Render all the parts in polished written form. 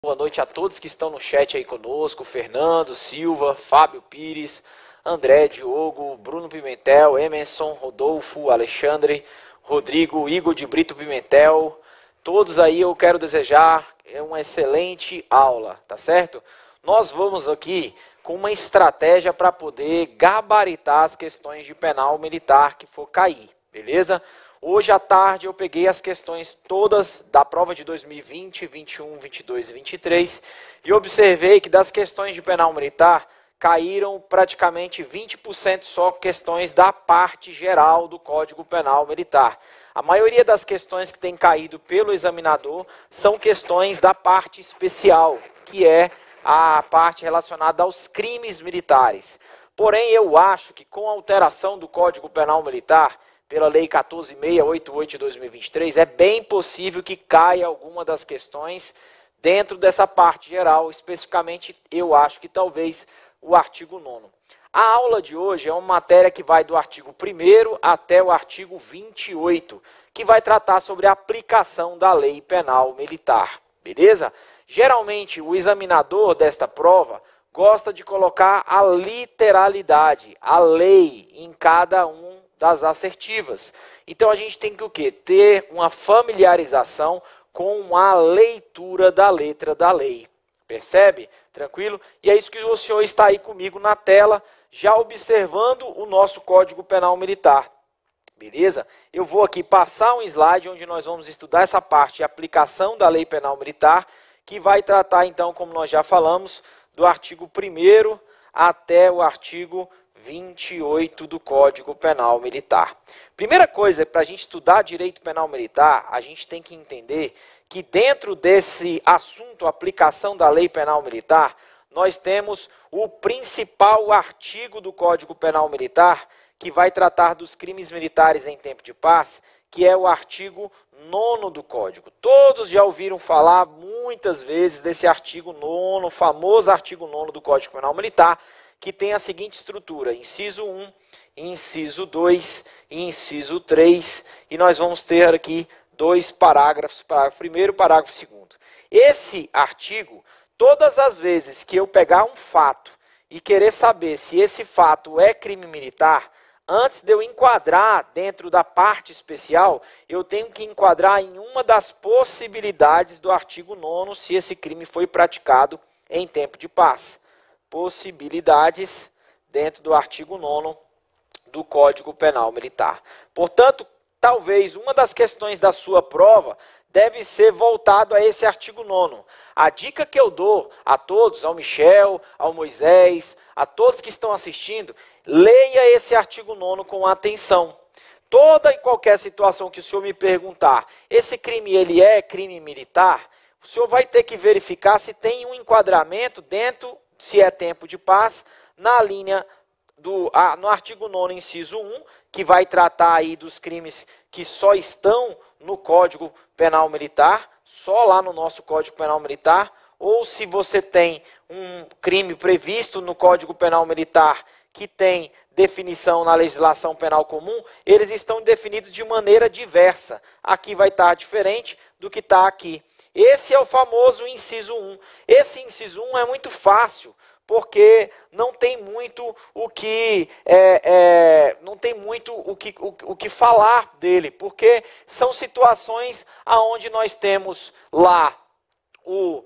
Boa noite a todos que estão no chat aí conosco, Fernando, Silva, Fábio Pires, André, Diogo, Bruno Pimentel, Emerson, Rodolfo, Alexandre, Rodrigo, Igor de Brito Pimentel. Todos aí eu quero desejar uma excelente aula, tá certo? Nós vamos aqui com uma estratégia para poder gabaritar as questões de penal militar que for cair, beleza? Hoje à tarde eu peguei as questões todas da prova de 2020, 21, 22 e 23 e observei que das questões de penal militar caíram praticamente 20% só questões da parte geral do Código Penal Militar. A maioria das questões que tem caído pelo examinador são questões da parte especial, que é a parte relacionada aos crimes militares. Porém, eu acho que com a alteração do Código Penal Militar, pela Lei 14.688 de 2023, é bem possível que caia alguma das questões dentro dessa parte geral. Especificamente, eu acho que talvez o artigo 9º. A aula de hoje é uma matéria que vai do artigo 1º até o artigo 28, que vai tratar sobre a aplicação da Lei Penal Militar, beleza? Geralmente, o examinador desta prova gosta de colocar a literalidade, a lei, em cada um das assertivas. Então a gente tem que o quê? Ter uma familiarização com a leitura da letra da lei. Percebe? Tranquilo? E é isso que o senhor está aí comigo na tela, já observando o nosso Código Penal Militar. Beleza? Eu vou aqui passar um slide onde nós vamos estudar essa parte de aplicação da Lei Penal Militar, que vai tratar então, como nós já falamos, do artigo 1º até o artigo 28 do Código Penal Militar. Primeira coisa, para a gente estudar direito penal militar, a gente tem que entender que dentro desse assunto, aplicação da Lei Penal Militar, nós temos o principal artigo do Código Penal Militar, que vai tratar dos crimes militares em tempo de paz, que é o artigo 9º do Código. Todos já ouviram falar muitas vezes desse artigo 9º, o famoso artigo 9º do Código Penal Militar, que tem a seguinte estrutura: inciso 1, inciso 2 e inciso 3, e nós vamos ter aqui dois parágrafos, parágrafo 1º e parágrafo 2º. Esse artigo, todas as vezes que eu pegar um fato e querer saber se esse fato é crime militar, antes de eu enquadrar dentro da parte especial, eu tenho que enquadrar em uma das possibilidades do artigo 9º, se esse crime foi praticado em tempo de paz. Possibilidades dentro do artigo 9º do Código Penal Militar. Portanto, talvez uma das questões da sua prova deve ser voltado a esse artigo 9º. A dica que eu dou a todos, ao Michel, ao Moisés, a todos que estão assistindo, leia esse artigo 9º com atenção. Toda e qualquer situação que o senhor me perguntar, esse crime ele é crime militar, o senhor vai ter que verificar se tem um enquadramento dentro, se é tempo de paz, na linha no artigo 9º, inciso 1, que vai tratar aí dos crimes que só estão no Código Penal Militar, só lá no nosso Código Penal Militar, ou se você tem um crime previsto no Código Penal Militar que tem definição na legislação penal comum, eles estão definidos de maneira diversa. Aqui vai estar diferente do que está aqui. Esse é o famoso inciso 1. Esse inciso 1 é muito fácil, porque não tem muito o que falar dele, porque são situações aonde nós temos lá o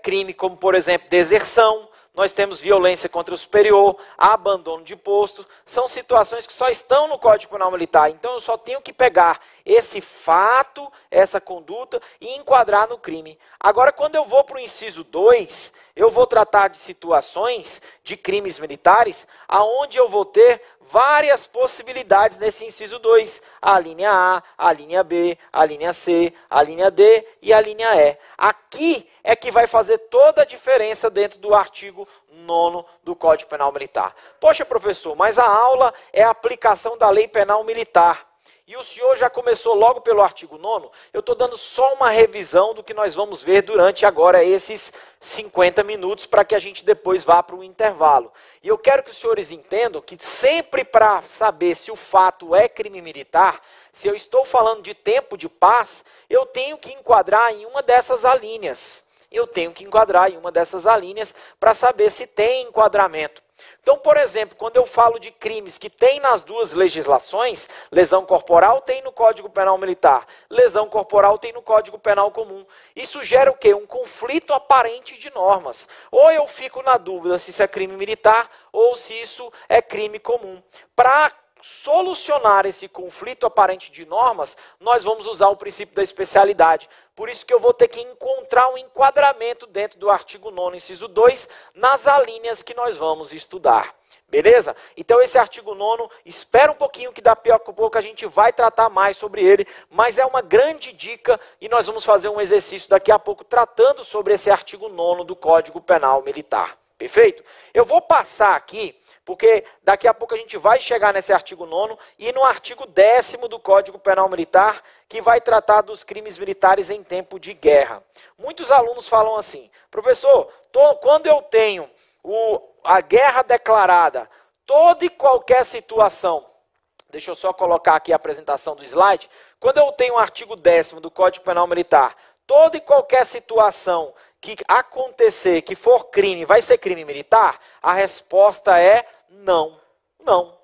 crime como, por exemplo, deserção, nós temos violência contra o superior, abandono de posto, são situações que só estão no Código Penal Militar. Então eu só tenho que pegar esse fato, essa conduta e enquadrar no crime. Agora, quando eu vou para o inciso 2, eu vou tratar de situações de crimes militares, aonde eu vou ter várias possibilidades nesse inciso 2. A linha A, a linha B, a linha C, a linha D e a linha E. Aqui é que vai fazer toda a diferença dentro do artigo 9º do Código Penal Militar. Poxa, professor, mas a aula é a aplicação da Lei Penal Militar. E o senhor já começou logo pelo artigo 9º, eu estou dando só uma revisão do que nós vamos ver durante agora esses 50 minutos, para que a gente depois vá para o intervalo. E eu quero que os senhores entendam que sempre para saber se o fato é crime militar, se eu estou falando de tempo de paz, eu tenho que enquadrar em uma dessas alíneas. eu tenho que enquadrar em uma dessas alíneas para saber se tem enquadramento. Então, por exemplo, quando eu falo de crimes que tem nas duas legislações, lesão corporal tem no Código Penal Militar, lesão corporal tem no Código Penal Comum. Isso gera o quê? Um conflito aparente de normas. Ou eu fico na dúvida se isso é crime militar ou se isso é crime comum. Para solucionar esse conflito aparente de normas, nós vamos usar o princípio da especialidade. Por isso que eu vou ter que encontrar um enquadramento dentro do artigo 9º, inciso 2, nas alíneas que nós vamos estudar. Beleza? Então esse artigo 9º, espera um pouquinho que daqui a pouco a gente vai tratar mais sobre ele, mas é uma grande dica e nós vamos fazer um exercício daqui a pouco tratando sobre esse artigo 9º do Código Penal Militar. Perfeito? Eu vou passar aqui, porque daqui a pouco a gente vai chegar nesse artigo 9º e no artigo 10º do Código Penal Militar, que vai tratar dos crimes militares em tempo de guerra. Muitos alunos falam assim, professor, quando eu tenho a guerra declarada, toda e qualquer situação, deixa eu só colocar aqui a apresentação do slide, quando eu tenho o artigo 10º do Código Penal Militar, toda e qualquer situação que acontecer, que for crime, vai ser crime militar? A resposta é não, não.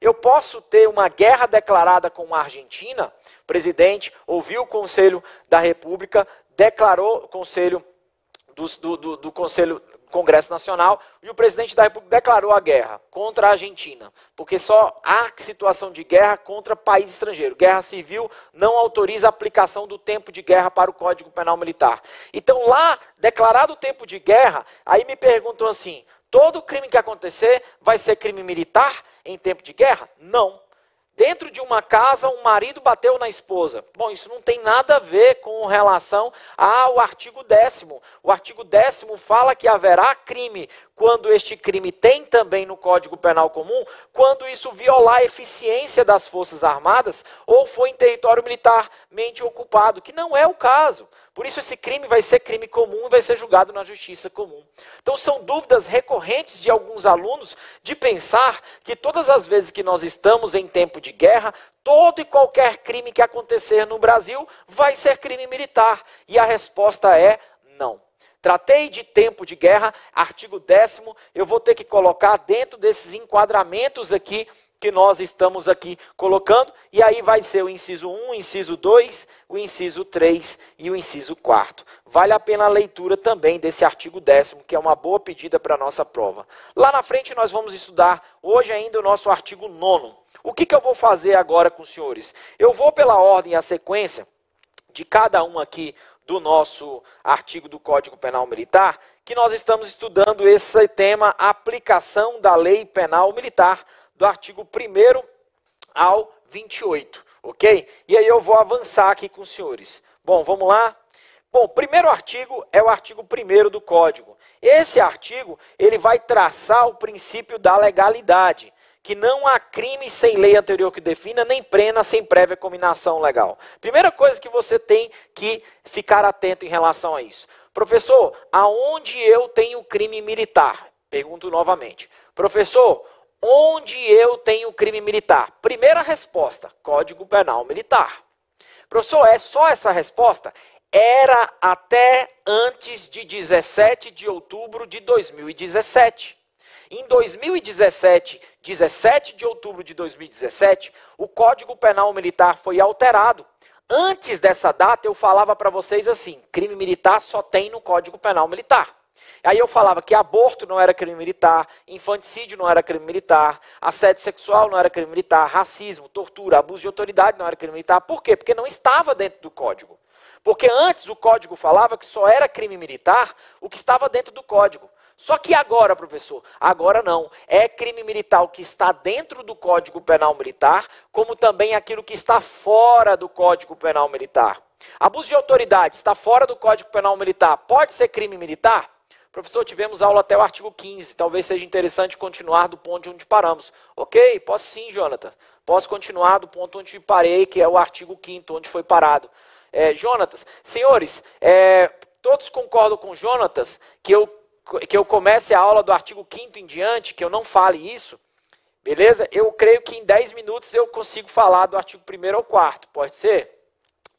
Eu posso ter uma guerra declarada com a Argentina, o presidente ouviu o Conselho da República, declarou o Conselho do Congresso Nacional e o presidente da República declarou a guerra contra a Argentina, porque só há situação de guerra contra país estrangeiro. Guerra civil não autoriza a aplicação do tempo de guerra para o Código Penal Militar. Então lá, declarado o tempo de guerra, aí me perguntam assim, todo crime que acontecer vai ser crime militar em tempo de guerra? Não. Dentro de uma casa, um marido bateu na esposa. Bom, isso não tem nada a ver com relação ao artigo 10º. O artigo 10º fala que haverá crime quando este crime tem também no Código Penal Comum, quando isso violar a eficiência das Forças Armadas ou for em território militarmente ocupado, que não é o caso. Por isso esse crime vai ser crime comum e vai ser julgado na justiça comum. Então são dúvidas recorrentes de alguns alunos de pensar que todas as vezes que nós estamos em tempo de guerra, todo e qualquer crime que acontecer no Brasil vai ser crime militar. E a resposta é não. Tratei de tempo de guerra, artigo 10º, eu vou ter que colocar dentro desses enquadramentos aqui que nós estamos aqui colocando, e aí vai ser o inciso 1, o inciso 2, o inciso 3 e o inciso 4º. Vale a pena a leitura também desse artigo 10º, que é uma boa pedida para a nossa prova. Lá na frente nós vamos estudar hoje ainda o nosso artigo 9º. O que eu vou fazer agora com os senhores? Eu vou pela ordem e a sequência de cada um aqui do nosso artigo do Código Penal Militar, que nós estamos estudando esse tema, aplicação da Lei Penal Militar, do artigo 1º ao 28, ok? E aí eu vou avançar aqui com os senhores. Bom, vamos lá? Bom, o primeiro artigo é o artigo 1º do Código. Esse artigo, ele vai traçar o princípio da legalidade, que não há crime sem lei anterior que defina, nem pena sem prévia cominação legal. Primeira coisa que você tem que ficar atento em relação a isso. Professor, aonde eu tenho crime militar? Pergunto novamente. Professor, onde eu tenho crime militar? Primeira resposta, Código Penal Militar. Professor, é só essa resposta? Era até antes de 17 de outubro de 2017. Em 2017, 17 de outubro de 2017, o Código Penal Militar foi alterado. Antes dessa data, eu falava para vocês assim, crime militar só tem no Código Penal Militar. Aí eu falava que aborto não era crime militar, infanticídio não era crime militar, assédio sexual não era crime militar, racismo, tortura, abuso de autoridade não era crime militar. Por quê? Porque não estava dentro do Código. Porque antes o Código falava que só era crime militar o que estava dentro do Código. Só que agora, professor, agora não. É crime militar o que está dentro do Código Penal Militar, como também aquilo que está fora do Código Penal Militar. Abuso de autoridade está fora do Código Penal Militar, pode ser crime militar? Professor, tivemos aula até o artigo 15, talvez seja interessante continuar do ponto onde paramos. Ok, posso sim, Jonathan. Posso continuar do ponto onde parei, que é o artigo 5º, onde foi parado. Jonatas, senhores, todos concordam com Jonatas que eu comece a aula do artigo 5º em diante, que eu não fale isso, beleza? Eu creio que em 10 minutos eu consigo falar do artigo 1º ao 4º, pode ser?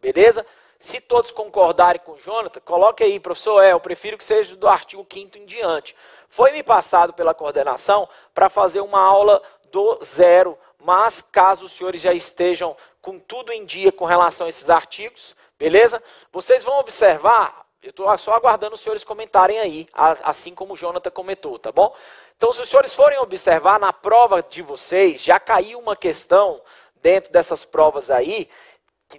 Beleza? Se todos concordarem com o Jonathan, coloque aí, professor, eu prefiro que seja do artigo 5º em diante. Foi me passado pela coordenação para fazer uma aula do zero, mas caso os senhores já estejam com tudo em dia com relação a esses artigos, beleza? Vocês vão observar, eu estou só aguardando os senhores comentarem aí, assim como o Jonathan comentou, tá bom? Então, se os senhores forem observar, na prova de vocês, já caiu uma questão dentro dessas provas aí,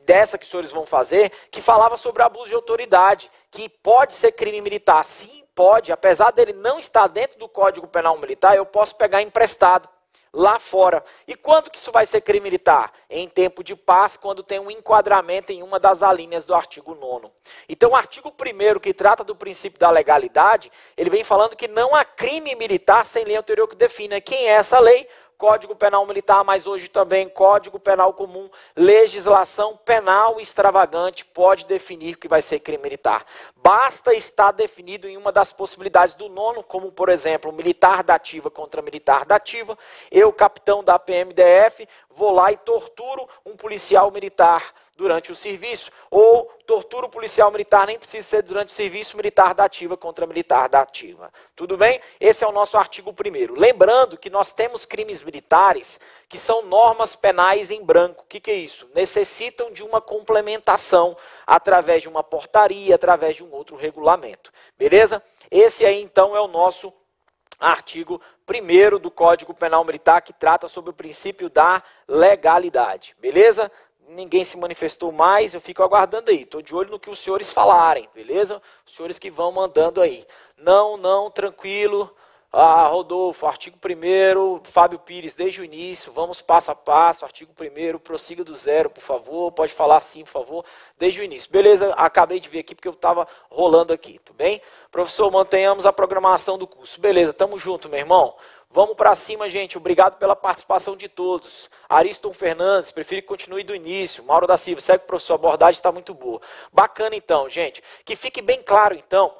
dessa que os senhores vão fazer, que falava sobre abuso de autoridade, que pode ser crime militar. Sim, pode, apesar dele não estar dentro do Código Penal Militar, eu posso pegar emprestado lá fora. E quando que isso vai ser crime militar? Em tempo de paz, quando tem um enquadramento em uma das alíneas do artigo 9º. Então, o artigo 1º, que trata do princípio da legalidade, ele vem falando que não há crime militar sem lei anterior que defina. Quem é essa lei? Código Penal Militar, mas hoje também Código Penal Comum, legislação penal extravagante pode definir o que vai ser crime militar. Basta estar definido em uma das possibilidades do 9º, como por exemplo, militar da ativa contra militar da ativa. Eu, capitão da PMDF, vou lá e torturo um policial militar durante o serviço, ou tortura o policial militar, nem precisa ser durante o serviço, militar da ativa contra militar da ativa. Tudo bem? Esse é o nosso artigo 1º. Lembrando que nós temos crimes militares que são normas penais em branco. O que é isso? Necessitam de uma complementação através de uma portaria, através de um outro regulamento. Beleza? Esse aí então é o nosso artigo 1º do Código Penal Militar, que trata sobre o princípio da legalidade. Beleza? Ninguém se manifestou mais, eu fico aguardando aí. Estou de olho no que os senhores falarem, beleza? Os senhores que vão mandando aí. Não, tranquilo. Rodolfo, artigo 1º, Fábio Pires, desde o início, vamos passo a passo, artigo 1º, prossiga do zero, por favor, pode falar sim, por favor, desde o início. Beleza, acabei de ver aqui porque eu estava rolando aqui, tudo bem? Professor, mantenhamos a programação do curso. Beleza, tamo junto, meu irmão. Vamos para cima, gente. Obrigado pela participação de todos. Ariston Fernandes, prefiro que continue do início. Mauro da Silva, segue o professor, a abordagem está muito boa. Bacana, então, gente. Que fique bem claro, então,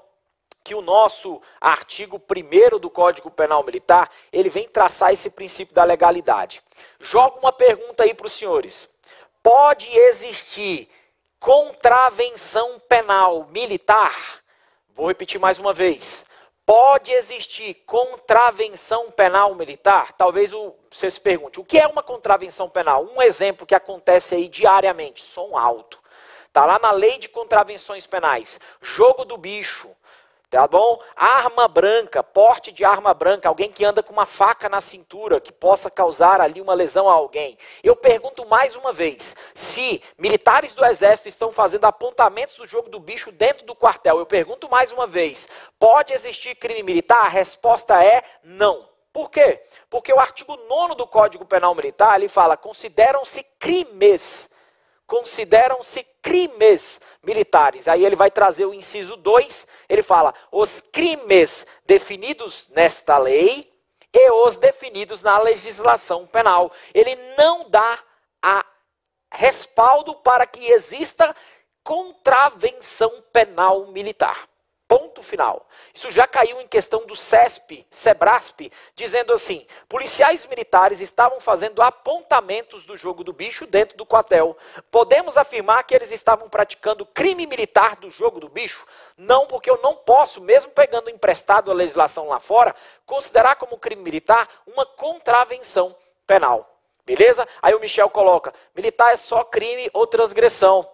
que o nosso artigo 1º do Código Penal Militar, ele vem traçar esse princípio da legalidade. Jogo uma pergunta aí para os senhores. Pode existir contravenção penal militar? Vou repetir mais uma vez. Pode existir contravenção penal militar? Talvez você se pergunte, o que é uma contravenção penal? Um exemplo que acontece aí diariamente, som alto. Está lá na lei de contravenções penais, jogo do bicho, tá bom? Arma branca, porte de arma branca, alguém que anda com uma faca na cintura, que possa causar ali uma lesão a alguém. Eu pergunto mais uma vez, se militares do Exército estão fazendo apontamentos do jogo do bicho dentro do quartel, eu pergunto mais uma vez, pode existir crime militar? A resposta é não. Por quê? Porque o artigo 9º do Código Penal Militar, ele fala, consideram-se crimes militares. Aí ele vai trazer o inciso 2, ele fala, os crimes definidos nesta lei e os definidos na legislação penal. Ele não dá respaldo para que exista contravenção penal militar. Ponto final. Isso já caiu em questão do Sebrasp, dizendo assim, policiais militares estavam fazendo apontamentos do jogo do bicho dentro do quartel. Podemos afirmar que eles estavam praticando crime militar do jogo do bicho? Não, porque eu não posso, mesmo pegando emprestado a legislação lá fora, considerar como crime militar uma contravenção penal. Beleza? Aí o Michel coloca, militar é só crime ou transgressão.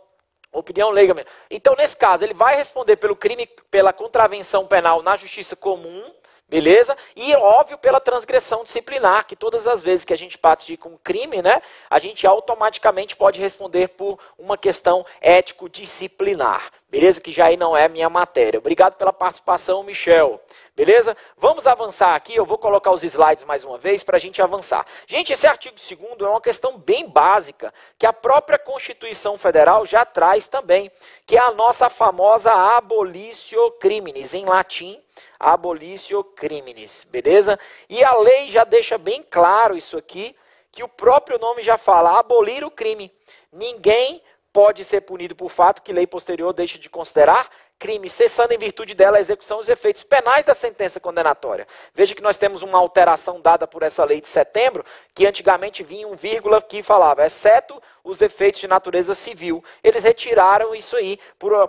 Opinião leiga mesmo. Então, nesse caso, ele vai responder pelo crime, pela contravenção penal na justiça comum, beleza? E, óbvio, pela transgressão disciplinar, que todas as vezes que a gente pratica um crime, né, a gente automaticamente pode responder por uma questão ético-disciplinar, beleza? Que já aí não é minha matéria. Obrigado pela participação, Michel. Beleza? Vamos avançar aqui, eu vou colocar os slides mais uma vez para a gente avançar. Gente, esse artigo 2º é uma questão bem básica, que a própria Constituição Federal já traz também, que é a nossa famosa abolitio criminis, em latim, abolitio criminis, beleza? E a lei já deixa bem claro isso aqui, que o próprio nome já fala, abolir o crime. Ninguém pode ser punido por fato que lei posterior deixa de considerar crime, cessando em virtude dela a execução e os efeitos penais da sentença condenatória. Veja que nós temos uma alteração dada por essa lei de setembro, que antigamente vinha um vírgula que falava, exceto os efeitos de natureza civil. Eles retiraram isso aí,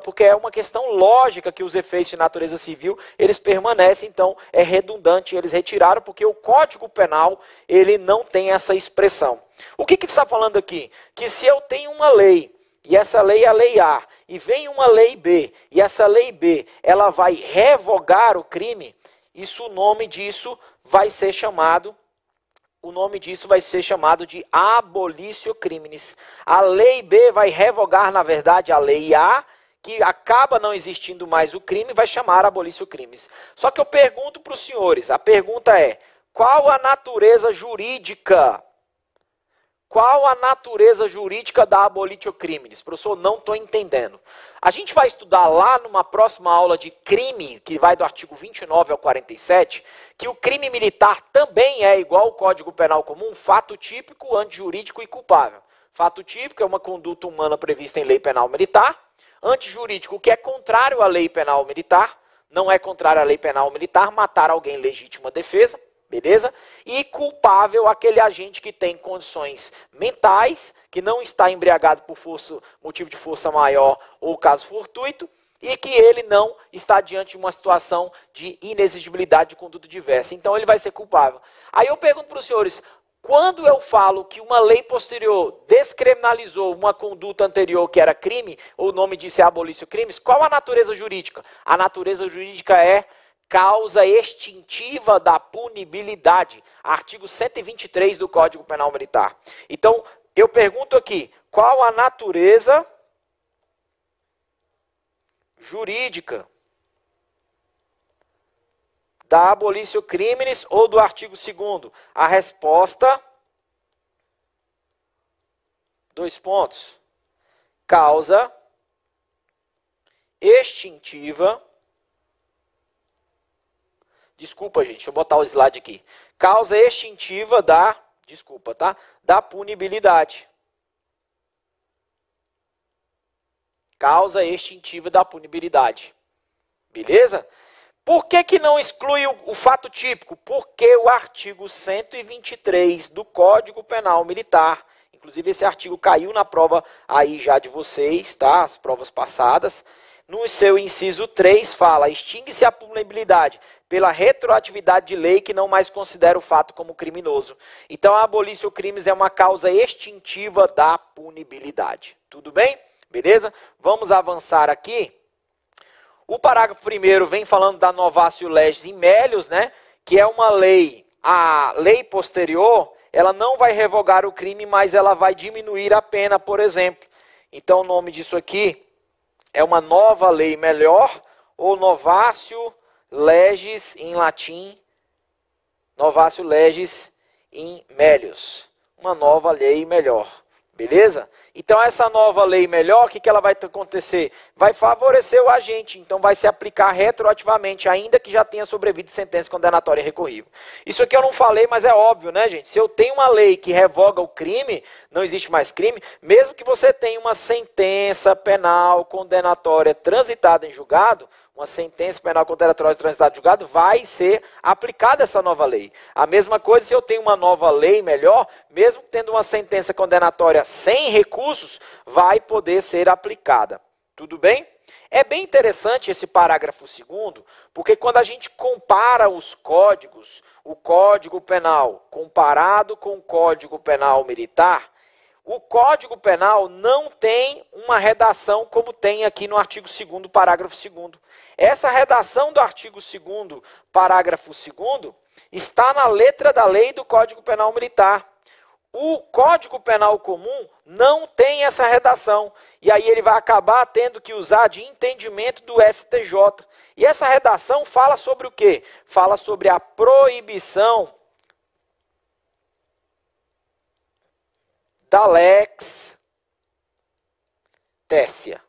porque é uma questão lógica que os efeitos de natureza civil, eles permanecem, então é redundante, eles retiraram porque o Código Penal, ele não tem essa expressão. O que está falando aqui? Que se eu tenho uma lei, e essa lei é a lei A, e vem uma lei B, e essa lei B, ela vai revogar o crime, o nome disso vai ser chamado de abolitio criminis. A lei B vai revogar, na verdade, a lei A, que acaba não existindo mais o crime, vai chamar abolitio criminis. Só que eu pergunto para os senhores, a pergunta é, qual a natureza jurídica? Qual a natureza jurídica da abolitio criminis? Professor, não estou entendendo. A gente vai estudar lá numa próxima aula de crime, que vai do artigo 29 ao 47, que o crime militar também é igual ao Código Penal comum, fato típico, antijurídico e culpável. Fato típico é uma conduta humana prevista em lei penal militar. Antijurídico, o que é contrário à lei penal militar, não é contrário à lei penal militar, matar alguém em legítima defesa. Beleza? E culpável aquele agente que tem condições mentais, que não está embriagado por motivo de força maior ou caso fortuito, e que ele não está diante de uma situação de inexigibilidade de conduta diversa. Então ele vai ser culpável. Aí eu pergunto para os senhores, quando eu falo que uma lei posterior descriminalizou uma conduta anterior que era crime, ou o nome disso é abolício crimes, qual a natureza jurídica? A natureza jurídica é causa extintiva da punibilidade. Artigo 123 do Código Penal Militar. Então, eu pergunto aqui, qual a natureza jurídica da abolitio criminis ou do artigo 2º? A resposta, 2 pontos, causa extintiva. Desculpa, gente, deixa eu botar o slide aqui. Causa extintiva da punibilidade. Causa extintiva da punibilidade. Beleza? Por que não exclui o fato típico? Porque o artigo 123 do Código Penal Militar, inclusive esse artigo caiu na prova aí já de vocês, tá? As provas passadas. No seu inciso 3 fala, extingue-se a punibilidade pela retroatividade de lei que não mais considera o fato como criminoso. Então, a abolitio crimes é uma causa extintiva da punibilidade. Tudo bem? Beleza? Vamos avançar aqui. O parágrafo 1º vem falando da novatio legis in melius, né? Que é uma lei, a lei posterior, ela não vai revogar o crime, mas ela vai diminuir a pena, por exemplo. Então, o nome disso aqui é uma nova lei melhor, ou novatio legis em latim, novatio legis in melius. Uma nova lei melhor. Beleza? Então, essa nova lei melhor, o que ela vai acontecer? Vai favorecer o agente, então vai se aplicar retroativamente, ainda que já tenha sobrevivido sentença condenatória recorrível. Isso aqui eu não falei, mas é óbvio, né, gente? Se eu tenho uma lei que revoga o crime, não existe mais crime, mesmo que você tenha uma sentença penal condenatória transitada em julgado, uma sentença penal condenatória transitada em julgado, vai ser aplicada essa nova lei. A mesma coisa se eu tenho uma nova lei melhor, mesmo tendo uma sentença condenatória sem recursos, vai poder ser aplicada. Tudo bem? É bem interessante esse parágrafo 2º, porque quando a gente compara os códigos, o Código Penal comparado com o Código Penal Militar, o Código Penal não tem uma redação como tem aqui no artigo 2º, parágrafo 2º. Essa redação do artigo 2º, parágrafo 2º, está na letra da lei do Código Penal Militar. O Código Penal Comum não tem essa redação. E aí ele vai acabar tendo que usar de entendimento do STJ. E essa redação fala sobre o quê? Fala sobre a proibição da lex tertia.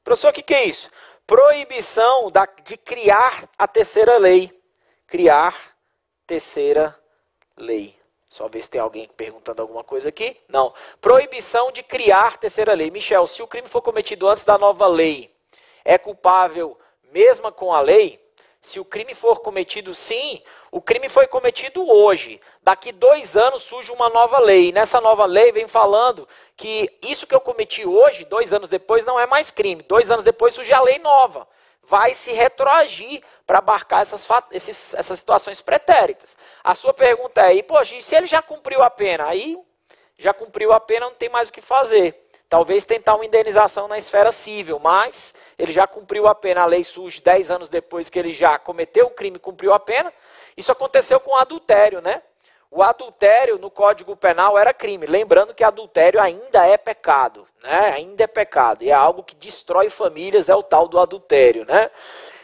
Professor, o que é isso? Proibição de criar a terceira lei. Criar terceira lei. Só ver se tem alguém perguntando alguma coisa aqui. Não. Proibição de criar terceira lei. Michel, se o crime for cometido antes da nova lei, é culpável mesmo com a lei? Se o crime for cometido, sim, o crime foi cometido hoje. Daqui 2 anos surge uma nova lei. Nessa nova lei vem falando que isso que eu cometi hoje, 2 anos depois, não é mais crime. 2 anos depois surge a lei nova. Vai se retroagir para abarcar essas situações pretéritas. A sua pergunta é, poxa, e se ele já cumpriu a pena? Aí, já cumpriu a pena, não tem mais o que fazer. Talvez tentar uma indenização na esfera civil, mas ele já cumpriu a pena. A lei surge 10 anos depois que ele já cometeu o crime e cumpriu a pena. Isso aconteceu com o adultério, né? O adultério no Código Penal era crime. Lembrando que adultério ainda é pecado, né? Ainda é pecado. E é algo que destrói famílias, é o tal do adultério, né?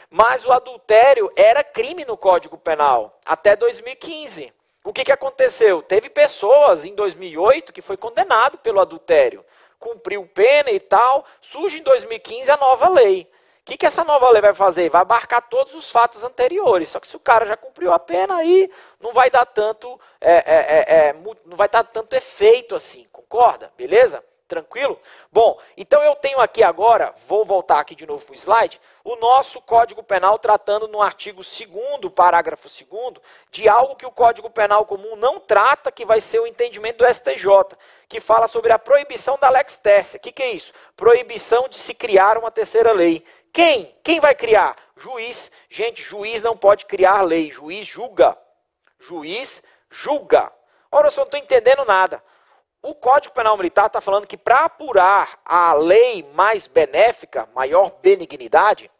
Mas o adultério era crime no Código Penal até 2015. O que aconteceu? Teve pessoas em 2008 que foi condenado pelo adultério. Cumpriu pena e tal, surge em 2015 a nova lei. O que essa nova lei vai fazer? Vai abarcar todos os fatos anteriores. Só que se o cara já cumpriu a pena, aí não vai dar tanto, não vai dar tanto efeito assim, concorda? Beleza? Tranquilo? Bom, então eu tenho aqui agora, vou voltar aqui de novo para o slide, o nosso Código Penal tratando no artigo 2º, parágrafo 2º, de algo que o Código Penal comum não trata, que vai ser o entendimento do STJ, que fala sobre a proibição da lex tercia. O que é isso? Proibição de se criar uma terceira lei. Quem? Quem vai criar? Juiz. Gente, juiz não pode criar lei, juiz julga. Juiz julga. Ora, eu só não estou entendendo nada. O Código Penal Militar está falando que para apurar a lei mais benéfica, maior benignidade,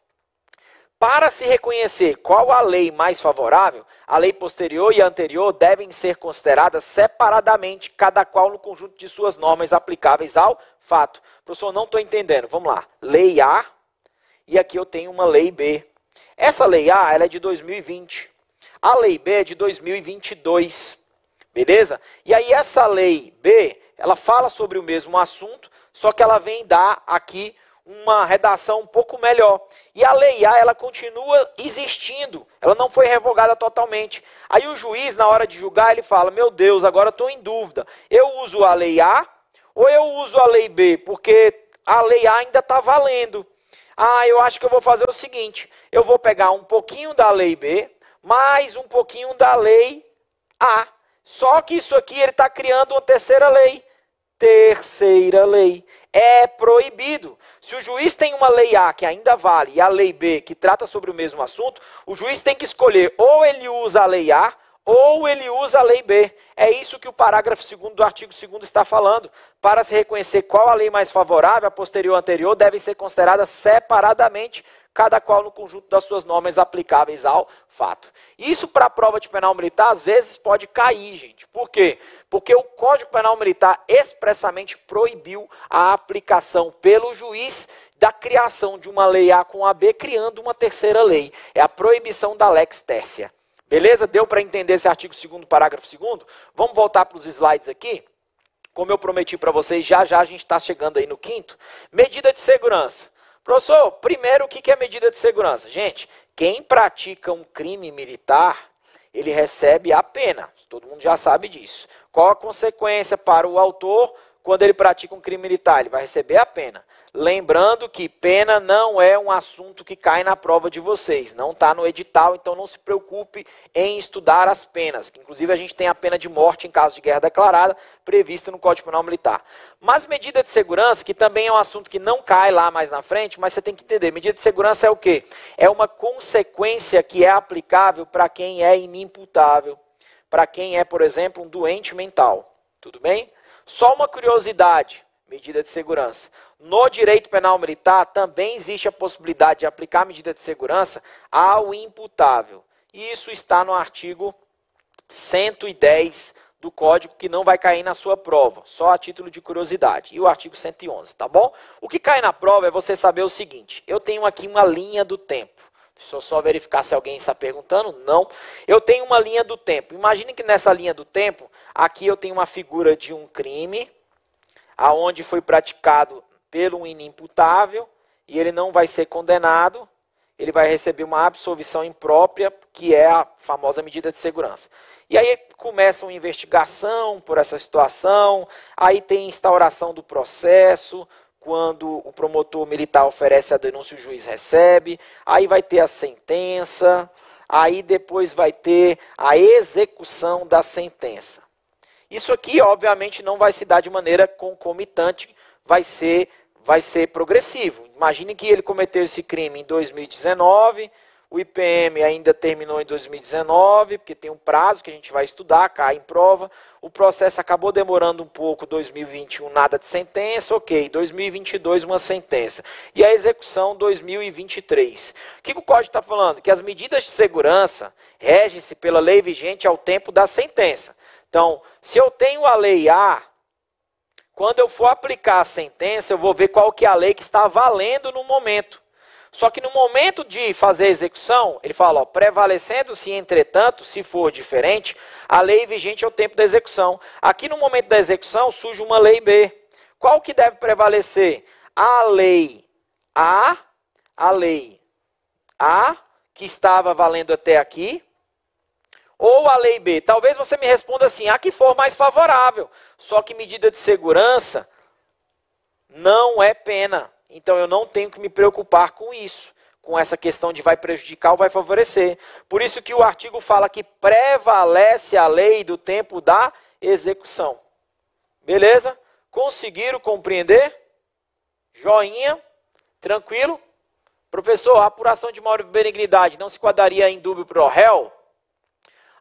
para se reconhecer qual a lei mais favorável, a lei posterior e a anterior devem ser consideradas separadamente, cada qual no conjunto de suas normas aplicáveis ao fato. Professor, não estou entendendo. Vamos lá. Lei A e aqui eu tenho uma lei B. Essa lei A ela é de 2020. A lei B é de 2022. Beleza? E aí essa lei B, ela fala sobre o mesmo assunto, só que ela vem dar aqui uma redação um pouco melhor. E a lei A, ela continua existindo, ela não foi revogada totalmente. Aí o juiz, na hora de julgar, ele fala, meu Deus, agora estou em dúvida. Eu uso a lei A ou eu uso a lei B? Porque a lei A ainda está valendo. Ah, eu acho que eu vou fazer o seguinte, eu vou pegar um pouquinho da lei B, mais um pouquinho da lei A. Só que isso aqui ele está criando uma terceira lei. Terceira lei. É proibido. Se o juiz tem uma lei A que ainda vale e a lei B que trata sobre o mesmo assunto, o juiz tem que escolher ou ele usa a lei A ou ele usa a lei B. É isso que o parágrafo 2º do artigo 2º está falando. Para se reconhecer qual a lei mais favorável, a posterior ou anterior, devem ser consideradas separadamente, cada qual no conjunto das suas normas aplicáveis ao fato. Isso para a prova de penal militar, às vezes, pode cair, gente. Por quê? Porque o Código Penal Militar expressamente proibiu a aplicação pelo juiz da criação de uma lei A com a B, criando uma terceira lei. É a proibição da lex tercia. Beleza? Deu para entender esse artigo 2º, parágrafo 2º? Vamos voltar para os slides aqui. Como eu prometi para vocês, já a gente está chegando aí no 5º. Medida de segurança. Professor, primeiro, o que é medida de segurança? Gente, quem pratica um crime militar, ele recebe a pena. Todo mundo já sabe disso. Qual a consequência para o autor quando ele pratica um crime militar? Ele vai receber a pena. Lembrando que pena não é um assunto que cai na prova de vocês. Não está no edital, então não se preocupe em estudar as penas. Inclusive a gente tem a pena de morte em caso de guerra declarada, prevista no Código Penal Militar. Mas medida de segurança, que também é um assunto que não cai lá mais na frente, mas você tem que entender. Medida de segurança é o quê? É uma consequência que é aplicável para quem é inimputável. Para quem é, por exemplo, um doente mental. Tudo bem? Só uma curiosidade. Medida de segurança. No direito penal militar também existe a possibilidade de aplicar medida de segurança ao imputável. Isso está no artigo 110 do Código, que não vai cair na sua prova, só a título de curiosidade. E o artigo 111, tá bom? O que cai na prova é você saber o seguinte, eu tenho aqui uma linha do tempo. Deixa eu só verificar se alguém está perguntando. Não. Eu tenho uma linha do tempo. Imagine que nessa linha do tempo, aqui eu tenho uma figura de um crime, aonde foi praticado pelo inimputável, e ele não vai ser condenado, ele vai receber uma absolvição imprópria, que é a famosa medida de segurança. E aí começa uma investigação por essa situação, aí tem instauração do processo, quando o promotor militar oferece a denúncia, o juiz recebe, aí vai ter a sentença, aí depois vai ter a execução da sentença. Isso aqui, obviamente, não vai se dar de maneira concomitante, vai ser progressivo. Imagine que ele cometeu esse crime em 2019, o IPM ainda terminou em 2019, porque tem um prazo que a gente vai estudar, cai em prova. O processo acabou demorando um pouco, 2021 nada de sentença, ok. 2022 uma sentença. E a execução 2023. O que o Código está falando? Que as medidas de segurança regem-se pela lei vigente ao tempo da sentença. Então, se eu tenho a lei A, quando eu for aplicar a sentença, eu vou ver qual que é a lei que está valendo no momento. Só que no momento de fazer a execução, ele fala, ó, prevalecendo-se, entretanto, se for diferente, a lei vigente ao tempo da execução. Aqui no momento da execução surge uma lei B. Qual que deve prevalecer? A lei A, que estava valendo até aqui, ou a lei B? Talvez você me responda assim, a que for mais favorável. Só que medida de segurança não é pena. Então eu não tenho que me preocupar com isso. Com essa questão de vai prejudicar ou vai favorecer. Por isso que o artigo fala que prevalece a lei do tempo da execução. Beleza? Conseguiram compreender? Joinha? Tranquilo? Professor, a apuração de maior benignidade não se enquadraria em dúbio pro réu?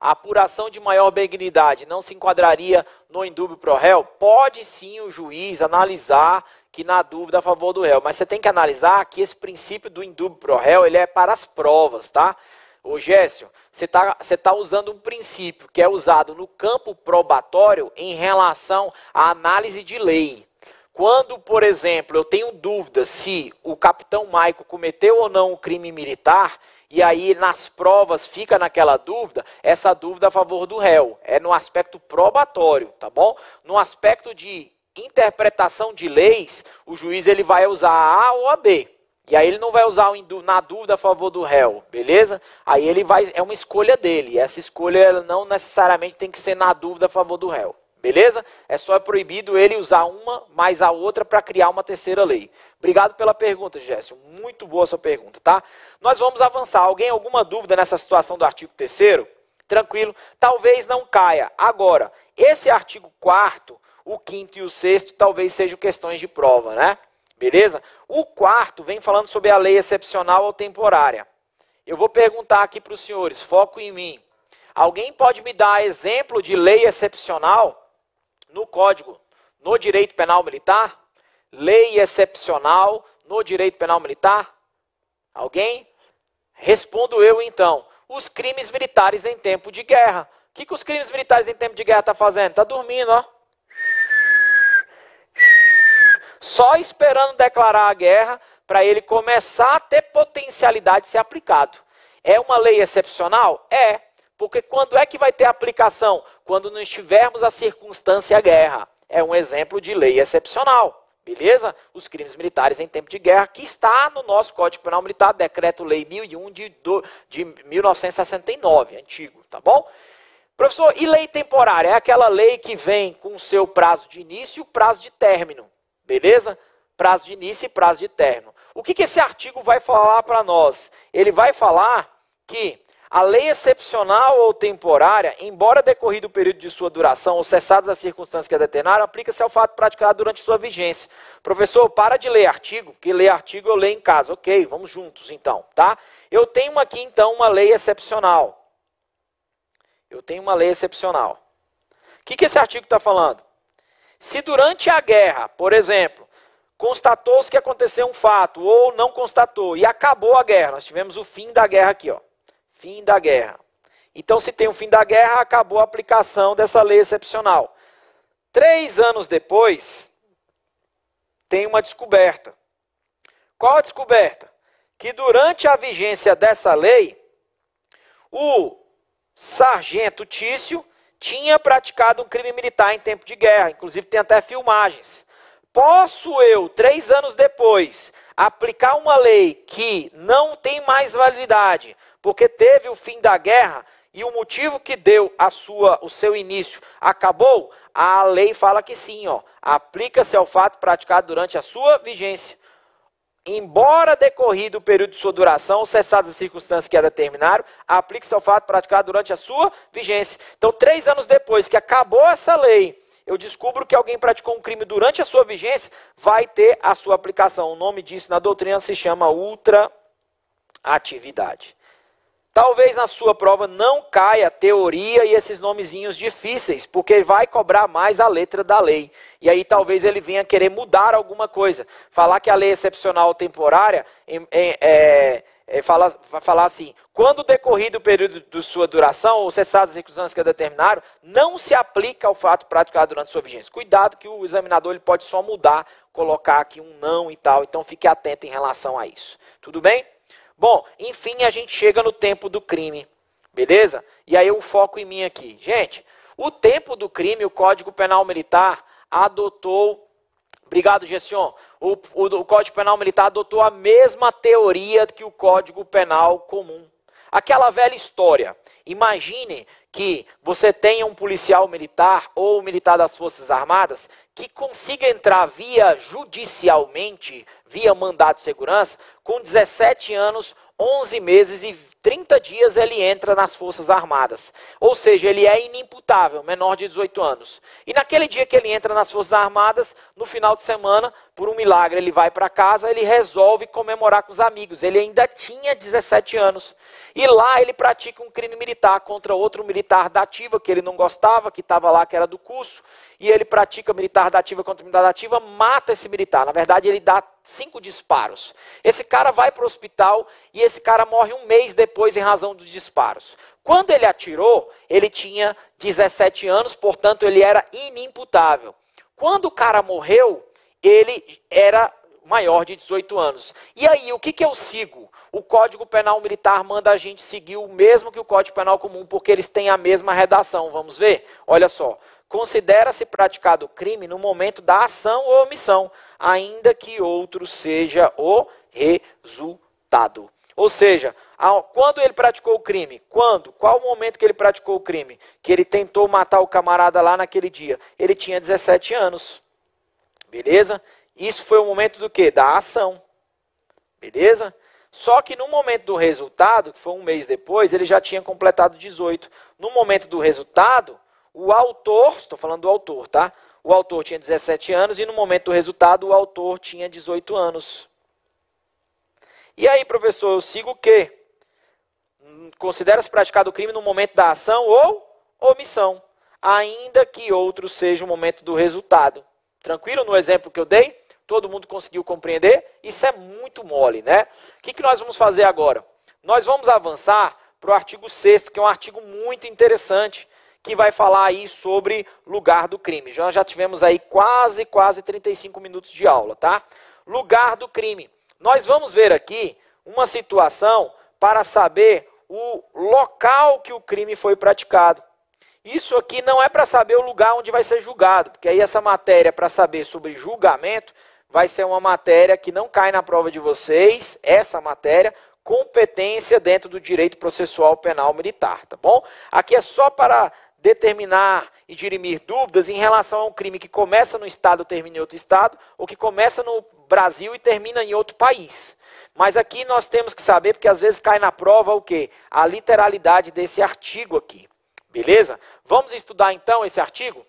A apuração de maior benignidade não se enquadraria no indúbio pro réu? Pode sim o juiz analisar que na dúvida a favor do réu. Mas você tem que analisar que esse princípio do indúbio pro réu, ele é para as provas, tá? Ô Géssio, você tá usando um princípio que é usado no campo probatório em relação à análise de lei. Quando, por exemplo, eu tenho dúvida se o capitão Maico cometeu ou não um crime militar, e aí nas provas fica naquela dúvida, essa dúvida a favor do réu. É no aspecto probatório, tá bom? No aspecto de interpretação de leis, o juiz ele vai usar a A ou a B. E aí ele não vai usar na dúvida a favor do réu, beleza? Aí ele vai, é uma escolha dele. Essa escolha não necessariamente tem que ser na dúvida a favor do réu. Beleza? É só proibido ele usar uma mais a outra para criar uma terceira lei. Obrigado pela pergunta, Géssio. Muito boa a sua pergunta, tá? Nós vamos avançar. Alguém alguma dúvida nessa situação do artigo 3º? Tranquilo. Talvez não caia. Agora, esse artigo 4º, o 5º e o 6º talvez sejam questões de prova, né? Beleza? O 4º vem falando sobre a lei excepcional ou temporária. Eu vou perguntar aqui para os senhores, foco em mim. Alguém pode me dar exemplo de lei excepcional no Código, no Direito Penal Militar? Lei excepcional no Direito Penal Militar? Alguém? Respondo eu então. Os crimes militares em tempo de guerra. O que os crimes militares em tempo de guerra estão fazendo? Está dormindo, ó. Só esperando declarar a guerra para ele começar a ter potencialidade de ser aplicado. É uma lei excepcional? É. Porque quando é que vai ter aplicação? Quando não estivermos a circunstância guerra. É um exemplo de lei excepcional. Beleza? Os crimes militares em tempo de guerra, que está no nosso Código Penal Militar, Decreto-Lei 1001 de 1969, antigo, tá bom? Professor, e lei temporária? É aquela lei que vem com o seu prazo de início e o prazo de término. Beleza? Prazo de início e prazo de término. O que esse artigo vai falar para nós? Ele vai falar que a lei excepcional ou temporária, embora decorrido o período de sua duração ou cessadas as circunstâncias que a determinaram, aplica-se ao fato praticado durante sua vigência. Professor, para de ler artigo, porque ler artigo eu leio em casa. Ok, vamos juntos então, tá? Eu tenho aqui então uma lei excepcional. Eu tenho uma lei excepcional. O que esse artigo está falando? Se durante a guerra, por exemplo, constatou-se que aconteceu um fato ou não constatou e acabou a guerra, nós tivemos o fim da guerra aqui, ó. Fim da guerra. Então, se tem o fim da guerra, acabou a aplicação dessa lei excepcional. 3 anos depois, tem uma descoberta. Qual a descoberta? Que durante a vigência dessa lei, o sargento Tício tinha praticado um crime militar em tempo de guerra. Inclusive, tem até filmagens. Posso eu, 3 anos depois, aplicar uma lei que não tem mais validade, porque teve o fim da guerra e o motivo que deu o seu início acabou? a lei fala que sim, ó, aplica-se ao fato praticado durante a sua vigência. Embora decorrido o período de sua duração, cessadas as circunstâncias que a determinaram, aplica-se ao fato praticado durante a sua vigência. Então, 3 anos depois que acabou essa lei, eu descubro que alguém praticou um crime durante a sua vigência, vai ter a sua aplicação. O nome disso na doutrina se chama ultraatividade. Talvez na sua prova não caia teoria e esses nomezinhos difíceis, porque vai cobrar mais a letra da lei. E aí talvez ele venha querer mudar alguma coisa. Falar que a lei excepcional temporária, falar assim, quando decorrido o período de sua duração, ou cessadas as circunstâncias que a determinaram, não se aplica ao fato praticado durante sua vigência. Cuidado que o examinador ele pode só mudar, colocar aqui um não e tal, então fique atento em relação a isso. Tudo bem? Bom, enfim, a gente chega no tempo do crime, beleza? E aí eu foco em mim aqui. Gente, o tempo do crime, o Código Penal Militar adotou... Obrigado, Gession. O Código Penal Militar adotou a mesma teoria que o Código Penal Comum. Aquela velha história. Imagine que você tenha um policial militar ou militar das Forças Armadas que consiga entrar judicialmente, via mandado de segurança, com 17 anos, 11 meses e 30 dias ele entra nas Forças Armadas. Ou seja, ele é inimputável, menor de 18 anos. E naquele dia que ele entra nas Forças Armadas, no final de semana, por um milagre, ele vai para casa, ele resolve comemorar com os amigos. Ele ainda tinha 17 anos. E lá ele pratica um crime militar contra outro militar da ativa, que ele não gostava, que estava lá, que era do curso. E ele pratica militar da ativa contra militar da ativa, mata esse militar. Na verdade, ele dá 5 disparos. Esse cara vai para o hospital e esse cara morre um mês depois em razão dos disparos. Quando ele atirou, ele tinha 17 anos, portanto, ele era inimputável. Quando o cara morreu, ele era maior de 18 anos. E aí, o que eu sigo? O Código Penal Militar manda a gente seguir o mesmo que o Código Penal Comum, porque eles têm a mesma redação. Vamos ver? Olha só. Considera-se praticado o crime no momento da ação ou omissão, ainda que outro seja o resultado. Ou seja, quando ele praticou o crime? Quando? Qual o momento que ele praticou o crime? Que ele tentou matar o camarada lá naquele dia. Ele tinha 17 anos. Beleza? Isso foi o momento do quê? Da ação. Beleza? Só que no momento do resultado, que foi um mês depois, ele já tinha completado 18. No momento do resultado, o autor, estou falando do autor, tá? O autor tinha 17 anos e no momento do resultado o autor tinha 18 anos. E aí, professor, eu sigo o quê? Considera-se praticado o crime no momento da ação ou omissão, ainda que outro seja o momento do resultado. Tranquilo no exemplo que eu dei? Todo mundo conseguiu compreender? Isso é muito mole, né? O que nós vamos fazer agora? Nós vamos avançar para o artigo 6º, que é um artigo muito interessante, que vai falar aí sobre lugar do crime. Já tivemos aí quase 35 minutos de aula, tá? Lugar do crime. Nós vamos ver aqui uma situação para saber o local que o crime foi praticado. Isso aqui não é para saber o lugar onde vai ser julgado, porque aí essa matéria para saber sobre julgamento vai ser uma matéria que não cai na prova de vocês, essa matéria, competência dentro do direito processual penal militar, tá bom? Aqui é só para determinar e dirimir dúvidas em relação a um crime que começa no estado e termina em outro estado, ou que começa no Brasil e termina em outro país. Mas aqui nós temos que saber, porque às vezes cai na prova o quê? A literalidade desse artigo aqui. Beleza? Vamos estudar então esse artigo?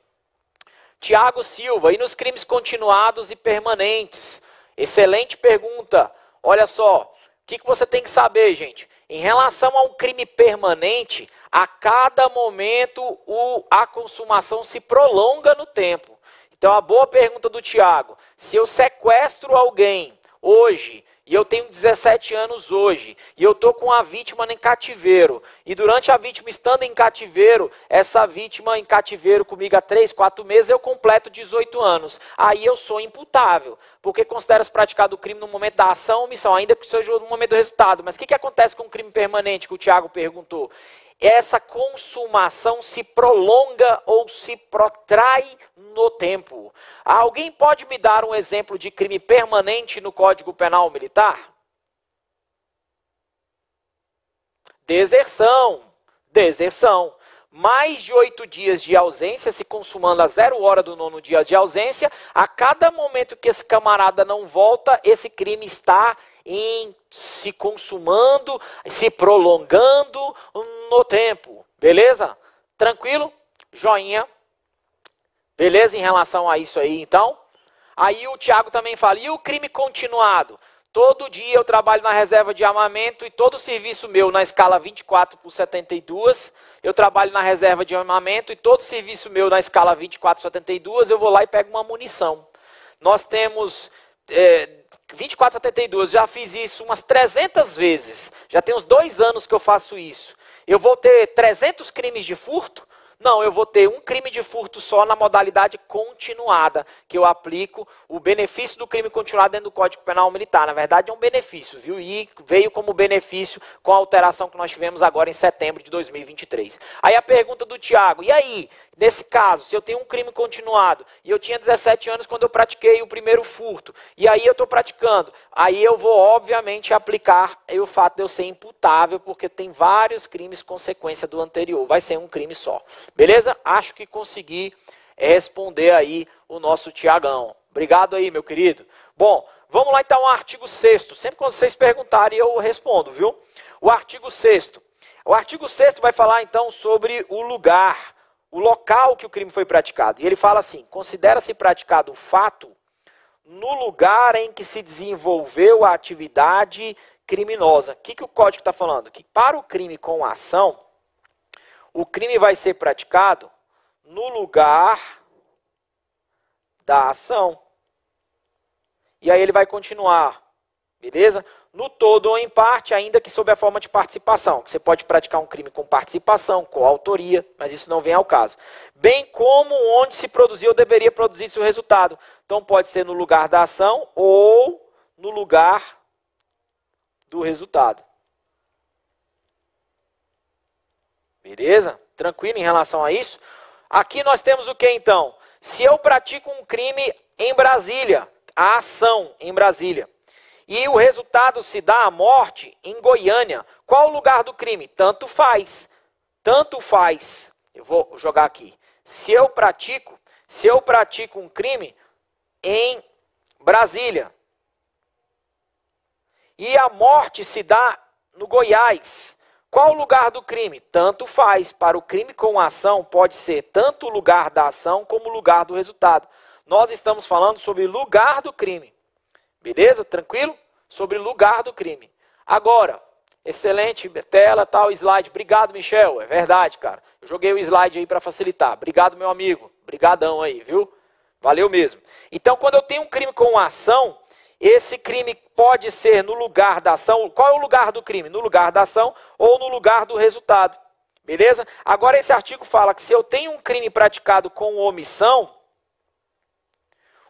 Tiago Silva, e nos crimes continuados e permanentes? Excelente pergunta. Olha só, o que você tem que saber, gente? Em relação a um crime permanente, a cada momento a consumação se prolonga no tempo. Então, a boa pergunta do Tiago: se eu sequestro alguém hoje, e eu tenho 17 anos hoje, e eu estou com a vítima em cativeiro, e durante a vítima estando em cativeiro, essa vítima em cativeiro comigo há 3, 4 meses, eu completo 18 anos. Aí eu sou imputável, porque considera-se praticado o crime no momento da ação ou omissão, ainda que seja no momento do resultado. Mas o que acontece com o crime permanente, que o Tiago perguntou? Essa consumação se prolonga ou se protrai no tempo. Alguém pode me dar um exemplo de crime permanente no Código Penal Militar? Deserção. Deserção. mais de 8 dias de ausência, se consumando a 0 hora do 9º dia de ausência, a cada momento que esse camarada não volta, esse crime está se consumando, se prolongando no tempo. Beleza? Tranquilo? Joinha. Beleza em relação a isso aí, então? Aí o Tiago também fala, e o crime continuado? Todo dia eu trabalho na reserva de armamento e todo serviço meu na escala 24/72, eu trabalho na reserva de armamento e todo serviço meu na escala 24/72, eu vou lá e pego uma munição. Nós temos 24/72, já fiz isso umas 300 vezes, já tem uns 2 anos que eu faço isso. Eu vou ter 300 crimes de furto? Não, eu vou ter um crime de furto só na modalidade continuada, que eu aplico o benefício do crime continuado dentro do Código Penal Militar. Na verdade é um benefício, viu? E veio como benefício com a alteração que nós tivemos agora em setembro de 2023. Aí a pergunta do Tiago, e aí, nesse caso, se eu tenho um crime continuado, e eu tinha 17 anos quando eu pratiquei o primeiro furto, e aí eu estou praticando, aí eu vou obviamente aplicar o fato de eu ser imputável, porque tem vários crimes consequência do anterior, vai ser um crime só. Beleza? Acho que consegui responder aí o nosso Tiagão. Obrigado aí, meu querido. Bom, vamos lá então ao artigo 6º. Sempre que vocês perguntarem, eu respondo, viu? O artigo 6º. O artigo 6º vai falar então sobre o lugar, o local que o crime foi praticado. E ele fala assim, considera-se praticado o fato no lugar em que se desenvolveu a atividade criminosa. O que o Código está falando? Que para o crime com ação, o crime vai ser praticado no lugar da ação. E aí ele vai continuar, beleza? No todo ou em parte, ainda que sob a forma de participação. Você pode praticar um crime com participação, com autoria, mas isso não vem ao caso. Bem como onde se produziu ou deveria produzir-se o resultado. Então pode ser no lugar da ação ou no lugar do resultado. Beleza? Tranquilo em relação a isso? Aqui nós temos o que então? Se eu pratico um crime em Brasília, a ação em Brasília, e o resultado se dá a morte em Goiânia, qual o lugar do crime? Tanto faz. Tanto faz. Eu vou jogar aqui. Se eu pratico um crime em Brasília, e a morte se dá no Goiás, qual o lugar do crime? Tanto faz. Para o crime com ação, pode ser tanto o lugar da ação como o lugar do resultado. Nós estamos falando sobre lugar do crime. Beleza? Tranquilo? Sobre lugar do crime. Agora, excelente tela, tal, slide. Obrigado, Michel. É verdade, cara. Eu joguei o slide aí para facilitar. Obrigado, meu amigo. Obrigadão aí, viu? Valeu mesmo. Então, quando eu tenho um crime com ação, esse crime pode ser no lugar da ação. Qual é o lugar do crime? No lugar da ação ou no lugar do resultado. Beleza? Agora esse artigo fala que se eu tenho um crime praticado com omissão,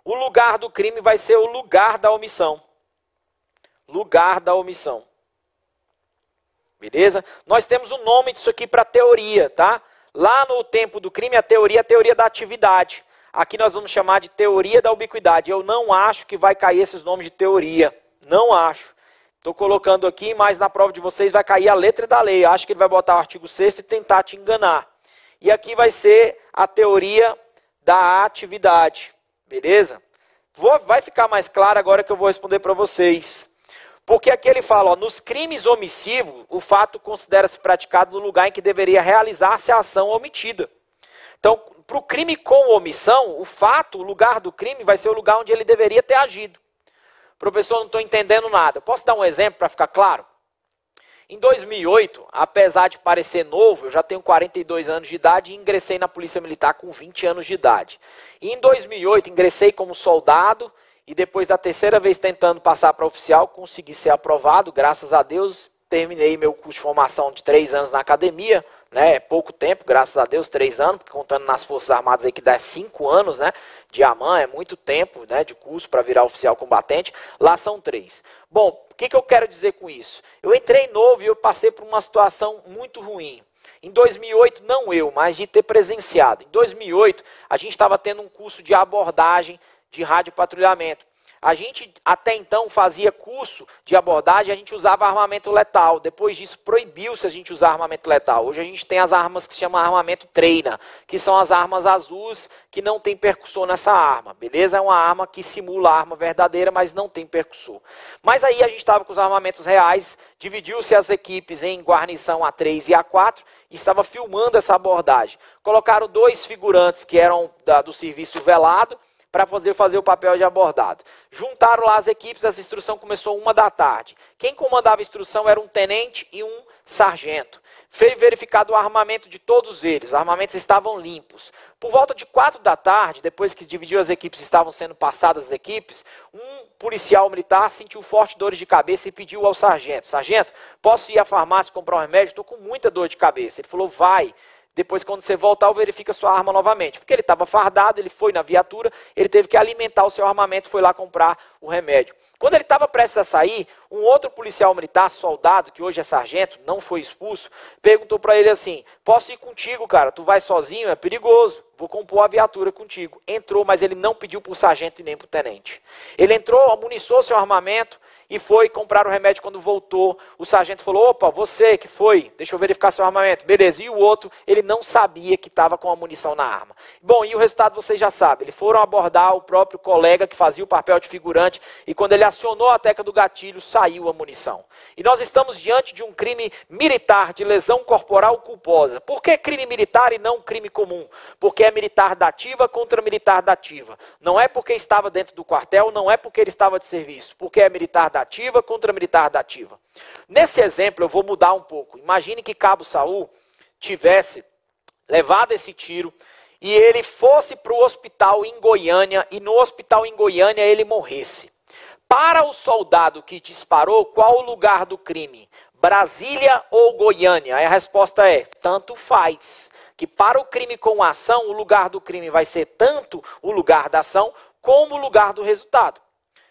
o lugar do crime vai ser o lugar da omissão. Lugar da omissão. Beleza? Nós temos um nome disso aqui para teoria, tá? Lá no tempo do crime, a teoria da atividade. Aqui nós vamos chamar de teoria da ubiquidade. Eu não acho que vai cair esses nomes de teoria. Não acho. Estou colocando aqui, mas na prova de vocês vai cair a letra da lei. Eu acho que ele vai botar o artigo 6º e tentar te enganar. E aqui vai ser a teoria da atividade. Beleza? Vai ficar mais claro agora que eu vou responder para vocês. Porque aqui ele fala, ó, nos crimes omissivos, o fato considera-se praticado no lugar em que deveria realizar-se a ação omitida. Então, para o crime com omissão, o fato, o lugar do crime vai ser o lugar onde ele deveria ter agido. Professor, não estou entendendo nada. Posso dar um exemplo para ficar claro? Em 2008, apesar de parecer novo, eu já tenho 42 anos de idade e ingressei na Polícia Militar com 20 anos de idade. E em 2008, ingressei como soldado e depois da terceira vez tentando passar para oficial, consegui ser aprovado, graças a Deus. Terminei meu curso de formação de 3 anos na academia, né? É pouco tempo, graças a Deus, 3 anos, porque contando nas Forças Armadas aí que dá 5 anos, né? De AMAN, é muito tempo, né? De curso para virar oficial combatente. Lá são 3. Bom, o que eu quero dizer com isso? Eu entrei novo e eu passei por uma situação muito ruim. Em 2008, não eu, mas de ter presenciado. Em 2008, a gente estava tendo um curso de abordagem de radiopatrulhamento. A gente até então fazia curso de abordagem, a gente usava armamento letal. Depois disso proibiu-se a gente usar armamento letal. Hoje a gente tem as armas que se chama armamento treina, que são as armas azuis que não tem percussor nessa arma, beleza? É uma arma que simula a arma verdadeira, mas não tem percussor. Mas aí a gente estava com os armamentos reais, dividiu-se as equipes em guarnição A3 e A4 e estava filmando essa abordagem. Colocaram 2 figurantes que eram do serviço velado, para poder fazer o papel de abordado. Juntaram lá as equipes, essa instrução começou 1 da tarde. Quem comandava a instrução era um tenente e um sargento. Foi verificado o armamento de todos eles, os armamentos estavam limpos. Por volta de 4 da tarde, depois que dividiu as equipes, estavam sendo passadas as equipes, um policial militar sentiu fortes dores de cabeça e pediu ao sargento: sargento, posso ir à farmácia comprar um remédio? Estou com muita dor de cabeça. Ele falou: vai. Depois, quando você voltar, verifica a sua arma novamente. Porque ele estava fardado, ele foi na viatura, ele teve que alimentar o seu armamento, foi lá comprar o remédio. Quando ele estava prestes a sair, um outro policial militar, soldado, que hoje é sargento, não foi expulso, perguntou para ele assim: posso ir contigo, cara? Tu vai sozinho? É perigoso. Vou compor a viatura contigo. Entrou, mas ele não pediu para o sargento e nem para o tenente. Ele entrou, amuniçou seu armamento e foi comprar o remédio. Quando voltou, o sargento falou: opa, você que foi, deixa eu verificar seu armamento. Beleza, e o outro, ele não sabia que estava com a munição na arma. Bom, e o resultado vocês já sabem. Eles foram abordar o próprio colega que fazia o papel de figurante e quando ele acionou a tecla do gatilho, saiu a munição. E nós estamos diante de um crime militar de lesão corporal culposa. Por que crime militar e não crime comum? Porque é militar da ativa contra militar da ativa. Não é porque estava dentro do quartel, não é porque ele estava de serviço. Porque é militar da ativa contra militar da ativa. Nesse exemplo eu vou mudar um pouco. Imagine que Cabo Saul tivesse levado esse tiro e ele fosse para o hospital em Goiânia e no hospital em Goiânia ele morresse. Para o soldado que disparou, qual o lugar do crime? Brasília ou Goiânia? Aí a resposta é: tanto faz. Que para o crime com ação, o lugar do crime vai ser tanto o lugar da ação como o lugar do resultado.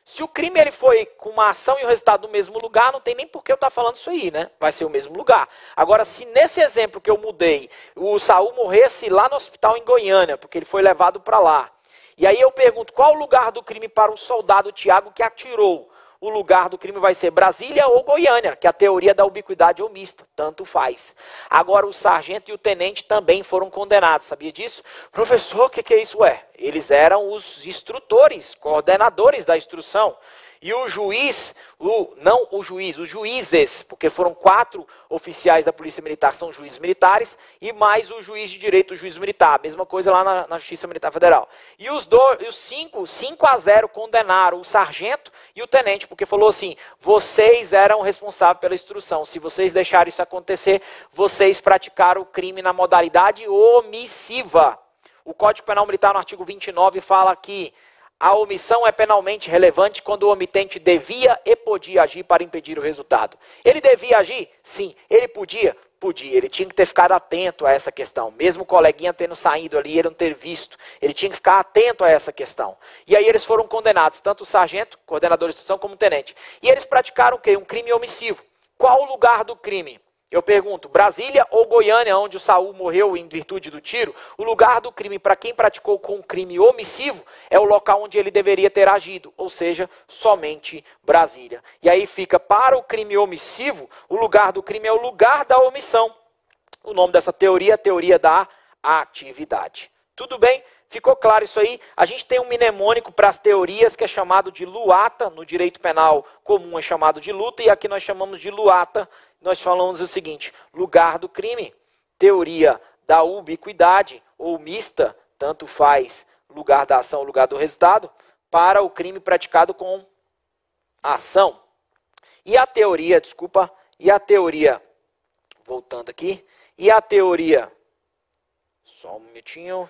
Se o crime ele foi com uma ação e o resultado no mesmo lugar, não tem nem por que eu estar falando isso aí, né? Vai ser o mesmo lugar. Agora, se nesse exemplo que eu mudei, o Saul morresse lá no hospital em Goiânia, porque ele foi levado para lá. E aí eu pergunto, qual o lugar do crime para o soldado Tiago que atirou? O lugar do crime vai ser Brasília ou Goiânia, que é a teoria da ubiquidade omista, tanto faz. Agora o sargento e o tenente também foram condenados, sabia disso? Professor, o que é isso? Eles eram os instrutores, coordenadores da instrução. E o juiz, os juízes, porque foram 4 oficiais da Polícia Militar, são juízes militares, e mais o juiz de direito, o juiz militar, a mesma coisa lá na Justiça Militar Federal. E os 5-0 condenaram o sargento e o tenente, porque falou assim: vocês eram responsáveis pela instrução, se vocês deixarem isso acontecer, vocês praticaram o crime na modalidade omissiva. O Código Penal Militar, no artigo 29, fala que a omissão é penalmente relevante quando o omitente devia e podia agir para impedir o resultado. Ele devia agir? Sim. Ele podia? Podia. Ele tinha que ter ficado atento a essa questão. Mesmo o coleguinha tendo saído ali, ele não ter visto. Ele tinha que ficar atento a essa questão. E aí eles foram condenados, tanto o sargento, coordenador de instrução, como o tenente. E eles praticaram o quê? Um crime omissivo. Qual o lugar do crime? Eu pergunto, Brasília ou Goiânia, onde o Saul morreu em virtude do tiro? O lugar do crime para quem praticou com um crime omissivo é o local onde ele deveria ter agido, ou seja, somente Brasília. E aí fica, para o crime omissivo, o lugar do crime é o lugar da omissão. O nome dessa teoria é a teoria da atividade. Tudo bem? Ficou claro isso aí? A gente tem um mnemônico para as teorias que é chamado de luata, no direito penal comum é chamado de luta, e aqui nós chamamos de luata. Nós falamos o seguinte: lugar do crime, teoria da ubiquidade ou mista, tanto faz lugar da ação ou lugar do resultado, para o crime praticado com ação. E a teoria, voltando aqui, só um minutinho,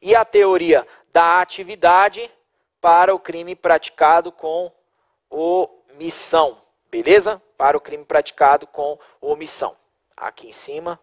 e a teoria da atividade para o crime praticado com omissão. Beleza? Para o crime praticado com omissão. Aqui em cima.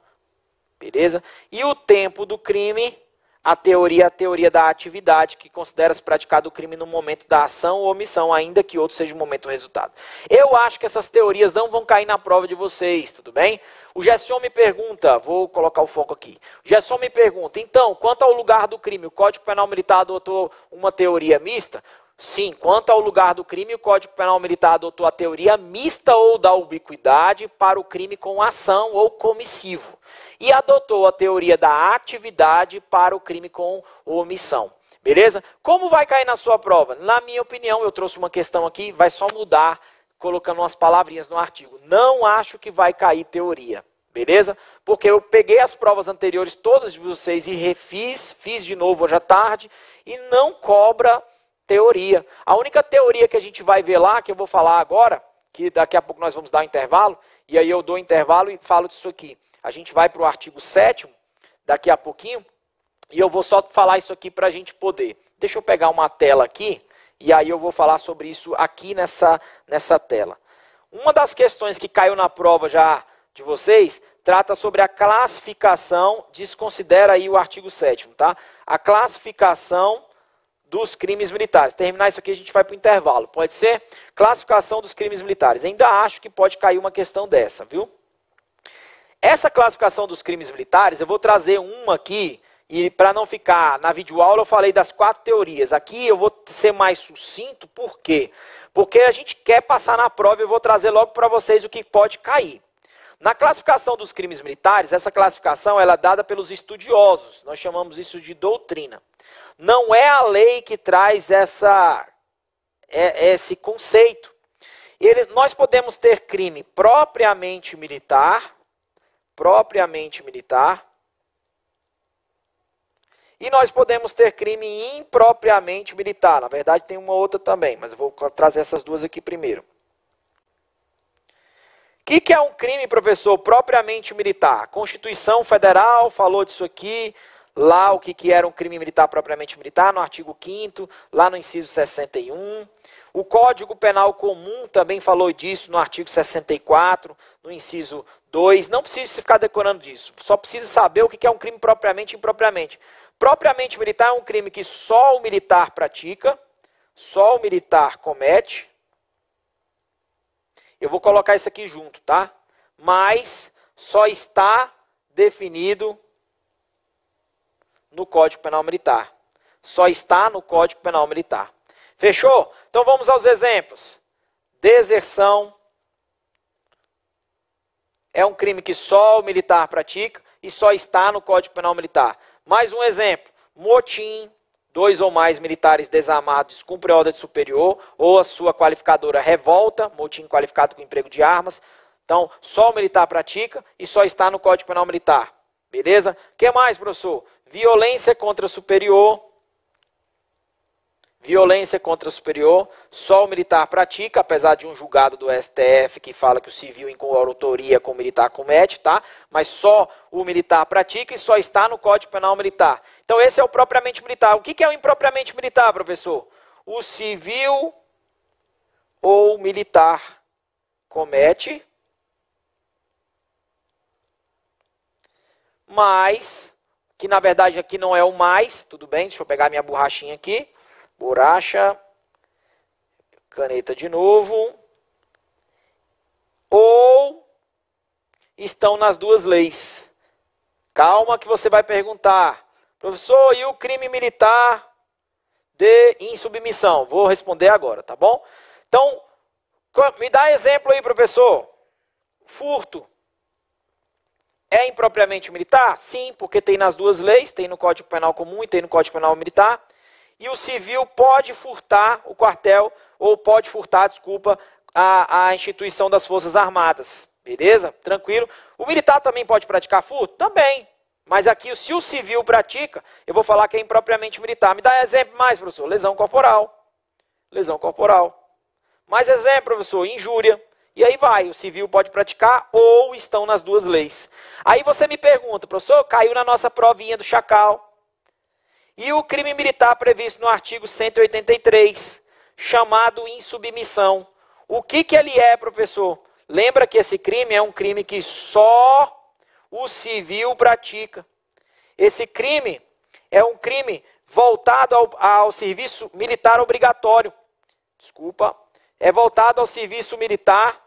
Beleza? E o tempo do crime, a teoria da atividade, que considera-se praticado o crime no momento da ação ou omissão, ainda que outro seja o momento do resultado. Eu acho que essas teorias não vão cair na prova de vocês, tudo bem? O Gerson me pergunta, vou colocar o foco aqui. O Gerson me pergunta, então, quanto ao lugar do crime, o Código Penal Militar adotou uma teoria mista? Sim, quanto ao lugar do crime, o Código Penal Militar adotou a teoria mista ou da ubiquidade para o crime com ação ou comissivo. E adotou a teoria da atividade para o crime com omissão. Beleza? Como vai cair na sua prova? Na minha opinião, eu trouxe uma questão aqui, vai só mudar, colocando umas palavrinhas no artigo. Não acho que vai cair teoria. Beleza? Porque eu peguei as provas anteriores, todas de vocês, e refiz, fiz de novo hoje à tarde, e não cobra teoria. A única teoria que a gente vai ver lá, que eu vou falar agora, que daqui a pouco nós vamos dar um intervalo, e aí eu dou intervalo e falo disso aqui. A gente vai para o artigo 7º, daqui a pouquinho, e eu vou só falar isso aqui para a gente poder. Deixa eu pegar uma tela aqui, e aí eu vou falar sobre isso aqui nessa tela. Uma das questões que caiu na prova já de vocês, trata sobre a classificação, desconsidera aí o artigo 7º, tá? A classificação dos crimes militares. Terminar isso aqui, a gente vai para o intervalo. Pode ser? Classificação dos crimes militares. Ainda acho que pode cair uma questão dessa, viu? Essa classificação dos crimes militares, eu vou trazer uma aqui, e para não ficar na videoaula, eu falei das 4 teorias. Aqui eu vou ser mais sucinto, por quê? Porque a gente quer passar na prova e eu vou trazer logo para vocês o que pode cair. Na classificação dos crimes militares, essa classificação ela é dada pelos estudiosos. Nós chamamos isso de doutrina. Não é a lei que traz esse conceito. Nós podemos ter crime propriamente militar, e nós podemos ter crime impropriamente militar. Na verdade, tem uma outra também, mas eu vou trazer essas duas aqui primeiro. O que é um crime, professor, propriamente militar? A Constituição Federal falou disso aqui, lá o que era um crime militar propriamente militar, no artigo 5º, lá no inciso 61. O Código Penal Comum também falou disso no artigo 64, no inciso 2. Não precisa ficar decorando disso, só precisa saber o que é um crime propriamente e impropriamente. Propriamente militar é um crime que só o militar pratica, só o militar comete. Eu vou colocar isso aqui junto, tá? Mas só está definido no Código Penal Militar. Só está no Código Penal Militar. Fechou? Então vamos aos exemplos. Deserção é um crime que só o militar pratica e só está no Código Penal Militar. Mais um exemplo. Motim. 2 ou mais militares desarmados cumprem ordem superior, ou a sua qualificadora revolta, motim qualificado com emprego de armas. Então, só o militar pratica e só está no Código Penal Militar. Beleza? O que mais, professor? Violência contra superior. Violência contra superior, só o militar pratica, apesar de um julgado do STF que fala que o civil em coautoria com o militar comete, tá? Mas só o militar pratica e só está no Código Penal Militar. Então esse é o propriamente militar. O que é o impropriamente militar, professor? O civil ou militar comete, mas, que na verdade aqui não é o mais, tudo bem, deixa eu pegar minha borrachinha aqui. Borracha, caneta de novo, ou estão nas duas leis. Calma que você vai perguntar, professor, e o crime militar de insubmissão? Vou responder agora, tá bom? Então, me dá exemplo aí, professor. Furto é impropriamente militar? Sim, porque tem nas duas leis, tem no Código Penal Comum e tem no Código Penal Militar. E o civil pode furtar o quartel, ou pode furtar, desculpa, a instituição das Forças Armadas. Beleza? Tranquilo? O militar também pode praticar furto? Também. Mas aqui, se o civil pratica, eu vou falar que é impropriamente militar. Me dá exemplo mais, professor. Lesão corporal. Lesão corporal. Mais exemplo, professor. Injúria. E aí vai. O civil pode praticar ou estão nas duas leis. Aí você me pergunta, professor, caiu na nossa provinha do Chacal. E o crime militar previsto no artigo 183, chamado insubmissão. O que ele é, professor? Lembra que esse crime é um crime que só o civil pratica. Esse crime é um crime voltado ao serviço militar obrigatório. Desculpa. É voltado ao serviço militar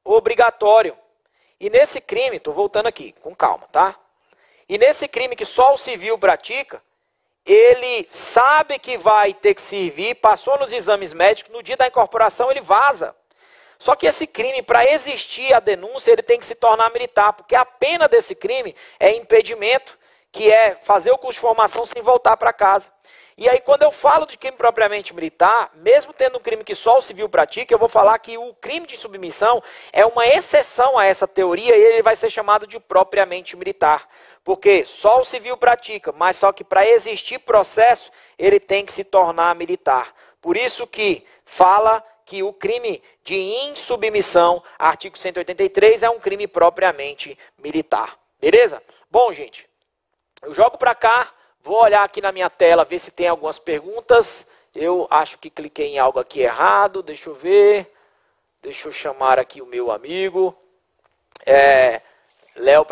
obrigatório. E nesse crime, estou voltando aqui, com calma, tá? E nesse crime que só o civil pratica, ele sabe que vai ter que servir, passou nos exames médicos, no dia da incorporação ele vaza. Só que esse crime, para existir a denúncia, ele tem que se tornar militar, porque a pena desse crime é impedimento, que é fazer o curso de formação sem voltar para casa. E aí, quando eu falo de crime propriamente militar, mesmo tendo um crime que só o civil pratica, eu vou falar que o crime de submissão é uma exceção a essa teoria e ele vai ser chamado de propriamente militar. Porque só o civil pratica, mas só que para existir processo, ele tem que se tornar militar. Por isso que fala que o crime de insubmissão, artigo 183, é um crime propriamente militar. Beleza? Bom, gente, eu jogo para cá. Vou olhar aqui na minha tela, ver se tem algumas perguntas. Eu acho que cliquei em algo aqui errado. Deixa eu ver. Deixa eu chamar aqui o meu amigo. Léo,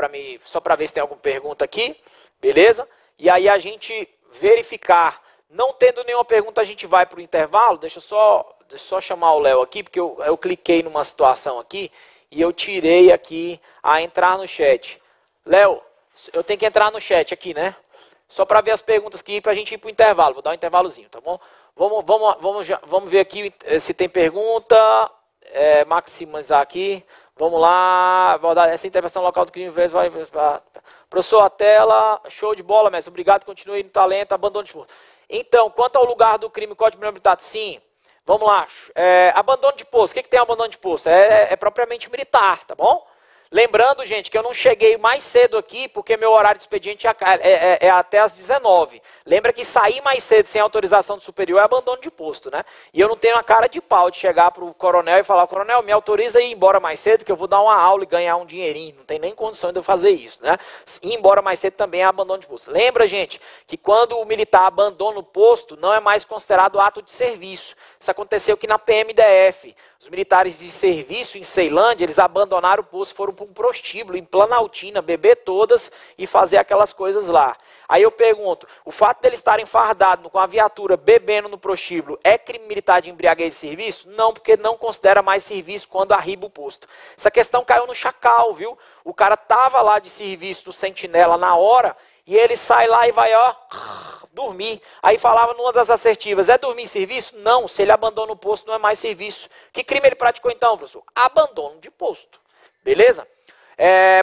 só para ver se tem alguma pergunta aqui. Beleza? E aí a gente verificar. Não tendo nenhuma pergunta, a gente vai para o intervalo. Deixa eu só chamar o Léo aqui, porque eu cliquei numa situação aqui e eu tirei aqui a entrar no chat. Léo, eu tenho que entrar no chat aqui, né? Só para ver as perguntas aqui, para a gente ir para o intervalo. Vou dar um intervalozinho, tá bom? Vamos ver aqui se tem pergunta. Maximizar aqui. Vamos lá. Vou dar essa intervenção local do crime. Professor, a tela. Show de bola, mestre. Obrigado. Continue no talento. Abandono de posto. Então, quanto ao lugar do crime, Código Penal militar, sim. Vamos lá. Abandono de posto. O que tem abandono de posto? É propriamente militar, tá bom? Lembrando, gente, que eu não cheguei mais cedo aqui, porque meu horário de expediente é até às 19. Lembra que sair mais cedo sem autorização do superior é abandono de posto, né? E eu não tenho a cara de pau de chegar para o coronel e falar, coronel, me autoriza a ir embora mais cedo, que eu vou dar uma aula e ganhar um dinheirinho. Não tem nem condição de eu fazer isso, né? Ir embora mais cedo também é abandono de posto. Lembra, gente, que quando o militar abandona o posto, não é mais considerado ato de serviço. Isso aconteceu aqui na PMDF. Os militares de serviço em Ceilândia, eles abandonaram o posto, foram para um prostíbulo em Planaltina, beber todas e fazer aquelas coisas lá. Aí eu pergunto, o fato deles estarem fardados com a viatura bebendo no prostíbulo é crime militar de embriaguez de serviço? Não, porque não considera mais serviço quando arriba o posto. Essa questão caiu no chacal, viu? O cara tava lá de serviço do sentinela na hora e ele sai lá e vai, ó, dormir. Aí falava numa das assertivas, é dormir em serviço? Não, se ele abandona o posto não é mais serviço. Que crime ele praticou então, professor? Abandono de posto. Beleza?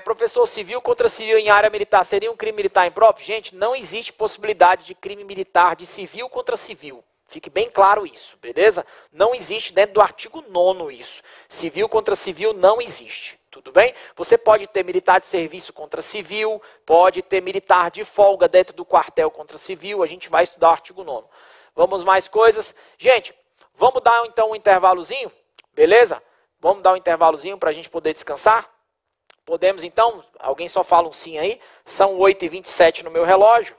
Professor, civil contra civil em área militar seria um crime militar impróprio? Gente, não existe possibilidade de crime militar de civil contra civil. Fique bem claro isso, beleza? Não existe dentro do artigo 9º isso. Civil contra civil não existe. Tudo bem? Você pode ter militar de serviço contra civil, pode ter militar de folga dentro do quartel contra civil, a gente vai estudar o artigo 9º. Vamos mais coisas? Gente, vamos dar então um intervalozinho, beleza? Vamos dar um intervalozinho para a gente poder descansar? Podemos então? Alguém só fala um sim aí? São 8h27 no meu relógio,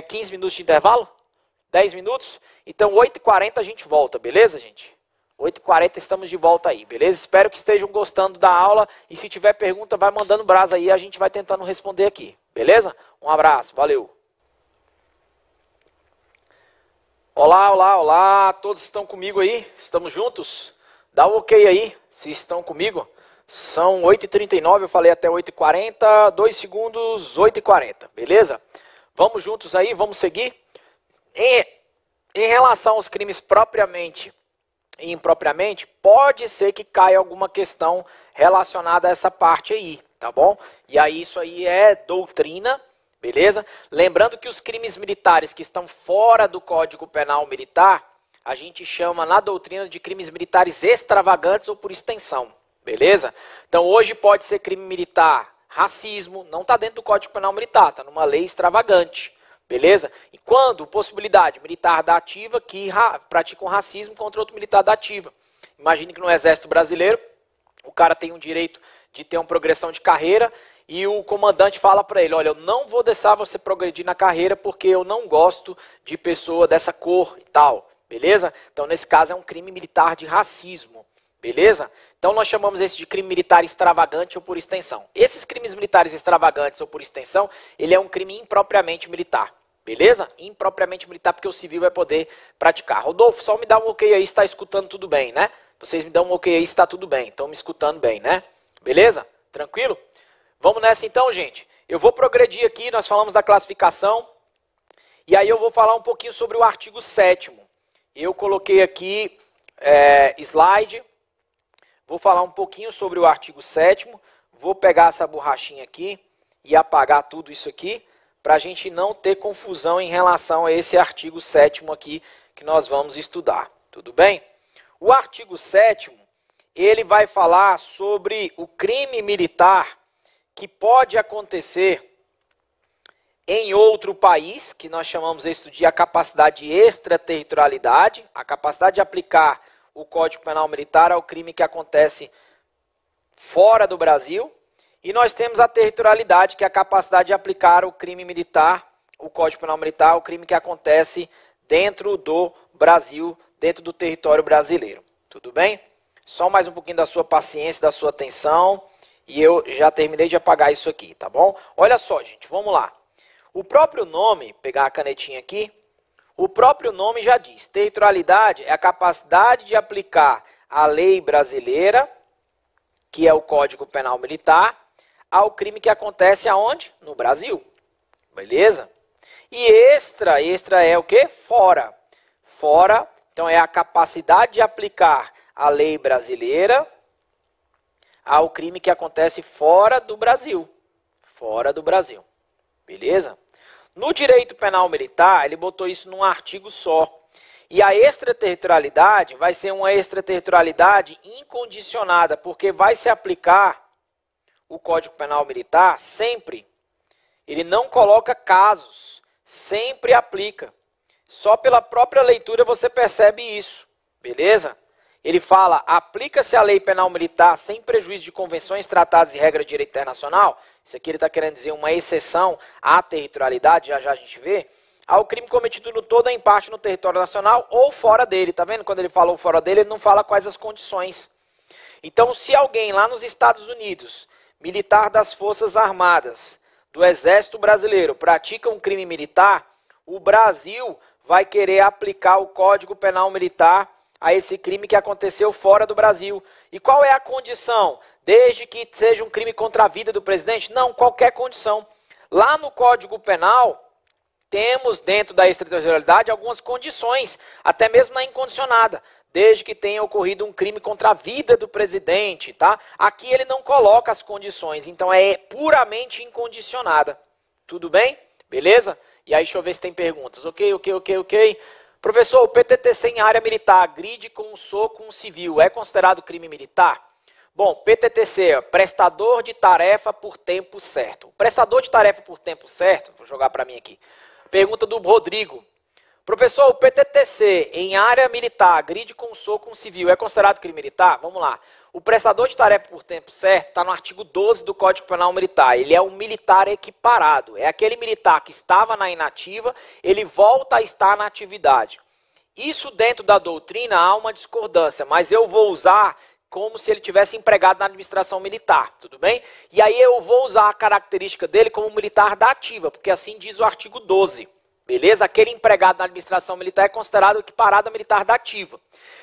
15 minutos de intervalo? 10 minutos? Então 8h40 a gente volta, beleza, gente? 8h40 estamos de volta aí, beleza? Espero que estejam gostando da aula e se tiver pergunta, vai mandando brasa aí, a gente vai tentando responder aqui, beleza? Um abraço, valeu! Olá, olá, olá, todos estão comigo aí? Estamos juntos? Dá um ok aí, se estão comigo. São 8h39, eu falei até 8h40, 2 segundos, 8h40, beleza? Vamos juntos aí, vamos seguir. Em relação aos crimes propriamente e impropriamente, pode ser que caia alguma questão relacionada a essa parte aí, tá bom? E aí isso aí é doutrina, beleza? Lembrando que os crimes militares que estão fora do Código Penal Militar, a gente chama na doutrina de crimes militares extravagantes ou por extensão, beleza? Então hoje pode ser crime militar, racismo, não está dentro do Código Penal Militar, está numa lei extravagante. Beleza? E quando? Possibilidade, militar da ativa que pratica um racismo contra outro militar da ativa. Imagine que no Exército Brasileiro, o cara tem um direito de ter uma progressão de carreira e o comandante fala para ele, olha, eu não vou deixar você progredir na carreira porque eu não gosto de pessoa dessa cor e tal. Beleza? Então, nesse caso, é um crime militar de racismo. Beleza? Então, nós chamamos esse de crime militar extravagante ou por extensão. Esses crimes militares extravagantes ou por extensão, ele é um crime impropriamente militar. Beleza? Impropriamente militar, porque o civil vai poder praticar. Rodolfo, só me dá um ok aí se está escutando tudo bem, né? Vocês me dão um ok aí se está tudo bem. Estão me escutando bem, né? Beleza? Tranquilo? Vamos nessa então, gente. Eu vou progredir aqui, nós falamos da classificação. E aí eu vou falar um pouquinho sobre o artigo 7º. Eu coloquei aqui slide, vou falar um pouquinho sobre o artigo 7º, vou pegar essa borrachinha aqui e apagar tudo isso aqui, para a gente não ter confusão em relação a esse artigo 7º aqui que nós vamos estudar. Tudo bem? O artigo 7º, ele vai falar sobre o crime militar que pode acontecer em outro país, que nós chamamos isso de a capacidade de extraterritorialidade, a capacidade de aplicar o Código Penal Militar ao crime que acontece fora do Brasil. E nós temos a territorialidade, que é a capacidade de aplicar o crime militar, o Código Penal Militar, ao crime que acontece dentro do Brasil, dentro do território brasileiro. Tudo bem? Só mais um pouquinho da sua paciência, da sua atenção, e eu já terminei de apagar isso aqui, tá bom? Olha só, gente, vamos lá. O próprio nome, pegar a canetinha aqui, o próprio nome já diz, territorialidade é a capacidade de aplicar a lei brasileira, que é o Código Penal Militar, ao crime que acontece aonde? No Brasil. Beleza? E extra é o quê? Fora. Fora, então é a capacidade de aplicar a lei brasileira ao crime que acontece fora do Brasil. Fora do Brasil. Beleza? No direito penal militar, ele botou isso num artigo só. E a extraterritorialidade vai ser uma extraterritorialidade incondicionada, porque vai se aplicar o Código Penal Militar sempre. Ele não coloca casos, sempre aplica. Só pela própria leitura você percebe isso, beleza? Ele fala, aplica-se a lei penal militar sem prejuízo de convenções, tratados e regras de direito internacional. Isso aqui ele está querendo dizer uma exceção à territorialidade, já a gente vê, ao crime cometido no todo ou em parte no território nacional ou fora dele. Tá vendo? Quando ele falou fora dele, ele não fala quais as condições. Então, se alguém lá nos Estados Unidos, militar das Forças Armadas, do Exército Brasileiro, pratica um crime militar, o Brasil vai querer aplicar o Código Penal Militar a esse crime que aconteceu fora do Brasil. E qual é a condição? Desde que seja um crime contra a vida do presidente? Não, qualquer condição. Lá no Código Penal, temos dentro da extraterritorialidade algumas condições, até mesmo na incondicionada, desde que tenha ocorrido um crime contra a vida do presidente, tá? Aqui ele não coloca as condições, então é puramente incondicionada. Tudo bem? Beleza? E aí deixa eu ver se tem perguntas. Ok. Professor, o PTTC em área militar, agride com um soco um civil, é considerado crime militar? Bom, PTTC, prestador de tarefa por tempo certo. O prestador de tarefa por tempo certo, vou jogar para mim aqui. Pergunta do Rodrigo. Professor, o PTTC em área militar, agride com um soco um civil, é considerado crime militar? Vamos lá. O prestador de tarefa por tempo certo está no artigo 12 do Código Penal Militar. Ele é um militar equiparado. É aquele militar que estava na inativa, ele volta a estar na atividade. Isso dentro da doutrina há uma discordância, mas eu vou usar como se ele tivesse empregado na administração militar, tudo bem? E aí eu vou usar a característica dele como militar da ativa, porque assim diz o artigo 12. Beleza? Aquele empregado na administração militar é considerado equiparado a militar da ativa.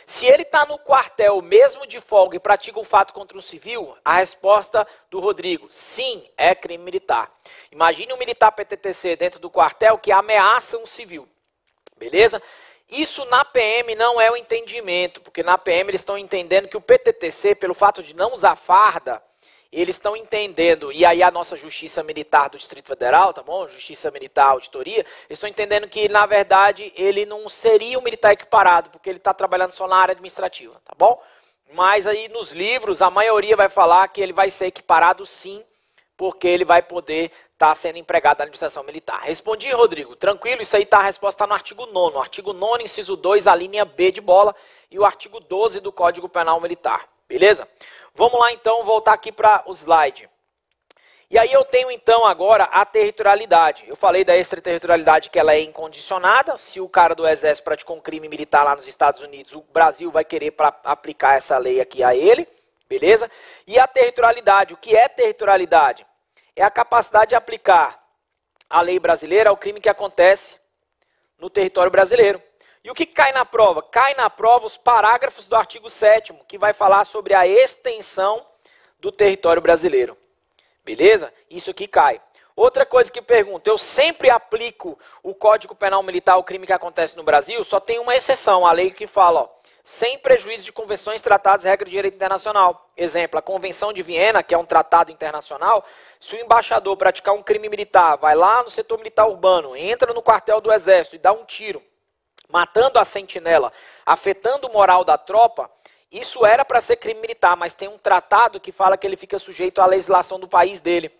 Se ele está no quartel, mesmo de folga, e pratica um fato contra um civil, a resposta do Rodrigo, sim, é crime militar. Imagine um militar PTTC dentro do quartel que ameaça um civil. Beleza? Isso na PM não é o entendimento, porque na PM eles estão entendendo que o PTTC, pelo fato de não usar farda, eles estão entendendo, e aí a nossa Justiça Militar do Distrito Federal, tá bom? Justiça Militar, Auditoria, eles estão entendendo que, na verdade, ele não seria um militar equiparado, porque ele está trabalhando só na área administrativa, tá bom? Mas aí nos livros, a maioria vai falar que ele vai ser equiparado sim, porque ele vai poder estar sendo empregado na administração militar. Respondi, Rodrigo. Tranquilo, isso aí tá, a resposta está no artigo 9º. Artigo 9º, inciso 2, a linha B de bola, e o artigo 12 do Código Penal Militar. Beleza? Vamos lá então, voltar aqui para o slide. E aí eu tenho então agora a territorialidade. Eu falei da extraterritorialidade que ela é incondicionada. Se o cara do exército praticou um crime militar lá nos Estados Unidos, o Brasil vai querer aplicar essa lei aqui a ele. Beleza? E a territorialidade, o que é territorialidade? É a capacidade de aplicar a lei brasileira ao crime que acontece no território brasileiro. E o que cai na prova? Cai na prova os parágrafos do artigo 7º, que vai falar sobre a extensão do território brasileiro. Beleza? Isso aqui cai. Outra coisa que pergunto, eu sempre aplico o Código Penal Militar ao crime que acontece no Brasil? Só tem uma exceção, a lei que fala, ó, sem prejuízo de convenções, tratados e regras de direito internacional. Exemplo, a Convenção de Viena, que é um tratado internacional, se o embaixador praticar um crime militar, vai lá no setor militar urbano, entra no quartel do exército e dá um tiro, matando a sentinela, afetando o moral da tropa, isso era para ser crime militar, mas tem um tratado que fala que ele fica sujeito à legislação do país dele,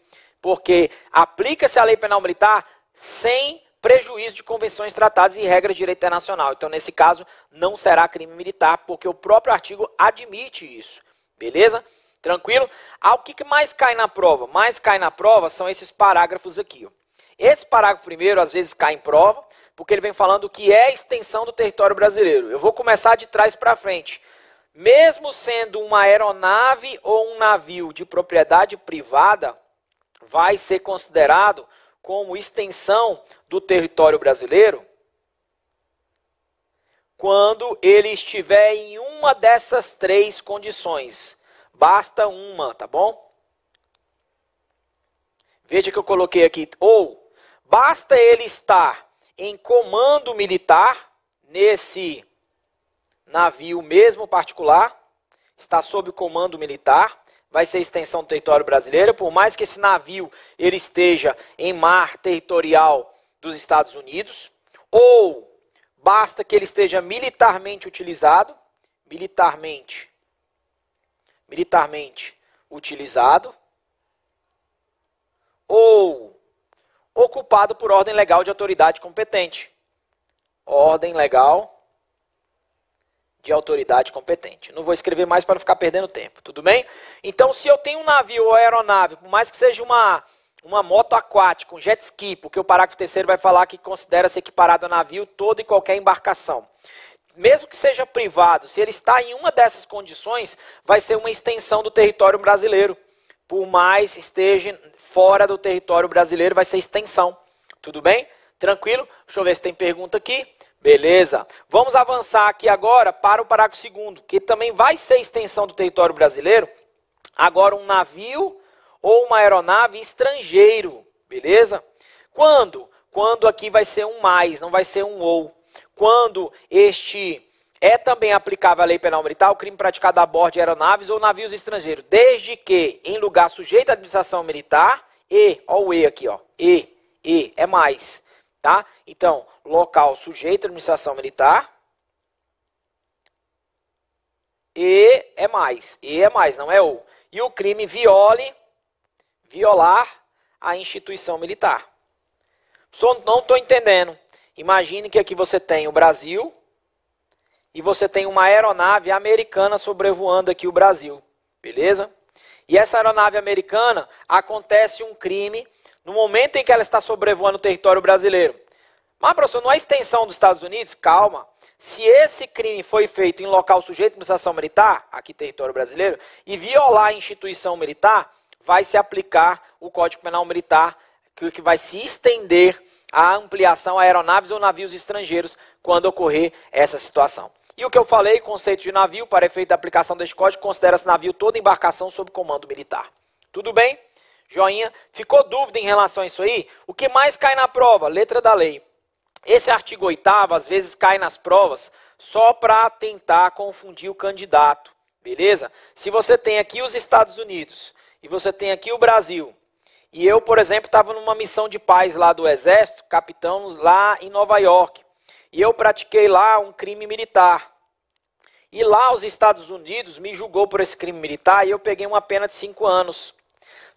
porque aplica-se a lei penal militar sem prejuízo de convenções, tratados e regras de direito internacional. Então, nesse caso, não será crime militar, porque o próprio artigo admite isso. Beleza? Tranquilo? O que mais cai na prova? Mais cai na prova são esses parágrafos aqui. Ó. Esse parágrafo primeiro, às vezes, cai em prova, porque ele vem falando o que é a extensão do território brasileiro. Eu vou começar de trás para frente. Mesmo sendo uma aeronave ou um navio de propriedade privada, vai ser considerado como extensão do território brasileiro quando ele estiver em uma dessas três condições. Basta uma, tá bom? Veja que eu coloquei aqui. Ou, basta ele estar em comando militar, nesse navio mesmo particular, está sob comando militar, vai ser extensão do território brasileiro, por mais que esse navio ele esteja em mar territorial dos Estados Unidos, ou basta que ele esteja militarmente utilizado, militarmente utilizado, ou ocupado por ordem legal de autoridade competente. Ordem legal de autoridade competente. Não vou escrever mais para não ficar perdendo tempo, tudo bem? Então, se eu tenho um navio ou aeronave, por mais que seja uma moto aquática, um jet ski, porque o parágrafo 3º vai falar que considera-se equiparado a navio toda e qualquer embarcação. Mesmo que seja privado, se ele está em uma dessas condições, vai ser uma extensão do território brasileiro. Por mais esteja fora do território brasileiro, vai ser extensão. Tudo bem? Tranquilo? Deixa eu ver se tem pergunta aqui. Beleza. Vamos avançar aqui agora para o parágrafo 2º, que também vai ser extensão do território brasileiro. Agora um navio ou uma aeronave estrangeiro. Beleza? Quando? Quando aqui vai ser um mais, não vai ser um ou. Quando este é também aplicável à lei penal militar, o crime praticado a bordo de aeronaves ou navios estrangeiros, desde que em lugar sujeito à administração militar, ó o aqui, ó, é mais. Tá? Então, local sujeito à administração militar, é mais, não é ou. E o crime violar a instituição militar. Só não estou entendendo. Imagine que aqui você tem o Brasil e você tem uma aeronave americana sobrevoando aqui o Brasil, beleza? E essa aeronave americana, acontece um crime no momento em que ela está sobrevoando o território brasileiro. Mas, professor, não é extensão dos Estados Unidos? Calma. Se esse crime foi feito em local sujeito à administração militar, aqui território brasileiro, e violar a instituição militar, vai se aplicar o Código Penal Militar, que vai se estender a ampliação a aeronaves ou navios estrangeiros quando ocorrer essa situação. E o que eu falei, conceito de navio, para efeito da aplicação deste código, considera-se navio toda embarcação sob comando militar. Tudo bem? Joinha. Ficou dúvida em relação a isso aí? O que mais cai na prova? Letra da lei. Esse artigo 8º, às vezes, cai nas provas só para tentar confundir o candidato. Beleza? Se você tem aqui os Estados Unidos e você tem aqui o Brasil, e eu, por exemplo, estava numa missão de paz lá do Exército, capitão, lá em Nova York, e eu pratiquei lá um crime militar. E lá os Estados Unidos me julgou por esse crime militar e eu peguei uma pena de 5 anos.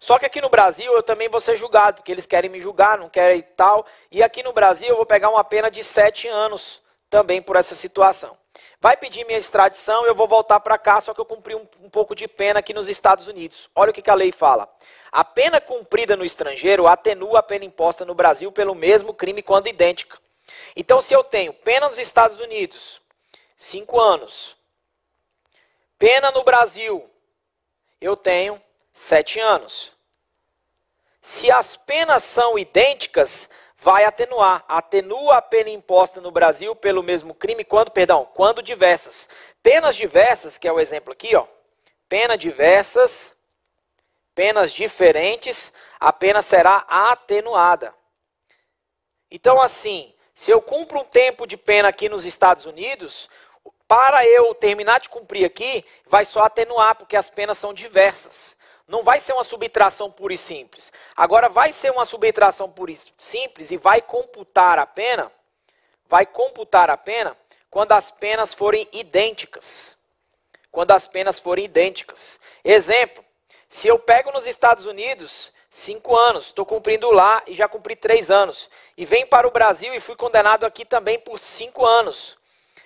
Só que aqui no Brasil eu também vou ser julgado, porque eles querem me julgar, não querem e tal. E aqui no Brasil eu vou pegar uma pena de 7 anos também por essa situação. Vai pedir minha extradição, eu vou voltar para cá, só que eu cumpri um pouco de pena aqui nos Estados Unidos. Olha o que a lei fala. A pena cumprida no estrangeiro atenua a pena imposta no Brasil pelo mesmo crime quando idêntica. Então, se eu tenho pena nos Estados Unidos, 5 anos. Pena no Brasil, eu tenho 7 anos. Se as penas são idênticas, vai atenuar. Atenua a pena imposta no Brasil pelo mesmo crime quando diversas. Penas diversas, que é o exemplo aqui, ó. Pena diversas penas diferentes, a pena será atenuada. Então, assim, se eu cumpro um tempo de pena aqui nos Estados Unidos, para eu terminar de cumprir aqui, vai só atenuar, porque as penas são diversas. Não vai ser uma subtração pura e simples. Agora, vai ser uma subtração pura e simples e vai computar a pena quando as penas forem idênticas. Quando as penas forem idênticas. Exemplo, se eu pego nos Estados Unidos 5 anos, estou cumprindo lá e já cumpri 3 anos. E venho para o Brasil e fui condenado aqui também por 5 anos.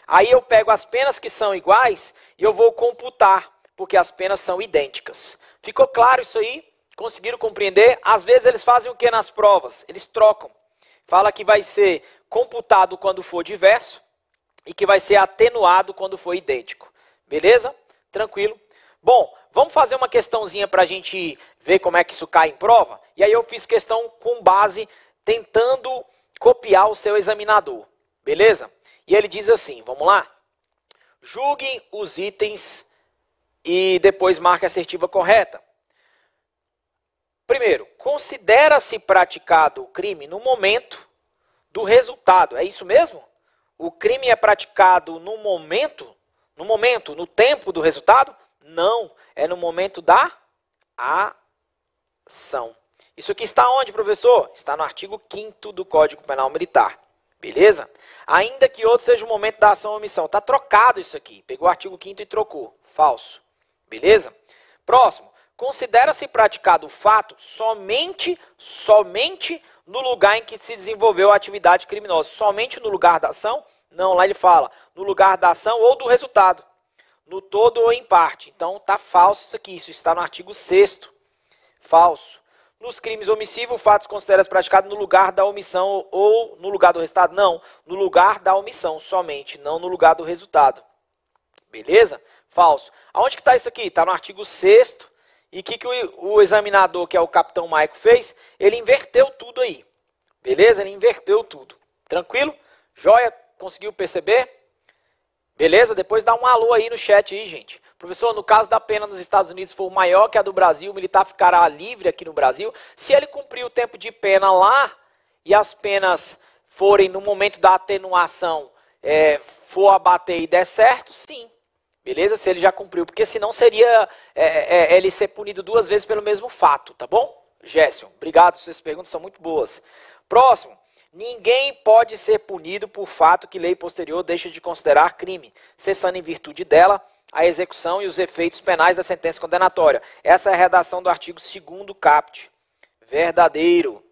Aí eu pego as penas que são iguais e eu vou computar, porque as penas são idênticas. Ficou claro isso aí? Conseguiram compreender? Às vezes eles fazem o que nas provas? Eles trocam. Fala que vai ser computado quando for diverso e que vai ser atenuado quando for idêntico. Beleza? Tranquilo? Bom, vamos fazer uma questãozinha para a gente ver como é que isso cai em prova? E aí eu fiz questão com base tentando copiar o seu examinador. Beleza? E ele diz assim, vamos lá? Julguem os itens e depois marque a assertiva correta. Primeiro, considera-se praticado o crime no momento do resultado. É isso mesmo? O crime é praticado no tempo do resultado? Não, é no momento da ação. Isso aqui está onde, professor? Está no artigo 5º do Código Penal Militar. Beleza? Ainda que outro seja o momento da ação ou omissão. Está trocado isso aqui. Pegou o artigo 5º e trocou. Falso. Beleza? Próximo. Considera-se praticado o fato somente no lugar em que se desenvolveu a atividade criminosa. Somente no lugar da ação? Não, lá ele fala no lugar da ação ou do resultado. No todo ou em parte. Então está falso isso aqui. Isso está no artigo 6º. Falso. Nos crimes omissivos, o fato se considera praticado no lugar da omissão ou no lugar do resultado? Não, no lugar da omissão somente, não no lugar do resultado. Beleza? Falso. Aonde que está isso aqui? Está no artigo 6º. E o que o examinador, que é o capitão Maico, fez? Ele inverteu tudo aí. Beleza? Ele inverteu tudo. Tranquilo? Joia? Conseguiu perceber? Beleza? Depois dá um alô aí no chat aí, gente. Professor, no caso da pena nos Estados Unidos for maior que a do Brasil, o militar ficará livre aqui no Brasil. Se ele cumprir o tempo de pena lá e as penas forem no momento da atenuação, for abater e der certo, sim. Beleza? Se ele já cumpriu. Porque senão seria ele ser punido 2 vezes pelo mesmo fato, tá bom? Gerson, obrigado, suas perguntas são muito boas. Próximo. Ninguém pode ser punido por fato que lei posterior deixa de considerar crime, cessando em virtude dela a execução e os efeitos penais da sentença condenatória. Essa é a redação do artigo 2º caput. Verdadeiro.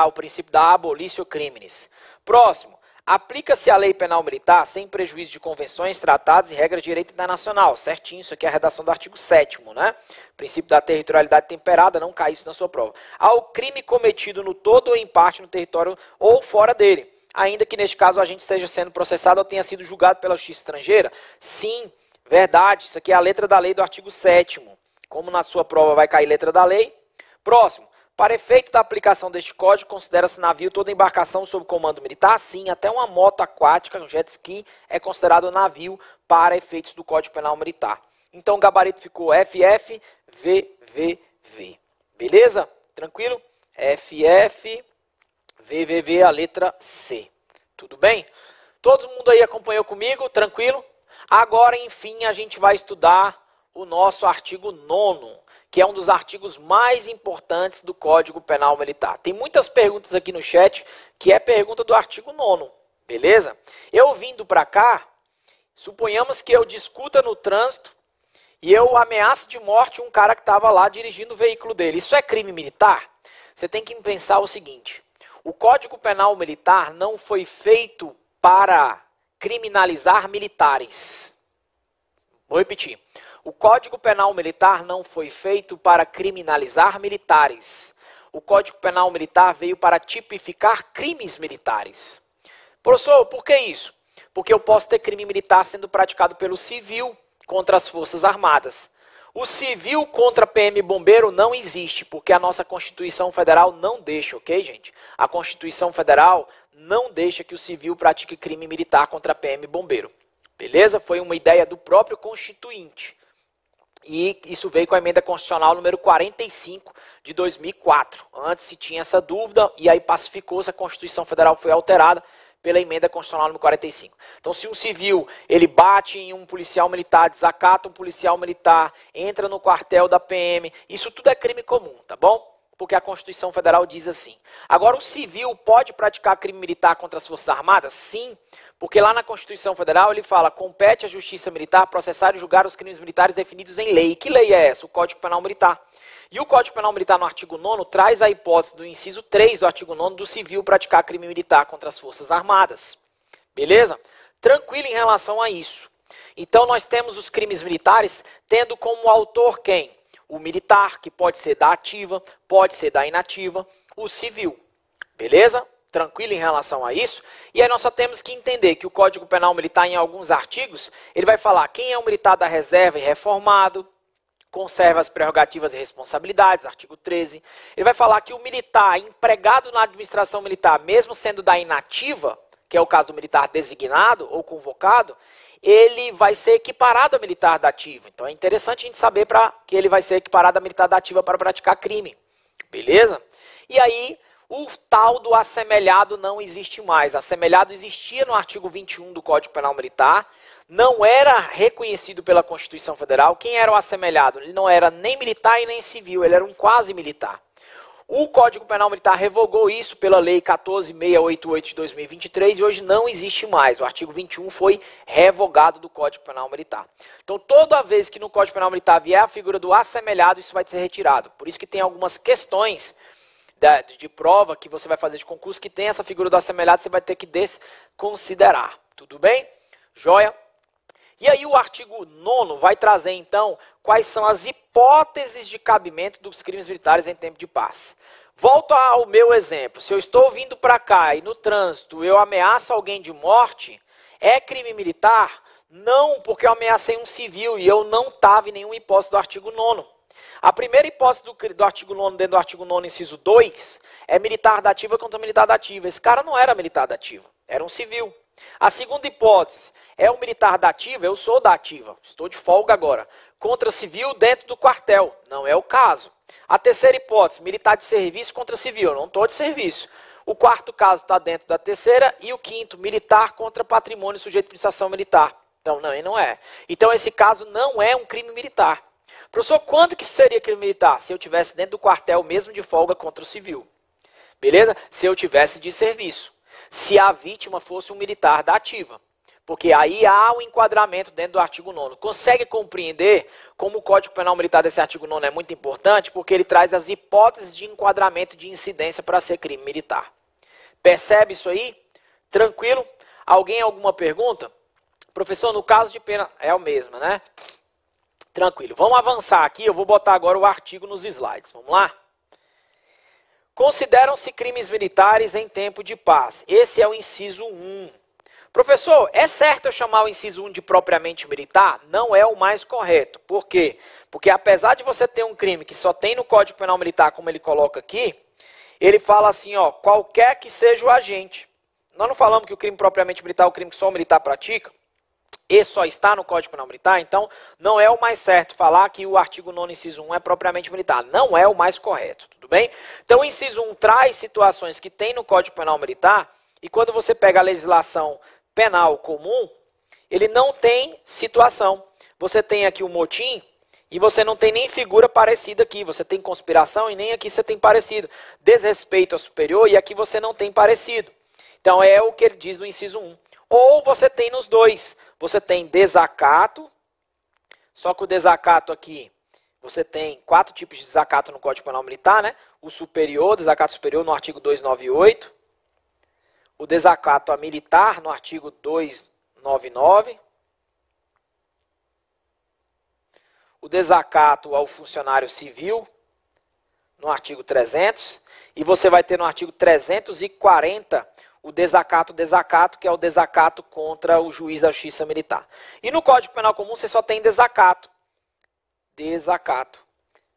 O princípio da abolitio criminis. Próximo. Aplica-se a lei penal militar sem prejuízo de convenções, tratados e regras de direito internacional. Certinho, isso aqui é a redação do artigo 7º, né? Princípio da territorialidade temperada, não cai isso na sua prova. Ao crime cometido no todo ou em parte no território ou fora dele, ainda que neste caso o agente esteja sendo processado ou tenha sido julgado pela justiça estrangeira? Sim, verdade, isso aqui é a letra da lei do artigo 7º. Como na sua prova vai cair letra da lei. Próximo. Para efeito da aplicação deste código, considera-se navio toda embarcação sob comando militar? Sim, até uma moto aquática, um jet ski, é considerado navio para efeitos do Código Penal Militar. Então o gabarito ficou FF, VVV. Beleza? Tranquilo? FF, VVV, a letra C. Tudo bem? Todo mundo aí acompanhou comigo? Tranquilo? Agora, enfim, a gente vai estudar o nosso artigo 9º. Que é um dos artigos mais importantes do Código Penal Militar. Tem muitas perguntas aqui no chat, que é pergunta do artigo 9º, beleza? Eu vindo para cá, suponhamos que eu discuta no trânsito e eu ameaço de morte um cara que estava lá dirigindo o veículo dele. Isso é crime militar? Você tem que pensar o seguinte, o Código Penal Militar não foi feito para criminalizar militares. Vou repetir. O Código Penal Militar não foi feito para criminalizar militares. O Código Penal Militar veio para tipificar crimes militares. Professor, por que isso? Porque eu posso ter crime militar sendo praticado pelo civil contra as Forças Armadas. O civil contra PM Bombeiro não existe, porque a nossa Constituição Federal não deixa, ok, gente? A Constituição Federal não deixa que o civil pratique crime militar contra PM Bombeiro. Beleza? Foi uma ideia do próprio Constituinte. E isso veio com a emenda constitucional número 45 de 2004. Antes se tinha essa dúvida e aí pacificou-se, a Constituição Federal foi alterada pela emenda constitucional número 45. Então, se um civil ele bate em um policial militar, desacata um policial militar, entra no quartel da PM, isso tudo é crime comum, tá bom? Porque a Constituição Federal diz assim. Agora, o civil pode praticar crime militar contra as Forças Armadas? Sim, porque lá na Constituição Federal ele fala: compete à Justiça Militar processar e julgar os crimes militares definidos em lei. Que lei é essa? O Código Penal Militar. E o Código Penal Militar, no artigo 9º, traz a hipótese do inciso 3 do artigo 9º do civil praticar crime militar contra as Forças Armadas. Beleza? Tranquilo em relação a isso. Então, nós temos os crimes militares tendo como autor quem? O militar, que pode ser da ativa, pode ser da inativa, o civil. Beleza? Tranquilo em relação a isso? E aí nós só temos que entender que o Código Penal Militar, em alguns artigos, ele vai falar quem é o militar da reserva e reformado, conserva as prerrogativas e responsabilidades, artigo 13. Ele vai falar que o militar empregado na administração militar, mesmo sendo da inativa, que é o caso do militar designado ou convocado, ele vai ser equiparado a militar da ativa. Então é interessante a gente saber que ele vai ser equiparado a militar da ativa para praticar crime. Beleza? E aí, o tal do assemelhado não existe mais. Assemelhado existia no artigo 21 do Código Penal Militar, não era reconhecido pela Constituição Federal. Quem era o assemelhado? Ele não era nem militar e nem civil, ele era um quase militar. O Código Penal Militar revogou isso pela Lei 14.688 de 2023 e hoje não existe mais. O artigo 21 foi revogado do Código Penal Militar. Então, toda vez que no Código Penal Militar vier a figura do assemelhado, isso vai ser retirado. Por isso que tem algumas questões de prova que você vai fazer de concurso que tem essa figura do assemelhado, você vai ter que desconsiderar. Tudo bem? Joia? E aí o artigo 9º vai trazer, então, quais são as hipóteses de cabimento dos crimes militares em tempo de paz. Volto ao meu exemplo. Se eu estou vindo para cá e no trânsito eu ameaço alguém de morte, é crime militar? Não, porque eu ameacei um civil e eu não estava em nenhuma hipótese do artigo 9º. A primeira hipótese do artigo 9º, dentro do artigo 9º, inciso 2, é militar da ativa contra militar da ativa. Esse cara não era militar da ativa, era um civil. A segunda hipótese é o militar da ativa, eu sou da ativa, estou de folga agora, contra civil dentro do quartel, não é o caso. A terceira hipótese, militar de serviço contra civil, eu não estou de serviço. O quarto caso está dentro da terceira e o quinto, militar contra patrimônio sujeito de prestação militar. Então, não é. Então, esse caso não é um crime militar. Professor, quanto que seria crime militar? Se eu tivesse dentro do quartel mesmo de folga contra o civil. Beleza? Se eu tivesse de serviço. Se a vítima fosse um militar da ativa. Porque aí há o enquadramento dentro do artigo 9º. Consegue compreender como o Código Penal Militar desse artigo 9º é muito importante? Porque ele traz as hipóteses de enquadramento de incidência para ser crime militar. Percebe isso aí? Tranquilo? Alguém alguma pergunta? Professor, no caso de pena é o mesmo, né? Tranquilo. Vamos avançar aqui. Eu vou botar agora o artigo nos slides. Vamos lá? Consideram-se crimes militares em tempo de paz. Esse é o inciso 1. Professor, é certo eu chamar o inciso 1 de propriamente militar? Não é o mais correto. Por quê? Porque apesar de você ter um crime que só tem no Código Penal Militar, como ele coloca aqui, ele fala assim, ó, qualquer que seja o agente. Nós não falamos que o crime propriamente militar é o crime que só o militar pratica? Esse só está no Código Penal Militar, então não é o mais certo falar que o artigo 9º, inciso 1 é propriamente militar. Não é o mais correto, tudo bem? Então o inciso 1 traz situações que tem no Código Penal Militar e quando você pega a legislação penal comum, ele não tem situação. Você tem aqui o motim e você não tem nem figura parecida aqui. Você tem conspiração e nem aqui você tem parecido. Desrespeito ao superior e aqui você não tem parecido. Então é o que ele diz no inciso 1. Ou você tem nos dois. Você tem desacato, só que o desacato aqui, você tem 4 tipos de desacato no Código Penal Militar, né? O superior, desacato superior no artigo 298. O desacato a militar no artigo 299. O desacato ao funcionário civil no artigo 300. E você vai ter no artigo 340 o desacato, que é o desacato contra o juiz da justiça militar. E no Código Penal Comum você só tem desacato. Desacato.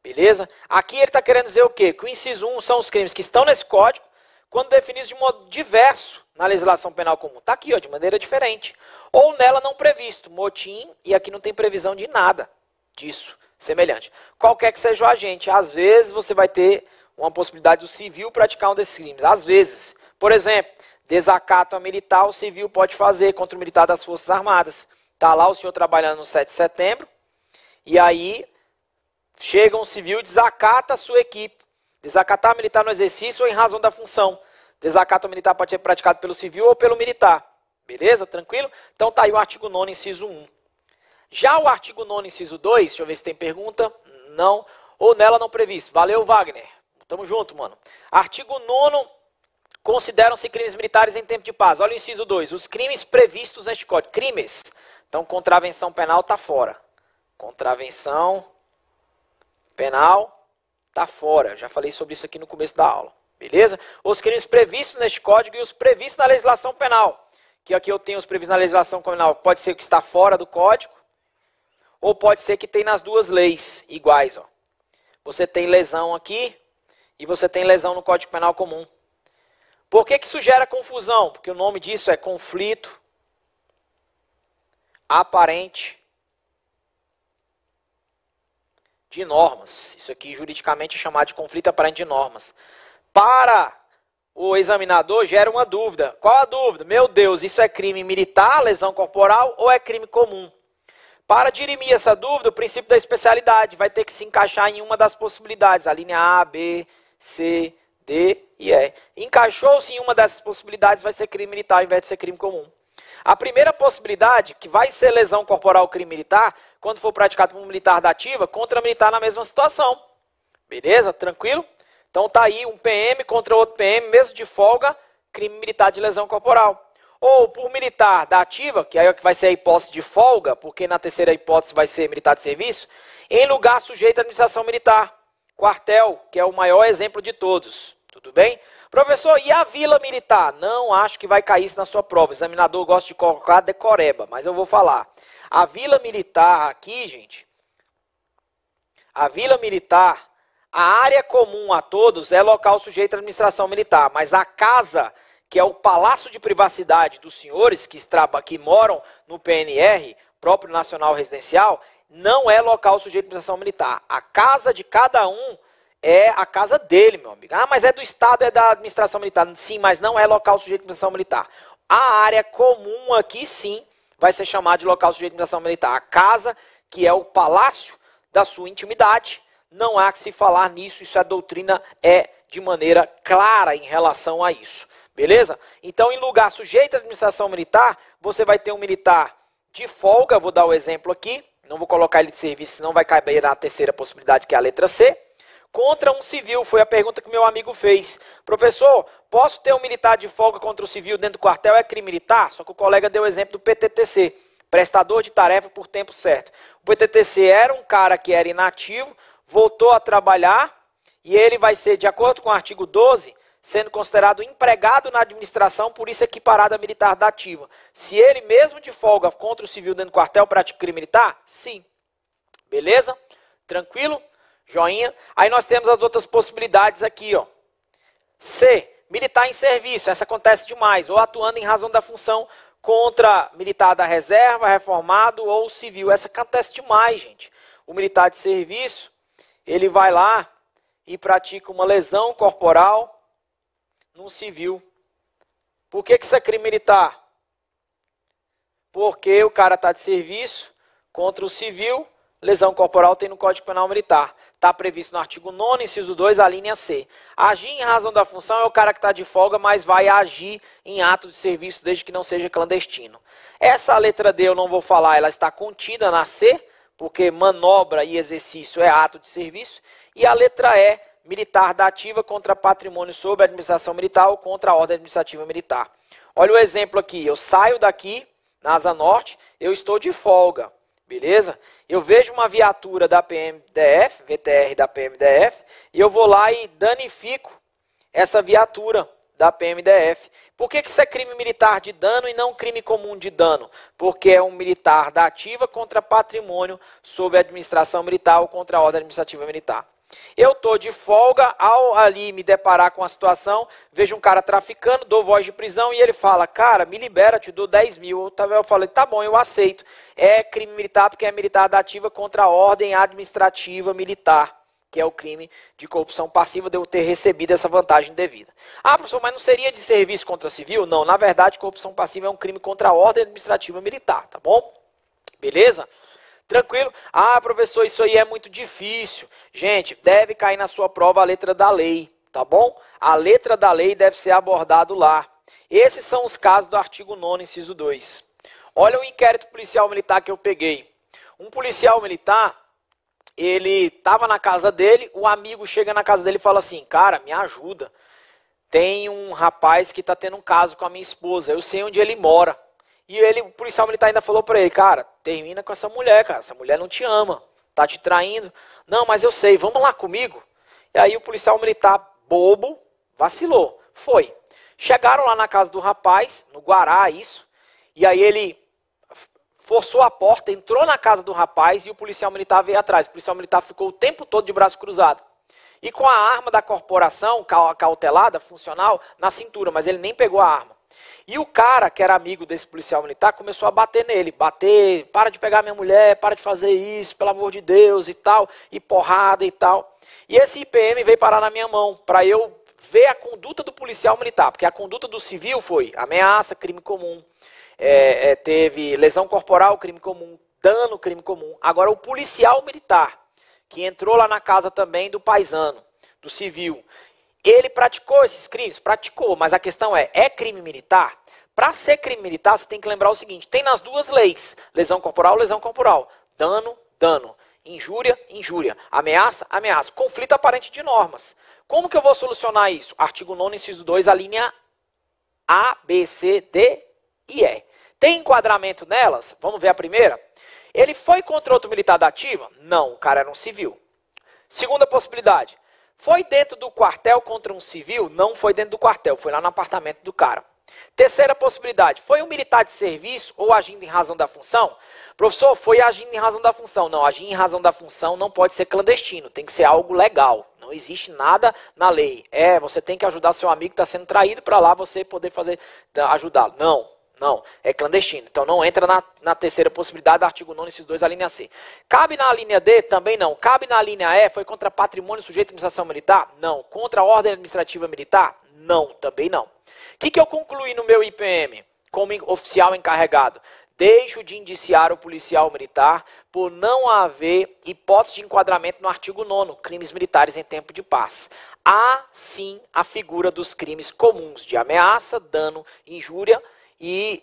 Beleza? Aqui ele está querendo dizer o quê? Que o inciso 1 são os crimes que estão nesse código, quando definidos de modo diverso na legislação penal comum. Está aqui, ó, de maneira diferente. Ou nela não previsto, motim, e aqui não tem previsão de nada disso. semelhante. Qualquer que seja o agente, às vezes você vai ter uma possibilidade do civil praticar um desses crimes. Às vezes, por exemplo, desacato a militar, o civil pode fazer contra o militar das Forças Armadas. Está lá o senhor trabalhando no 7 de setembro, e aí chega um civil e desacata a sua equipe. Desacatar militar no exercício ou em razão da função. Desacato militar pode ser praticado pelo civil ou pelo militar. Beleza? Tranquilo? Então está aí o artigo 9º, inciso 1. Já o artigo 9º, inciso 2, deixa eu ver se tem pergunta. Não. Ou nela não previsto. Valeu, Wagner. Tamo junto, mano. Artigo 9º, consideram-se crimes militares em tempo de paz. Olha o inciso 2. Os crimes previstos neste código. Crimes. Então, contravenção penal está fora. Contravenção penal está fora. Já falei sobre isso aqui no começo da aula. Beleza? Os crimes previstos neste código e os previstos na legislação penal. Que aqui eu tenho os previstos na legislação penal. Pode ser que está fora do código. Ou pode ser que tem nas duas leis iguais. Ó. Você tem lesão aqui e você tem lesão no Código Penal comum. Por que isso gera confusão? Porque o nome disso é conflito aparente de normas. Isso aqui juridicamente é chamado de conflito aparente de normas. Para o examinador gera uma dúvida. Qual a dúvida? Meu Deus, isso é crime militar, lesão corporal ou é crime comum? Para dirimir essa dúvida, o princípio da especialidade vai ter que se encaixar em uma das possibilidades. A linha A, B, C, D e E. Encaixou-se em uma dessas possibilidades, vai ser crime militar ao invés de ser crime comum. A primeira possibilidade, que vai ser lesão corporal ou crime militar, quando for praticado por um militar da ativa, contra militar na mesma situação. Beleza? Tranquilo? Então tá aí um PM contra outro PM, mesmo de folga, crime militar de lesão corporal. Ou por militar da ativa, que aí é que vai ser a hipótese de folga, porque na terceira hipótese vai ser militar de serviço, em lugar sujeito à administração militar. Quartel, que é o maior exemplo de todos. Tudo bem? Professor, e a vila militar? Não acho que vai cair isso na sua prova. O examinador gosta de colocar decoreba, mas eu vou falar. A vila militar aqui, gente, a vila militar, a área comum a todos é local sujeito à administração militar, mas a casa, que é o palácio de privacidade dos senhores que moram no PNR, próprio Nacional Residencial, não é local sujeito à administração militar. A casa de cada um é a casa dele, meu amigo. Ah, mas é do Estado, é da administração militar. Sim, mas não é local sujeito à administração militar. A área comum aqui, sim, vai ser chamada de local sujeito à administração militar. A casa, que é o palácio da sua intimidade, não há que se falar nisso. Isso a doutrina é de maneira clara em relação a isso. Beleza? Então, em lugar sujeito à administração militar, você vai ter um militar de folga. Vou dar o exemplo aqui. Não vou colocar ele de serviço, senão vai caber na terceira possibilidade, que é a letra C. Contra um civil, foi a pergunta que meu amigo fez. Professor, posso ter um militar de folga contra o civil dentro do quartel? É crime militar? Só que o colega deu o exemplo do PTTC, prestador de tarefa por tempo certo. O PTTC era um cara que era inativo, voltou a trabalhar, e ele vai ser, de acordo com o artigo 12, sendo considerado empregado na administração, por isso equiparado a militar da ativa. Se ele mesmo de folga contra o civil dentro do quartel pratica crime militar? Sim. Beleza? Tranquilo? Joinha. Aí nós temos as outras possibilidades aqui, ó. C, militar em serviço. Essa acontece demais. Ou atuando em razão da função contra militar da reserva, reformado ou civil. Essa acontece demais, gente. O militar de serviço, ele vai lá e pratica uma lesão corporal num civil. Por que isso é crime militar? Porque o cara está de serviço contra o civil, lesão corporal tem no Código Penal Militar. Está previsto no artigo 9º, inciso 2, a linha C. Agir em razão da função é o cara que está de folga, mas vai agir em ato de serviço desde que não seja clandestino. Essa letra D eu não vou falar, ela está contida na C, porque manobra e exercício é ato de serviço. E a letra E, militar da ativa contra patrimônio sob a administração militar ou contra a ordem administrativa militar. Olha o exemplo aqui, eu saio daqui, na Asa Norte, eu estou de folga. Beleza? Eu vejo uma viatura da PMDF, VTR da PMDF, e eu vou lá e danifico essa viatura da PMDF. Por que isso é crime militar de dano e não crime comum de dano? Porque é um militar da ativa contra patrimônio sob a administração militar ou contra a ordem administrativa militar. Eu tô de folga, ao ali me deparar com a situação, vejo um cara traficando, dou voz de prisão e ele fala, cara, me libera, te dou 10 mil. Eu falei, tá bom, eu aceito. É crime militar porque é militar da ativa contra a ordem administrativa militar, que é o crime de corrupção passiva de eu ter recebido essa vantagem devida. Ah, professor, mas não seria de serviço contra civil? Não, na verdade, corrupção passiva é um crime contra a ordem administrativa militar, tá bom? Beleza? Tranquilo? Ah, professor, isso aí é muito difícil. Gente, deve cair na sua prova a letra da lei, tá bom? A letra da lei deve ser abordado lá. Esses são os casos do artigo 9º, inciso 2. Olha o inquérito policial militar que eu peguei. Um policial militar, ele estava na casa dele, o amigo chega na casa dele e fala assim, cara, me ajuda. Tem um rapaz que está tendo um caso com a minha esposa, eu sei onde ele mora. E o policial militar ainda falou para ele, cara, termina com essa mulher, cara, essa mulher não te ama, tá te traindo. Não, mas eu sei, vamos lá comigo. E aí o policial militar, bobo, vacilou, foi. Chegaram lá na casa do rapaz, no Guará, isso, e aí ele forçou a porta, entrou na casa do rapaz e o policial militar veio atrás. O policial militar ficou o tempo todo de braço cruzado. E com a arma da corporação, cautelada, funcional, na cintura, mas ele nem pegou a arma. E o cara, que era amigo desse policial militar, começou a bater nele. Bater, para de pegar minha mulher, para de fazer isso, pelo amor de Deus e tal. E porrada e tal. E esse IPM veio parar na minha mão, para eu ver a conduta do policial militar. Porque a conduta do civil foi ameaça, crime comum. Teve lesão corporal, crime comum. Dano, crime comum. Agora o policial militar, que entrou lá na casa também do paisano, do civil. Ele praticou esses crimes? Praticou, mas a questão é crime militar? Para ser crime militar, você tem que lembrar o seguinte, tem nas duas leis, lesão corporal, dano, dano, injúria, injúria, ameaça, ameaça, conflito aparente de normas. Como que eu vou solucionar isso? Artigo 9º, inciso 2, a linha A, B, C, D e E. Tem enquadramento nelas? Vamos ver a primeira? Ele foi contra outro militar da ativa? Não, o cara era um civil. Segunda possibilidade. Foi dentro do quartel contra um civil? Não foi dentro do quartel, foi lá no apartamento do cara. Terceira possibilidade, foi um militar de serviço ou agindo em razão da função? Professor, foi agindo em razão da função. Não, agir em razão da função não pode ser clandestino, tem que ser algo legal. Não existe nada na lei. Você tem que ajudar seu amigo que está sendo traído para lá você poder ajudá-lo. Não. Não, é clandestino. Então não entra na terceira possibilidade, artigo 9º, inciso 2, a linha C. Cabe na linha D? Também não. Cabe na linha E? Foi contra patrimônio sujeito à administração militar? Não. Contra a ordem administrativa militar? Não, também não. O que eu concluí no meu IPM como oficial encarregado? Deixo de indiciar o policial militar por não haver hipótese de enquadramento no artigo 9º, crimes militares em tempo de paz. Há sim a figura dos crimes comuns de ameaça, dano, injúria e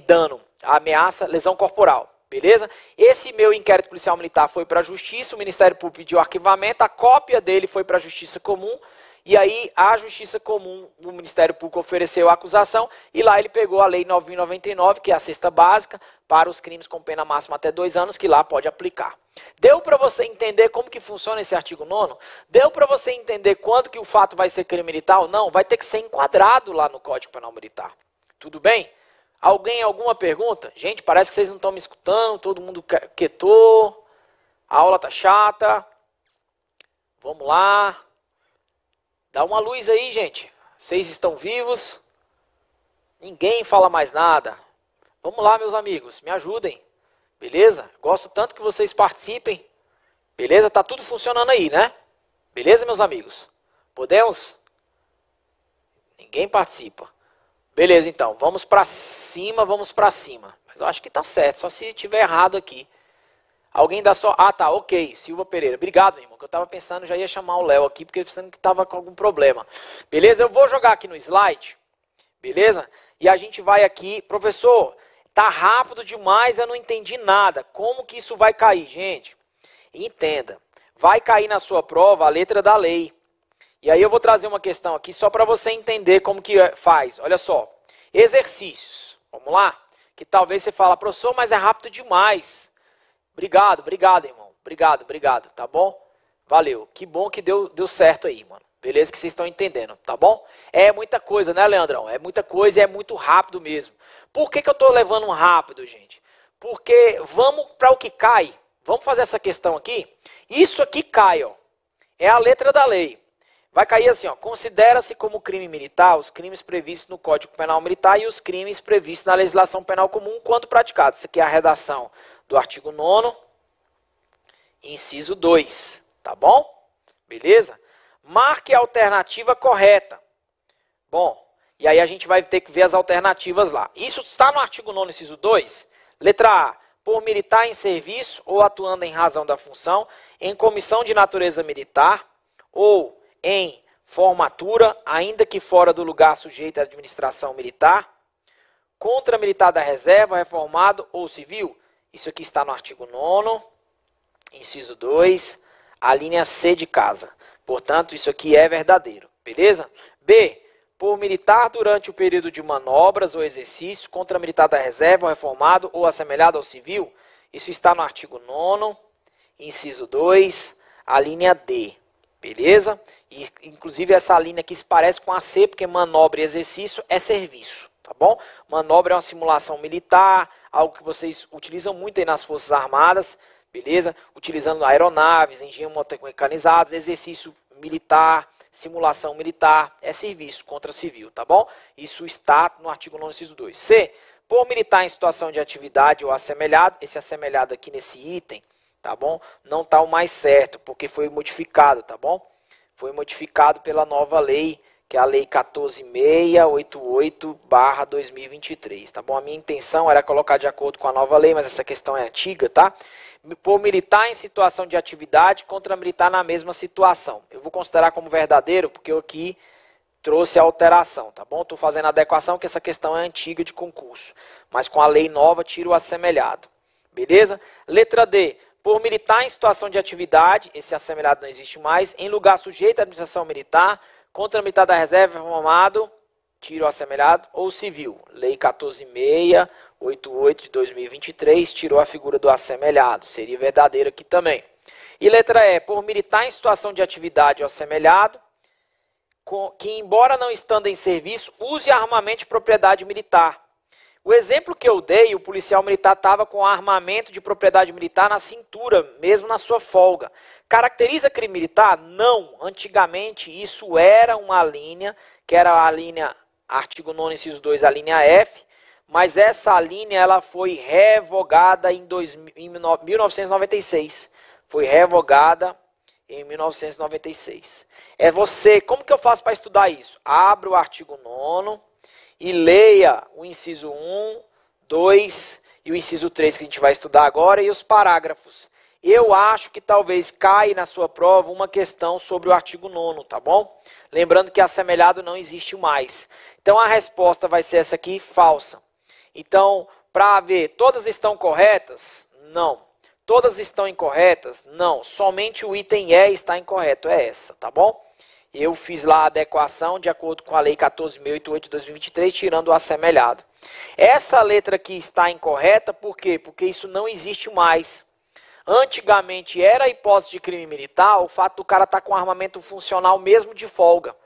dano, ameaça, lesão corporal, beleza? Esse meu inquérito policial militar foi para a Justiça, o Ministério Público pediu arquivamento, a cópia dele foi para a Justiça Comum, e aí a Justiça Comum, o Ministério Público ofereceu a acusação, e lá ele pegou a Lei 9.099, que é a cesta básica, para os crimes com pena máxima até 2 anos, que lá pode aplicar. Deu para você entender como que funciona esse artigo 9º? Deu para você entender quando que o fato vai ser crime militar ou não? Vai ter que ser enquadrado lá no Código Penal Militar. Tudo bem? Alguém, alguma pergunta? Gente, parece que vocês não estão me escutando, todo mundo quietou, a aula tá chata. Vamos lá. Dá uma luz aí, gente. Vocês estão vivos? Ninguém fala mais nada. Vamos lá, meus amigos, me ajudem. Beleza? Gosto tanto que vocês participem. Beleza? Tá tudo funcionando aí, né? Beleza, meus amigos? Podemos? Ninguém participa. Beleza, então. Vamos pra cima, vamos pra cima. Mas eu acho que tá certo, só se tiver errado aqui. Alguém dá só... Ah, tá, ok. Silva Pereira. Obrigado, meu irmão, que eu tava pensando, já ia chamar o Léo aqui, porque pensando que tava com algum problema. Beleza? Eu vou jogar aqui no slide. Beleza? E a gente vai aqui. Professor, tá rápido demais, eu não entendi nada. Como que isso vai cair, gente? Entenda. Vai cair na sua prova a letra da lei. E aí eu vou trazer uma questão aqui só para você entender como que faz. Olha só. Exercícios. Vamos lá? Que talvez você fala, professor, mas é rápido demais. Obrigado, irmão. Obrigado, tá bom? Valeu. Que bom que deu certo aí, mano. Beleza que vocês estão entendendo, tá bom? É muita coisa, né, Leandrão? É muita coisa e é muito rápido mesmo. Por que eu tô levando rápido, gente? Porque vamos para o que cai. Vamos fazer essa questão aqui. Isso aqui cai, ó. É a letra da lei. Vai cair assim, ó. Considera-se como crime militar os crimes previstos no Código Penal Militar e os crimes previstos na legislação penal comum quando praticados. Isso aqui é a redação do artigo 9º, inciso 2. Tá bom? Beleza? Marque a alternativa correta. Bom, e aí a gente vai ter que ver as alternativas lá. Isso está no artigo 9º, inciso 2. Letra A. Por militar em serviço ou atuando em razão da função, em comissão de natureza militar ou em formatura, ainda que fora do lugar sujeito à administração militar, contra militar da reserva, reformado ou civil. Isso aqui está no artigo 9º, inciso 2, a linha C de casa. Portanto, isso aqui é verdadeiro, beleza? B. Por militar durante o período de manobras ou exercício, contra militar da reserva, reformado ou assemelhado ao civil. Isso está no artigo 9º, inciso 2, a linha D. Beleza? E, inclusive, essa linha aqui se parece com a C, porque manobra e exercício é serviço. Tá bom? Manobra é uma simulação militar, algo que vocês utilizam muito aí nas Forças Armadas. Beleza? Utilizando aeronaves, engenhos mecanizados, exercício militar, simulação militar, é serviço contra civil, tá bom? Isso está no artigo 9º, inciso 2. C. Por militar em situação de atividade ou assemelhado, esse assemelhado aqui nesse item, tá bom? Não está o mais certo, porque foi modificado, tá bom? Foi modificado pela nova lei, que é a lei 14.688/2023, tá bom? A minha intenção era colocar de acordo com a nova lei, mas essa questão é antiga, tá? Por militar em situação de atividade contra militar na mesma situação. Eu vou considerar como verdadeiro, porque eu aqui trouxe a alteração, tá bom? Estou fazendo a adequação, que essa questão é antiga de concurso. Mas com a lei nova, tiro o assemelhado. Beleza? Letra D. Por militar em situação de atividade, esse assemelhado não existe mais, em lugar sujeito à administração militar, contra militar da reserva, reformado, tiro o assemelhado, ou civil. Lei 14.688 de 2023, tirou a figura do assemelhado. Seria verdadeiro aqui também. E letra E. Por militar em situação de atividade ou assemelhado, que embora não estando em serviço, use armamento de propriedade militar. O exemplo que eu dei, o policial militar estava com armamento de propriedade militar na cintura, mesmo na sua folga. Caracteriza crime militar? Não. Antigamente isso era uma linha, que era a linha, artigo 9º, inciso 2, a linha F, mas essa linha ela foi revogada em 1996. Foi revogada em 1996. É você, como que eu faço para estudar isso? Abra o artigo 9º e leia o inciso 1, 2 e o inciso 3 que a gente vai estudar agora e os parágrafos. Eu acho que talvez caia na sua prova uma questão sobre o artigo 9º, tá bom? Lembrando que assemelhado não existe mais. Então a resposta vai ser essa aqui, falsa. Então, para ver, todas estão corretas? Não. Todas estão incorretas? Não. Somente o item E está incorreto, é essa, tá bom? Eu fiz lá a adequação de acordo com a lei 14.688 de 2023, tirando o assemelhado. Essa letra aqui está incorreta, por quê? Porque isso não existe mais. Antigamente era a hipótese de crime militar o fato do cara estar com armamento funcional mesmo de folga.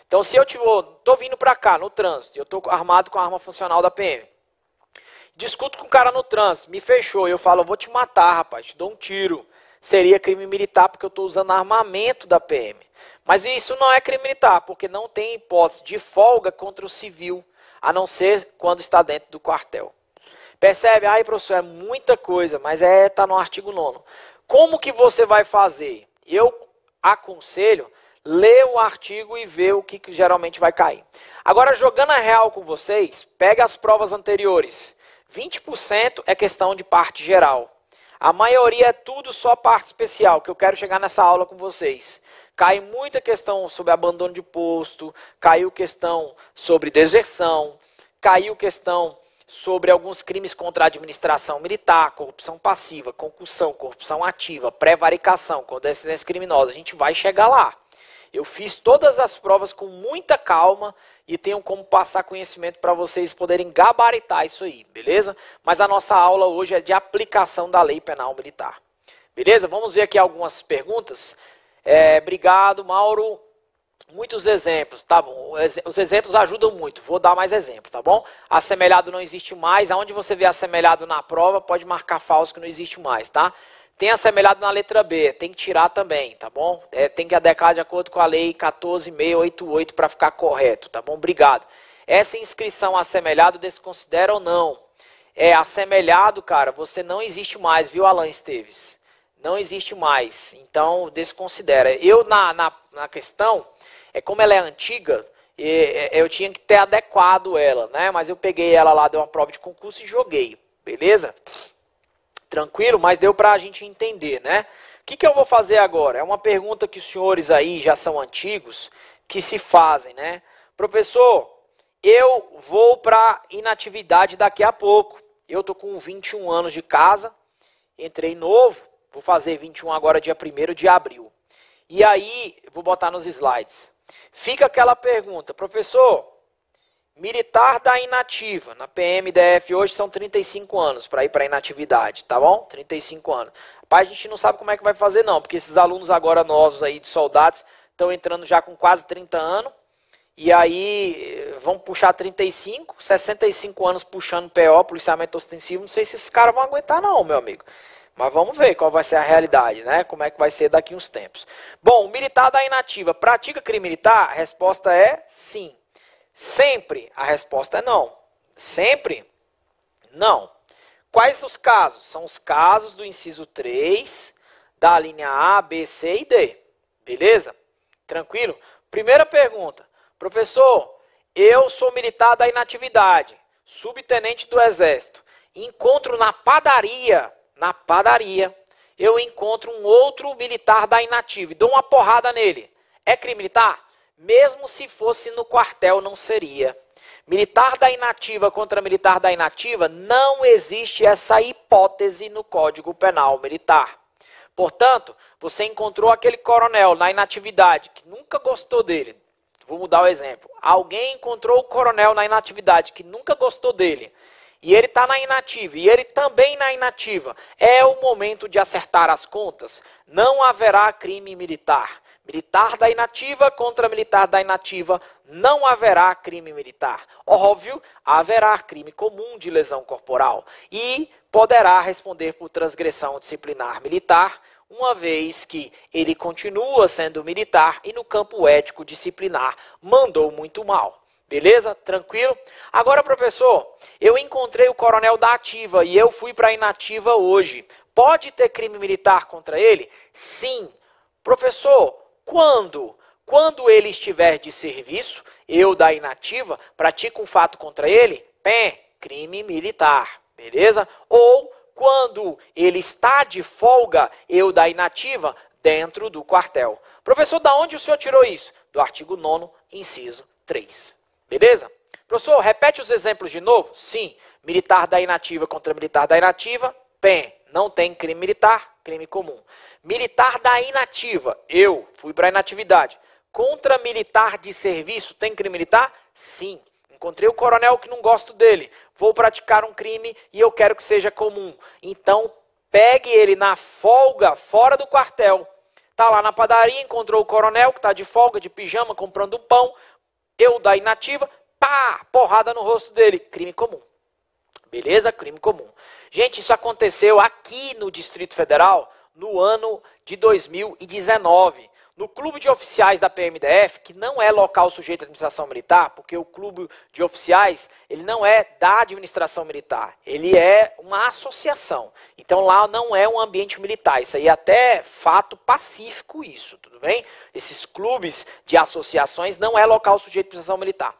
Então se eu estou vindo para cá no trânsito, eu estou armado com a arma funcional da PM. Discuto com o cara no trânsito, me fechou, eu falo, eu vou te matar, rapaz, te dou um tiro. Seria crime militar porque eu estou usando armamento da PM. Mas isso não é crime militar, porque não tem hipótese de folga contra o civil, a não ser quando está dentro do quartel. Percebe? Aí, professor, é muita coisa, mas está no artigo 9º. Como que você vai fazer? Eu aconselho, ler o artigo e ver o que geralmente vai cair. Agora, jogando a real com vocês, pega as provas anteriores. 20% é questão de parte geral. A maioria é tudo só parte especial, que eu quero chegar nessa aula com vocês. Cai muita questão sobre abandono de posto, caiu questão sobre deserção, caiu questão sobre alguns crimes contra a administração militar, corrupção passiva, concussão, corrupção ativa, prevaricação, condescendência criminosa. A gente vai chegar lá. Eu fiz todas as provas com muita calma e tenho como passar conhecimento para vocês poderem gabaritar isso aí, beleza? Mas a nossa aula hoje é de aplicação da lei penal militar. Beleza? Vamos ver aqui algumas perguntas. Obrigado, Mauro. Muitos exemplos, tá bom? Os exemplos ajudam muito. Vou dar mais exemplos, tá bom? Assemelhado não existe mais. Aonde você vê assemelhado na prova, pode marcar falso que não existe mais, tá? tem assemelhado na letra B, tem que tirar também, tá bom? Tem que adequar de acordo com a lei 14.688 para ficar correto, tá bom? Obrigado. Essa inscrição assemelhado desconsidera ou não? Assemelhado, cara, você não existe mais, viu, Alan Esteves? Não existe mais, então desconsidera. Eu, na questão, como ela é antiga, eu tinha que ter adequado ela, né? Mas eu peguei ela lá, dei uma prova de concurso e joguei, beleza? Tranquilo, mas deu pra gente entender, né? O que eu vou fazer agora? É uma pergunta que os senhores aí já são antigos, que se fazem, né? Professor, eu vou pra inatividade daqui a pouco. Eu tô com 21 anos de casa, entrei novo, vou fazer 21 agora dia 1º de abril. E aí, vou botar nos slides. Fica aquela pergunta, professor, militar da inativa, na PMDF hoje são 35 anos para ir para inatividade, tá bom? 35 anos. Rapaz, a gente não sabe como é que vai fazer não, porque esses alunos agora novos aí de soldados estão entrando já com quase 30 anos, e aí vão puxar 35, 65 anos puxando PO, policiamento ostensivo, não sei se esses caras vão aguentar não, meu amigo. Mas vamos ver qual vai ser a realidade, né? Como é que vai ser daqui uns tempos. Bom, o militar da inativa pratica crime militar? A resposta é sim. Sempre? A resposta é não. Sempre? Não. Quais os casos? São os casos do inciso 3, da linha A, B, C e D. Beleza? Tranquilo? Primeira pergunta. Professor, eu sou militar da inatividade, subtenente do Exército. Encontro na padaria, eu encontro um outro militar da inativa e dou uma porrada nele. É crime militar? Mesmo se fosse no quartel, não seria. Militar da inativa contra militar da inativa, não existe essa hipótese no Código Penal Militar. Portanto, você encontrou aquele coronel na inatividade que nunca gostou dele. Vou mudar o exemplo. Alguém encontrou o coronel na inatividade que nunca gostou dele. E ele está na inativa, e ele também na inativa. É o momento de acertar as contas. Não haverá crime militar. Militar da inativa contra militar da inativa, não haverá crime militar. Óbvio, haverá crime comum de lesão corporal. E poderá responder por transgressão disciplinar militar, uma vez que ele continua sendo militar e no campo ético disciplinar mandou muito mal. Beleza? Tranquilo? Agora, professor, eu encontrei o coronel da ativa e eu fui para a inativa hoje. Pode ter crime militar contra ele? Sim. Professor, quando? Quando ele estiver de serviço, eu da inativa, pratico um fato contra ele? Crime militar. Beleza? Ou quando ele está de folga, eu da inativa, dentro do quartel. Professor, da onde o senhor tirou isso? Do artigo 9º, inciso 3. Beleza? Professor, repete os exemplos de novo? Sim. Militar da inativa contra militar da inativa, não tem crime militar, crime comum. Militar da inativa, eu fui para a inatividade. Contra militar de serviço, tem crime militar? Sim. Encontrei o coronel que não gosto dele. Vou praticar um crime e eu quero que seja comum. Então, pegue ele na folga, fora do quartel. Está lá na padaria, encontrou o coronel que está de folga, de pijama, comprando um pão. Eu da inativa, porrada no rosto dele. Crime comum. Beleza? Crime comum. Gente, isso aconteceu aqui no Distrito Federal no ano de 2019. No clube de oficiais da PMDF, que não é local sujeito à administração militar, porque o clube de oficiais, ele não é da administração militar, ele é uma associação. Então lá não é um ambiente militar, isso aí é até fato pacífico isso, tudo bem? Esses clubes de associações não é local sujeito à administração militar.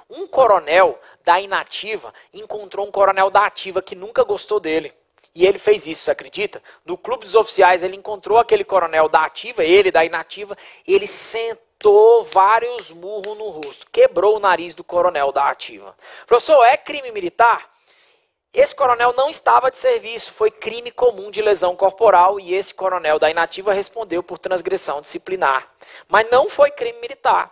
Um coronel da inativa encontrou um coronel da ativa que nunca gostou dele. E ele fez isso, você acredita? No clube dos oficiais, ele encontrou aquele coronel da ativa, ele da inativa, ele sentou vários murros no rosto, quebrou o nariz do coronel da ativa. Professor, é crime militar? Esse coronel não estava de serviço, foi crime comum de lesão corporal e esse coronel da inativa respondeu por transgressão disciplinar. Mas não foi crime militar.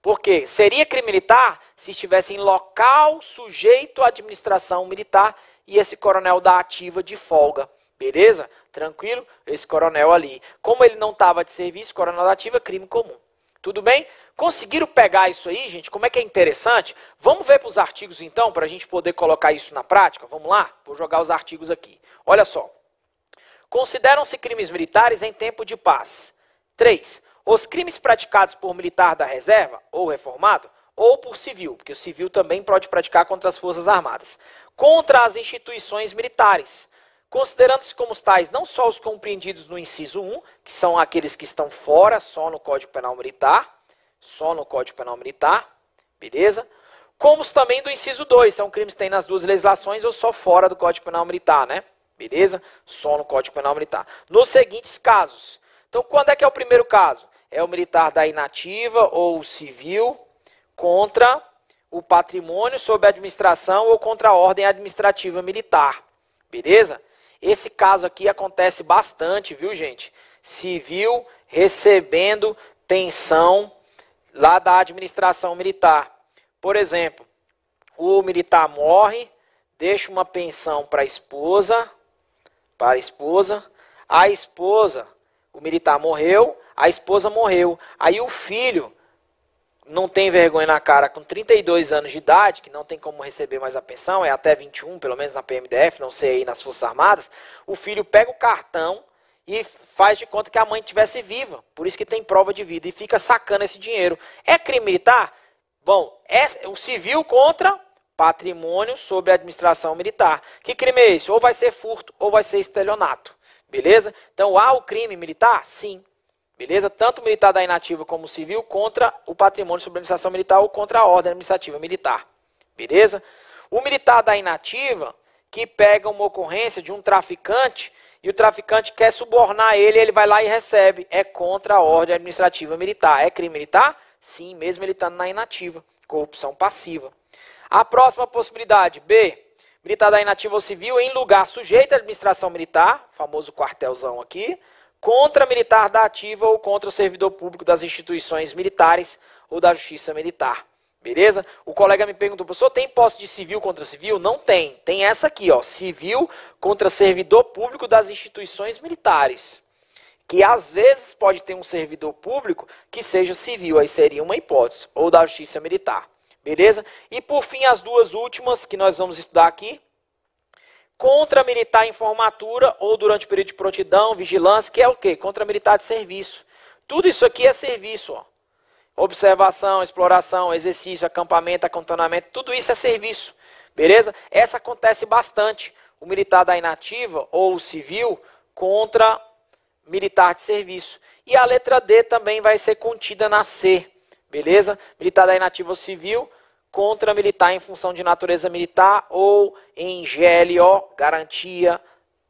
Por quê? Seria crime militar se estivesse em local sujeito à administração militar e esse coronel da ativa de folga. Beleza? Tranquilo? Esse coronel ali. Como ele não estava de serviço, coronel da ativa, crime comum. Tudo bem? Conseguiram pegar isso aí, gente? Como é que é interessante? Vamos ver para os artigos então, para a gente poder colocar isso na prática? Vamos lá? Vou jogar os artigos aqui. Olha só. Consideram-se crimes militares em tempo de paz. 3. Os crimes praticados por militar da reserva, ou reformado, ou por civil, porque o civil também pode praticar contra as Forças Armadas, contra as instituições militares, considerando-se como tais não só os compreendidos no inciso 1, que são aqueles que estão fora, só no Código Penal Militar, beleza? Como os também do inciso 2, são crimes que tem nas duas legislações ou só fora do Código Penal Militar, né? Beleza? Só no Código Penal Militar. Nos seguintes casos. Então, quando é que é o primeiro caso? É o militar da inativa ou o civil contra o patrimônio sob administração ou contra a ordem administrativa militar. Beleza? Esse caso aqui acontece bastante, viu, gente? Civil recebendo pensão lá da administração militar. Por exemplo, o militar morre, deixa uma pensão para a esposa, o militar morreu, a esposa morreu. Aí o filho não tem vergonha na cara, com 32 anos de idade, que não tem como receber mais a pensão, é até 21, pelo menos na PMDF, não sei aí nas Forças Armadas, o filho pega o cartão e faz de conta que a mãe estivesse viva, por isso que tem prova de vida, e fica sacando esse dinheiro. É crime militar? Bom, é o civil contra patrimônio sob a administração militar. Que crime é esse? Ou vai ser furto, ou vai ser estelionato. Beleza? Então, há o crime militar? Sim. Beleza? Tanto o militar da inativa como o civil contra o patrimônio sob a administração militar ou contra a ordem administrativa militar. Beleza? O militar da inativa, que pega uma ocorrência de um traficante, e o traficante quer subornar ele, ele vai lá e recebe. É contra a ordem administrativa militar. É crime militar? Sim, mesmo ele estando na inativa. Corrupção passiva. A próxima possibilidade, B. Militar da inativa ou civil em lugar sujeito à administração militar, famoso quartelzão aqui, contra militar da ativa ou contra o servidor público das instituições militares ou da justiça militar. Beleza? O colega me perguntou, professor, tem posse de civil contra civil? Não tem. Tem essa aqui, ó, civil contra servidor público das instituições militares. Que às vezes pode ter um servidor público que seja civil, aí seria uma hipótese, ou da justiça militar. Beleza? E por fim, as duas últimas que nós vamos estudar aqui. Contra militar em formatura ou durante o período de prontidão, vigilância, que é o quê? Contra militar de serviço. Tudo isso aqui é serviço, ó. Observação, exploração, exercício, acampamento, acantonamento, tudo isso é serviço. Beleza? Essa acontece bastante. O militar da inativa ou o civil contra militar de serviço. E a letra D também vai ser contida na C. Beleza? Militar da inativa ou civil contra militar em função de natureza militar ou em GLO, garantia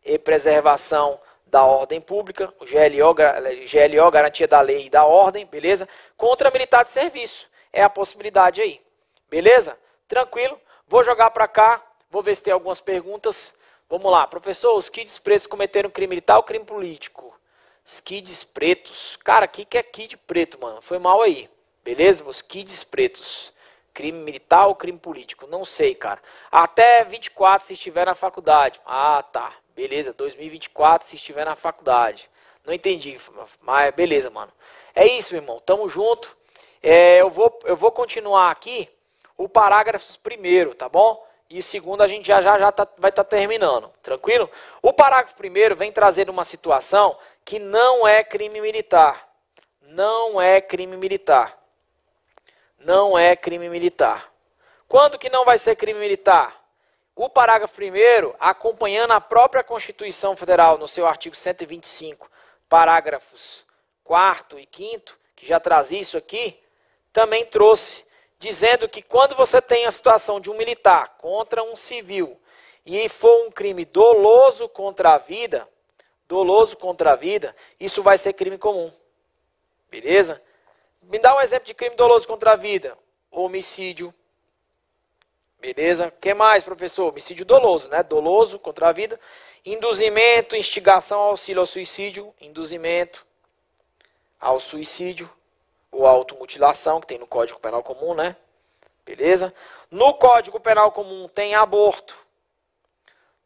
e preservação da ordem pública, o GLO, garantia da lei e da ordem, beleza? Contra militar de serviço, é a possibilidade aí, beleza? Tranquilo, vou jogar para cá, vou ver se tem algumas perguntas. Vamos lá, professor, os kids pretos cometeram crime militar ou crime político? Os kids pretos, cara, o que é kid preto, mano? Foi mal aí, beleza? Os kids pretos. Crime militar ou crime político? Não sei, cara. Até 24 se estiver na faculdade. Ah, tá. Beleza, 2024 se estiver na faculdade. Não entendi, mas beleza, mano. É isso, meu irmão. Tamo junto. Eu vou continuar aqui o parágrafo primeiro, tá bom? E o segundo a gente vai estar terminando. Tranquilo? O parágrafo primeiro vem trazer uma situação que não é crime militar. Não é crime militar. Não é crime militar. Quando que não vai ser crime militar? O parágrafo 1º, acompanhando a própria Constituição Federal, no seu artigo 125, parágrafos 4º e 5º, que já traz isso aqui, também trouxe, dizendo que quando você tem a situação de um militar contra um civil, e for um crime doloso contra a vida, isso vai ser crime comum. Beleza? Me dá um exemplo de crime doloso contra a vida. Homicídio. Beleza? O que mais, professor? Homicídio doloso, né? Doloso contra a vida. Induzimento, instigação, auxílio ao suicídio. Induzimento ao suicídio. Ou automutilação, que tem no Código Penal Comum, né? Beleza? No Código Penal Comum tem aborto.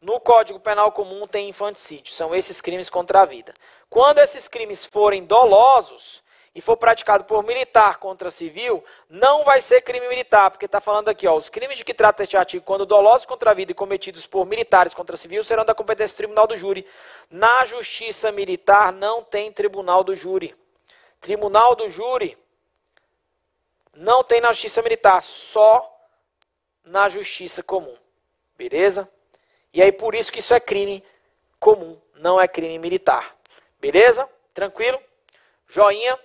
No Código Penal Comum tem infanticídio. São esses crimes contra a vida. Quando esses crimes forem dolosos e for praticado por militar contra civil, não vai ser crime militar, porque está falando aqui, ó, os crimes de que trata este artigo, quando dolosos contra a vida e cometidos por militares contra civil, serão da competência do tribunal do júri. Na justiça militar não tem tribunal do júri. Tribunal do júri não tem na justiça militar, só na justiça comum. Beleza? E aí por isso que isso é crime comum, não é crime militar. Beleza? Tranquilo? Joinha.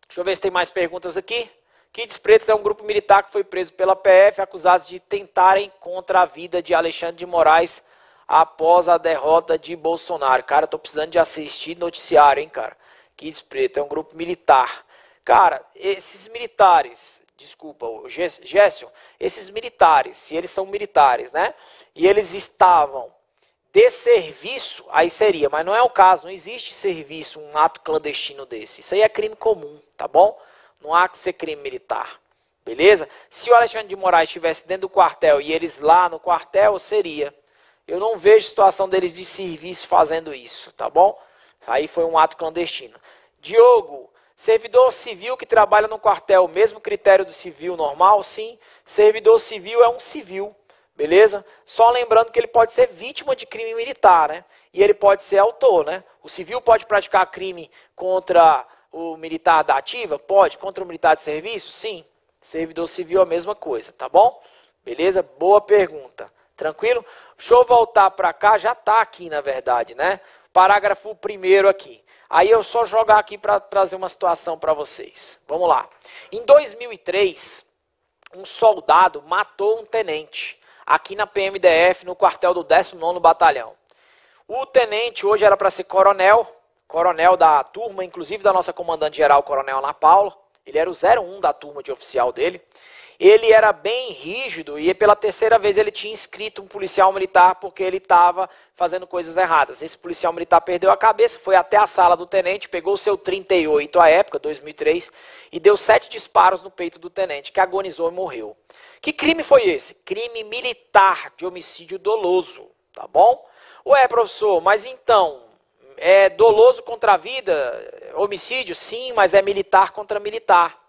Deixa eu ver se tem mais perguntas aqui. Kids Pretos é um grupo militar que foi preso pela PF, acusados de tentarem contra a vida de Alexandre de Moraes após a derrota de Bolsonaro. Cara, eu tô precisando de assistir noticiário, hein, cara. Kids Pretos é um grupo militar. Cara, esses militares, desculpa, Géssio, esses militares, se eles são militares, né? E eles estavam de serviço, aí seria, mas não é o caso, não existe serviço, um ato clandestino desse. Isso aí é crime comum, tá bom? Não há que ser crime militar, beleza? Se o Alexandre de Moraes estivesse dentro do quartel e eles lá no quartel, seria. Eu não vejo situação deles de serviço fazendo isso, tá bom? Aí foi um ato clandestino. Diogo, servidor civil que trabalha no quartel, o mesmo critério do civil normal? Sim, servidor civil é um civil. Beleza? Só lembrando que ele pode ser vítima de crime militar, né? E ele pode ser autor, né? O civil pode praticar crime contra o militar da ativa? Pode. Contra o militar de serviço? Sim. Servidor civil é a mesma coisa, tá bom? Beleza? Boa pergunta. Tranquilo? Deixa eu voltar para cá, já está aqui na verdade, né? Parágrafo 1º aqui. Aí eu só jogar aqui para trazer uma situação para vocês. Vamos lá. Em 2003, um soldado matou um tenente aqui na PMDF, no quartel do 19º Batalhão. O tenente hoje era para ser coronel da turma, inclusive da nossa comandante-geral, coronel Ana Paula. Ele era o 01 da turma de oficial dele. Ele era bem rígido e pela terceira vez ele tinha inscrito um policial militar porque ele estava fazendo coisas erradas. Esse policial militar perdeu a cabeça, foi até a sala do tenente, pegou o seu 38 à época, 2003, e deu 7 disparos no peito do tenente, que agonizou e morreu. Que crime foi esse? Crime militar de homicídio doloso, tá bom? Ué, professor, mas então, é doloso contra a vida, homicídio? Sim, mas é militar contra militar.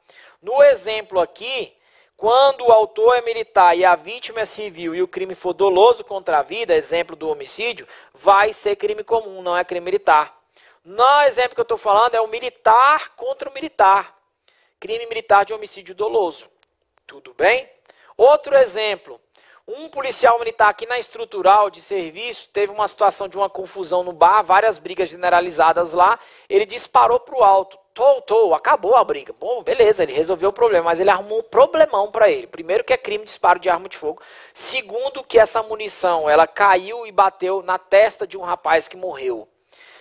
No exemplo aqui, quando o autor é militar e a vítima é civil e o crime for doloso contra a vida, exemplo do homicídio, vai ser crime comum, não é crime militar. No exemplo que eu estou falando é o militar contra o militar. Crime militar de homicídio doloso. Tudo bem? Outro exemplo, um policial militar aqui na estrutural de serviço teve uma situação de uma confusão no bar, várias brigas generalizadas lá, ele disparou para o alto, acabou a briga. Bom, beleza, ele resolveu o problema, mas ele arrumou um problemão para ele. Primeiro que é crime de disparo de arma de fogo, segundo que essa munição, ela caiu e bateu na testa de um rapaz que morreu.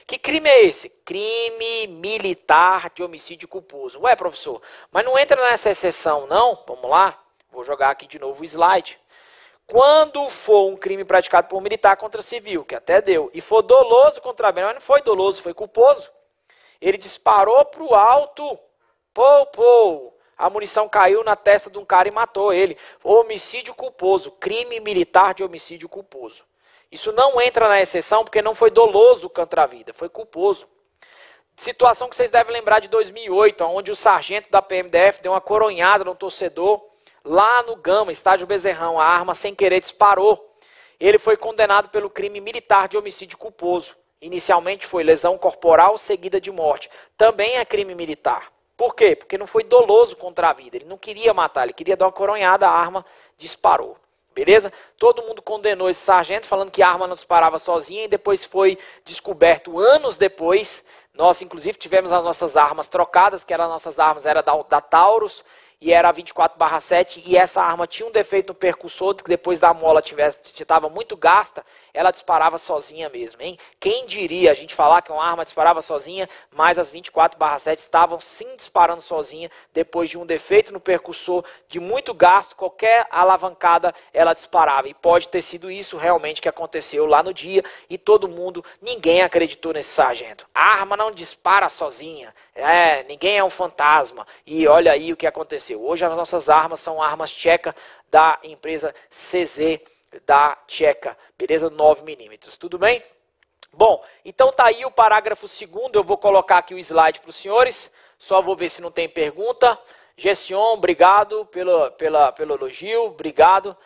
Que crime é esse? Crime militar de homicídio culposo. Ué, professor, mas não entra nessa exceção não? Vamos lá? Vou jogar aqui de novo o slide. Quando for um crime praticado por militar contra civil, que até deu, e for doloso contra a vida, mas não foi doloso, foi culposo. Ele disparou para o alto, a munição caiu na testa de um cara e matou ele. Homicídio culposo, crime militar de homicídio culposo. Isso não entra na exceção porque não foi doloso contra a vida, foi culposo. Situação que vocês devem lembrar de 2008, onde o sargento da PMDF deu uma coronhada no torcedor, lá no Gama, estádio Bezerrão, a arma sem querer disparou. Ele foi condenado pelo crime militar de homicídio culposo. Inicialmente foi lesão corporal seguida de morte. Também é crime militar. Por quê? Porque não foi doloso contra a vida. Ele não queria matar, ele queria dar uma coronhada, a arma disparou. Beleza? Todo mundo condenou esse sargento, falando que a arma não disparava sozinha, e depois foi descoberto anos depois. Nós, inclusive, tivemos as nossas armas trocadas, que eram as nossas armas, era da Taurus, e era a 24/7, e essa arma tinha um defeito no percussor, que depois da mola estava muito gasta, ela disparava sozinha mesmo, hein? Quem diria a gente falar que uma arma disparava sozinha, mas as 24/7 estavam sim disparando sozinha, depois de um defeito no percussor, de muito gasto, qualquer alavancada ela disparava, e pode ter sido isso realmente que aconteceu lá no dia, e todo mundo, ninguém acreditou nesse sargento. A arma não dispara sozinha, ninguém é um fantasma, e olha aí o que aconteceu. Hoje as nossas armas são armas tcheca da empresa CZ da Tcheca, beleza? 9mm, tudo bem? Bom, então tá aí o parágrafo 2º, eu vou colocar aqui o slide para os senhores, Só vou ver se não tem pergunta. Gession, obrigado pelo elogio, obrigado.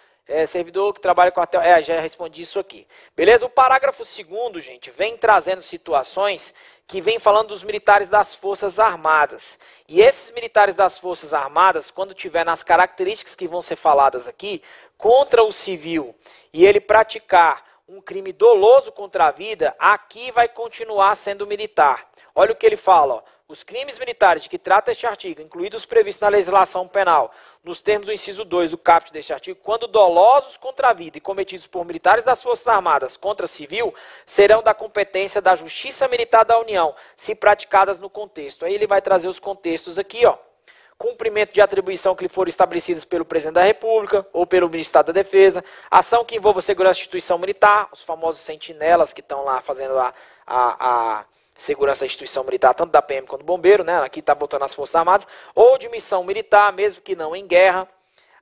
Servidor que trabalha com a já respondi isso aqui. Beleza? O parágrafo 2º, gente, vem trazendo situações que vem falando dos militares das Forças Armadas. E esses militares das Forças Armadas, quando tiver nas características que vão ser faladas aqui, contra o civil, e ele praticar um crime doloso contra a vida, aqui vai continuar sendo militar. Olha o que ele fala, ó. Os crimes militares de que trata este artigo, incluídos os previstos na legislação penal, nos termos do inciso 2 do caput deste artigo, quando dolosos contra a vida e cometidos por militares das Forças Armadas contra civil, serão da competência da Justiça Militar da União, se praticadas no contexto. Aí ele vai trazer os contextos aqui, ó. Cumprimento de atribuição que lhe foram estabelecidas pelo Presidente da República ou pelo Ministro do Estado da Defesa, ação que envolva segurança da instituição militar, os famosos sentinelas que estão lá fazendo a segurança da instituição militar, tanto da PM quanto do bombeiro, né? Aqui está botando as Forças Armadas, ou de missão militar, mesmo que não em guerra.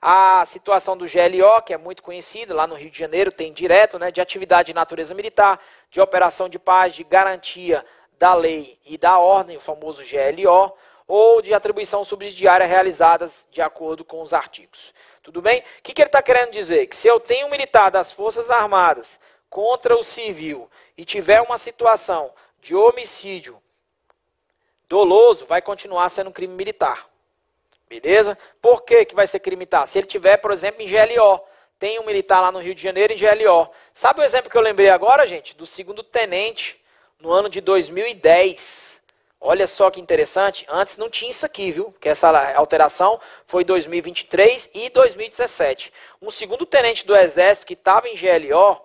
A situação do GLO, que é muito conhecida, lá no Rio de Janeiro, tem direto, né? De atividade de natureza militar, de operação de paz, de garantia da lei e da ordem, o famoso GLO, ou de atribuição subsidiária realizadas de acordo com os artigos. Tudo bem? O que ele está querendo dizer? Que se eu tenho um militar das Forças Armadas contra o civil e tiver uma situação de homicídio doloso, vai continuar sendo um crime militar. Beleza? Por que vai ser crime militar? Se ele tiver, por exemplo, em GLO. Tem um militar lá no Rio de Janeiro em GLO. Sabe o exemplo que eu lembrei agora, gente? Do 2º tenente, no ano de 2010. Olha só que interessante. Antes não tinha isso aqui, viu? Que essa alteração foi em 2023 e 2017. Um 2º tenente do Exército que estava em GLO,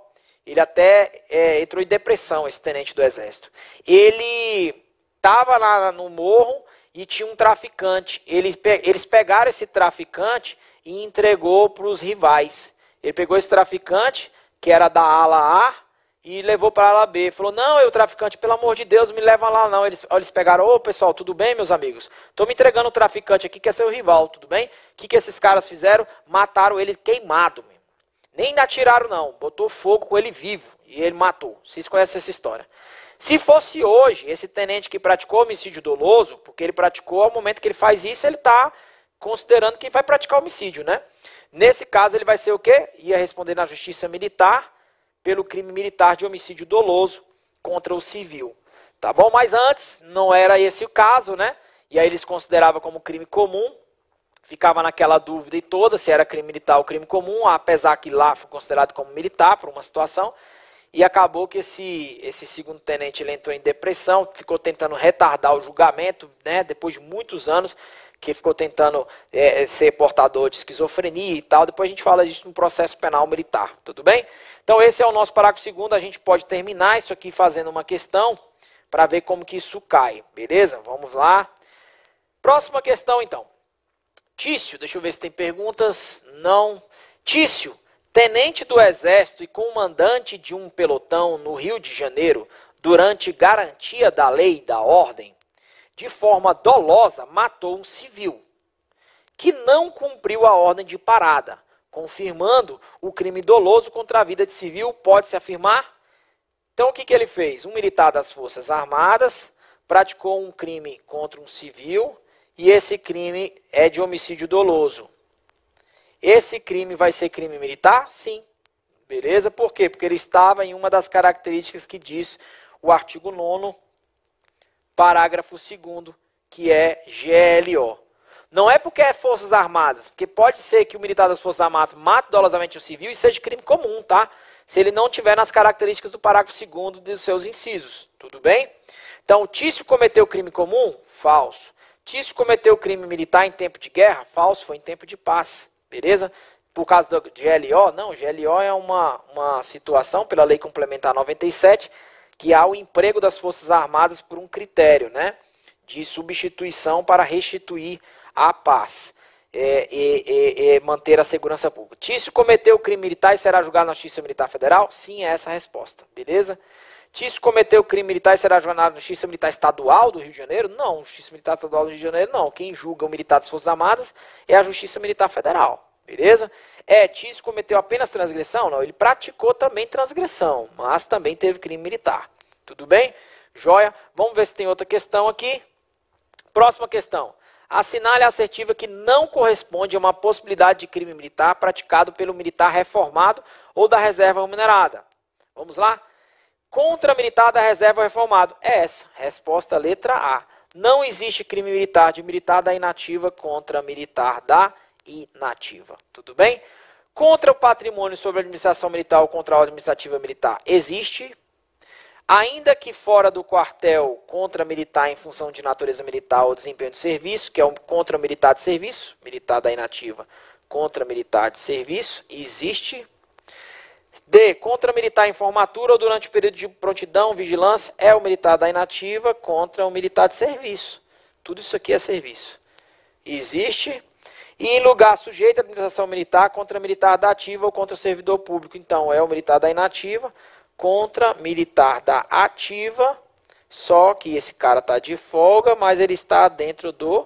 ele até entrou em depressão, esse tenente do Exército. Ele estava lá no morro e tinha um traficante. Eles pegaram esse traficante e entregou para os rivais. Ele pegou esse traficante, que era da ala A, e levou para a ala B. Falou, não, o traficante, pelo amor de Deus, me leva lá não. Eles pegaram, ô pessoal, tudo bem, meus amigos? Estou me entregando o traficante aqui, que é seu rival, tudo bem? O que esses caras fizeram? Mataram ele queimado, mesmo. Nem atiraram não, botou fogo com ele vivo e ele matou. Vocês conhecem essa história. Se fosse hoje, esse tenente que praticou homicídio doloso, porque ele praticou, ao momento que ele faz isso, ele está considerando que vai praticar homicídio, né? Nesse caso, ele vai ser o quê? Ia responder na Justiça Militar pelo crime militar de homicídio doloso contra o civil. Tá bom? Mas antes, não era esse o caso, né? E aí eles consideravam como crime comum. Ficava naquela dúvida e toda se era crime militar ou crime comum, apesar que lá foi considerado como militar por uma situação. E acabou que esse 2º tenente ele entrou em depressão, ficou tentando retardar o julgamento, né, depois de muitos anos, que ficou tentando ser portador de esquizofrenia e tal. Depois a gente fala disso no processo penal militar, tudo bem? Então esse é o nosso parágrafo 2º, a gente pode terminar isso aqui fazendo uma questão para ver como que isso cai, beleza? Vamos lá. Próxima questão então. Tício, deixa eu ver se tem perguntas. Não. Tício, tenente do Exército e comandante de um pelotão no Rio de Janeiro, durante garantia da lei e da ordem, de forma dolosa matou um civil, que não cumpriu a ordem de parada, confirmando o crime doloso contra a vida de civil, pode-se afirmar? Então o que ele fez? Um militar das Forças Armadas praticou um crime contra um civil, e esse crime é de homicídio doloso. Esse crime vai ser crime militar? Sim. Beleza? Por quê? Porque ele estava em uma das características que diz o artigo 9º, parágrafo 2º, que é GLO. Não é porque é Forças Armadas, porque pode ser que o militar das Forças Armadas mate dolosamente o civil e seja crime comum, tá? Se ele não tiver nas características do parágrafo 2º dos seus incisos. Tudo bem? Então, o Tício cometeu crime comum? Falso. Tício cometeu crime militar em tempo de guerra? Falso, foi em tempo de paz. Beleza? Por causa do GLO? Não, GLO é uma situação, pela Lei Complementar 97, que há o emprego das Forças Armadas por um critério, né, de substituição para restituir a paz e manter a segurança pública. Tício cometeu crime militar e será julgado na Justiça Militar Federal? Sim, é essa a resposta. Beleza? Tício cometeu crime militar e será julgado na Justiça Militar Estadual do Rio de Janeiro? Não, Justiça Militar Estadual do Rio de Janeiro não. Quem julga o militar das Forças Armadas é a Justiça Militar Federal. Beleza? Tício cometeu apenas transgressão? Não, ele praticou também transgressão, mas também teve crime militar. Tudo bem? Joia? Vamos ver se tem outra questão aqui. Próxima questão. Assinale a assertiva que não corresponde a uma possibilidade de crime militar praticado pelo militar reformado ou da reserva remunerada. Vamos lá? Contra militar da reserva reformado. É essa. Resposta letra A. Não existe crime militar de militar da inativa contra militar da inativa. Tudo bem? Contra o patrimônio sobre a administração militar ou contra a ordem administrativa militar. Existe. Ainda que fora do quartel, contra militar em função de natureza militar ou desempenho de serviço, que é um contra militar de serviço, militar da inativa, contra militar de serviço, existe. D, contra militar em formatura ou durante o período de prontidão, vigilância, é o militar da inativa contra o militar de serviço. Tudo isso aqui é serviço. Existe. E em lugar sujeito à administração militar, contra militar da ativa ou contra o servidor público. Então, é o militar da inativa contra militar da ativa, só que esse cara está de folga, mas ele está dentro do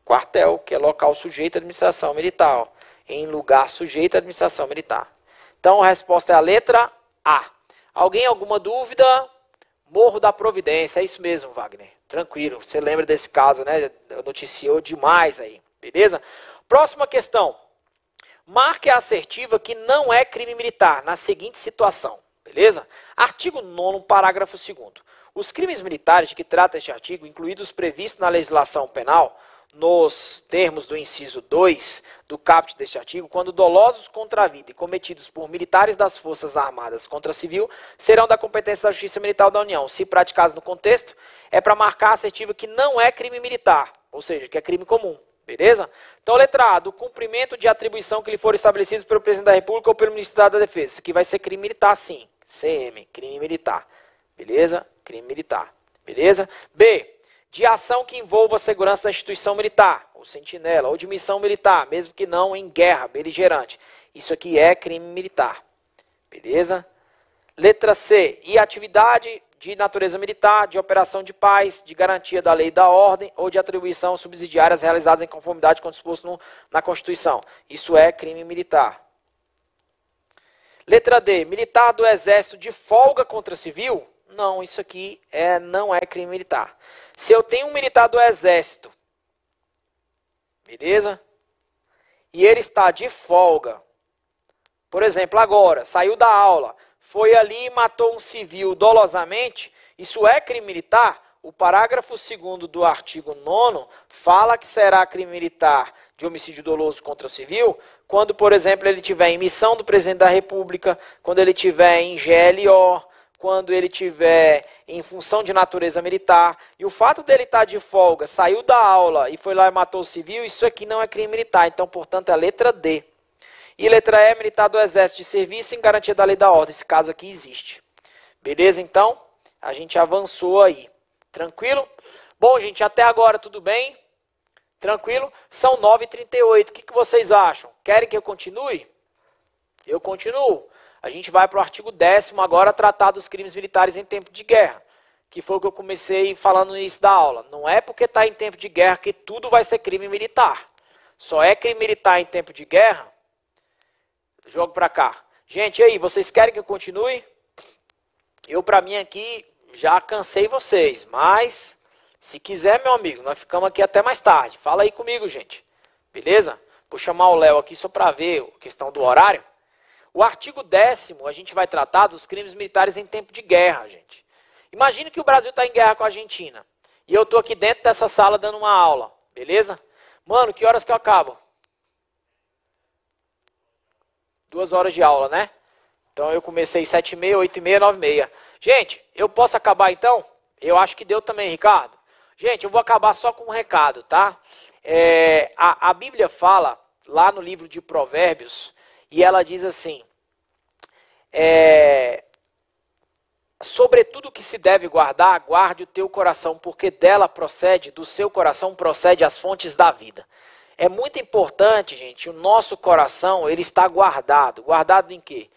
quartel, que é local sujeito à administração militar, ó, em lugar sujeito à administração militar. Então a resposta é a letra A. Alguém alguma dúvida? Morro da Providência, é isso mesmo, Wagner. Tranquilo, você lembra desse caso, né? Noticiou demais aí, beleza? Próxima questão. Marque a assertiva que não é crime militar na seguinte situação. Beleza? Artigo 9º, parágrafo 2º. Os crimes militares de que trata este artigo, incluídos os previstos na legislação penal, nos termos do inciso 2 do caput deste artigo, quando dolosos contra a vida e cometidos por militares das Forças Armadas contra civil, serão da competência da Justiça Militar da União. Se praticados no contexto, é para marcar a assertiva que não é crime militar, ou seja, que é crime comum. Beleza? Então, letra A, do cumprimento de atribuição que lhe for estabelecido pelo Presidente da República ou pelo Ministério da Defesa. Isso aqui vai ser crime militar, sim. CM, crime militar. Beleza? Crime militar. Beleza? B, de ação que envolva a segurança da instituição militar, ou sentinela, ou de missão militar, mesmo que não em guerra, beligerante. Isso aqui é crime militar. Beleza? Letra C, e atividade de natureza militar, de operação de paz, de garantia da lei e da ordem, ou de atribuição subsidiárias realizadas em conformidade com o disposto na Constituição. Isso é crime militar. Letra D, militar do Exército de folga contra civil? Não, isso aqui não é crime militar. Se eu tenho um militar do Exército, beleza? E ele está de folga, por exemplo, agora, saiu da aula, foi ali e matou um civil dolosamente, isso é crime militar? O parágrafo 2º do artigo 9º fala que será crime militar de homicídio doloso contra o civil quando, por exemplo, ele tiver em missão do Presidente da República, quando ele tiver em GLO, quando ele tiver em função de natureza militar. E o fato dele estar de folga, saiu da aula e foi lá e matou o civil, isso aqui não é crime militar. Então, portanto, é a letra D. E letra E, militar do Exército de serviço em garantia da lei e da ordem. Esse caso aqui existe. Beleza, então? A gente avançou aí. Tranquilo? Bom, gente, até agora tudo bem? Tranquilo? São 9h38. O que vocês acham? Querem que eu continue? Eu continuo. A gente vai para o artigo 10º agora, tratar dos crimes militares em tempo de guerra. Que foi o que eu comecei falando no início da aula. Não é porque está em tempo de guerra que tudo vai ser crime militar. Só é crime militar em tempo de guerra. Jogo para cá. Gente, e aí, vocês querem que eu continue? Eu, para mim, aqui, já cansei vocês. Mas, se quiser, meu amigo, nós ficamos aqui até mais tarde. Fala aí comigo, gente. Beleza? Vou chamar o Léo aqui só para ver a questão do horário. O artigo 10º, a gente vai tratar dos crimes militares em tempo de guerra, gente. Imagina que o Brasil está em guerra com a Argentina. E eu estou aqui dentro dessa sala dando uma aula. Beleza? Mano, que horas que eu acabo? 2 horas de aula, né? Então eu comecei 7h30, 8h30, 9h30. Gente, eu posso acabar então? Eu acho que deu também, Ricardo. Gente, eu vou acabar só com um recado, tá? A Bíblia fala, lá no livro de Provérbios, e ela diz assim, sobretudo que se deve guardar, guarde o teu coração, porque dela procede, do seu coração procede as fontes da vida. É muito importante, gente, o nosso coração, ele está guardado. Guardado em quê?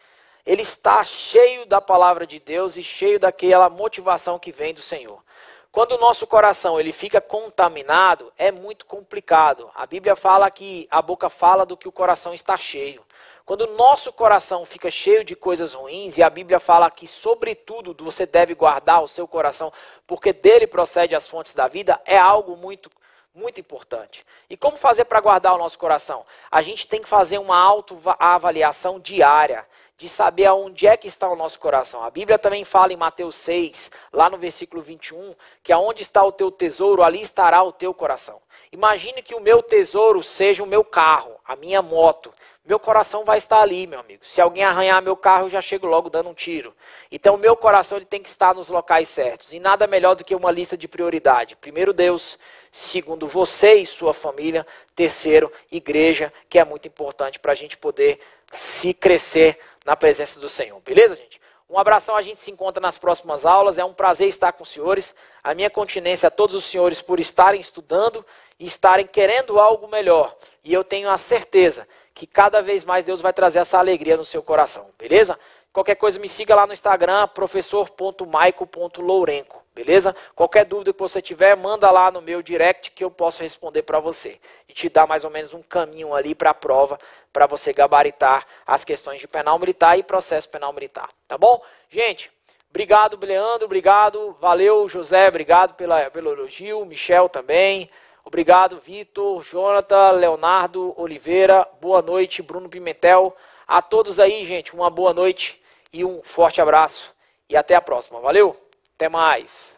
Ele está cheio da palavra de Deus e cheio daquela motivação que vem do Senhor. Quando o nosso coração ele fica contaminado, é muito complicado. A Bíblia fala que a boca fala do que o coração está cheio. Quando o nosso coração fica cheio de coisas ruins, e a Bíblia fala que, sobretudo, você deve guardar o seu coração, porque dele procede as fontes da vida, é algo muito Muito importante. E como fazer para guardar o nosso coração? A gente tem que fazer uma autoavaliação diária, de saber aonde é que está o nosso coração. A Bíblia também fala em Mateus 6, lá no versículo 21, que aonde está o teu tesouro, ali estará o teu coração. Imagine que o meu tesouro seja o meu carro, a minha moto. Meu coração vai estar ali, meu amigo. Se alguém arranhar meu carro, eu já chego logo dando um tiro. Então, o meu coração ele tem que estar nos locais certos. E nada melhor do que uma lista de prioridade. Primeiro, Deus. Segundo, você e sua família. Terceiro, igreja, que é muito importante para a gente poder se crescer na presença do Senhor. Beleza, gente? Um abração, a gente se encontra nas próximas aulas. É um prazer estar com os senhores. A minha continência a todos os senhores por estarem estudando e estarem querendo algo melhor. E eu tenho a certeza que cada vez mais Deus vai trazer essa alegria no seu coração, beleza? Qualquer coisa me siga lá no Instagram, professor.maico.lourenco, beleza? Qualquer dúvida que você tiver, manda lá no meu direct que eu posso responder para você. E te dar mais ou menos um caminho ali para a prova, para você gabaritar as questões de penal militar e processo penal militar, tá bom? Gente, obrigado, Leandro, obrigado, valeu, José, obrigado pelo elogio, Michel também. Obrigado, Vitor, Jonathan, Leonardo, Oliveira, boa noite, Bruno Pimentel. A todos aí, gente, uma boa noite e um forte abraço. E até a próxima. Valeu, até mais.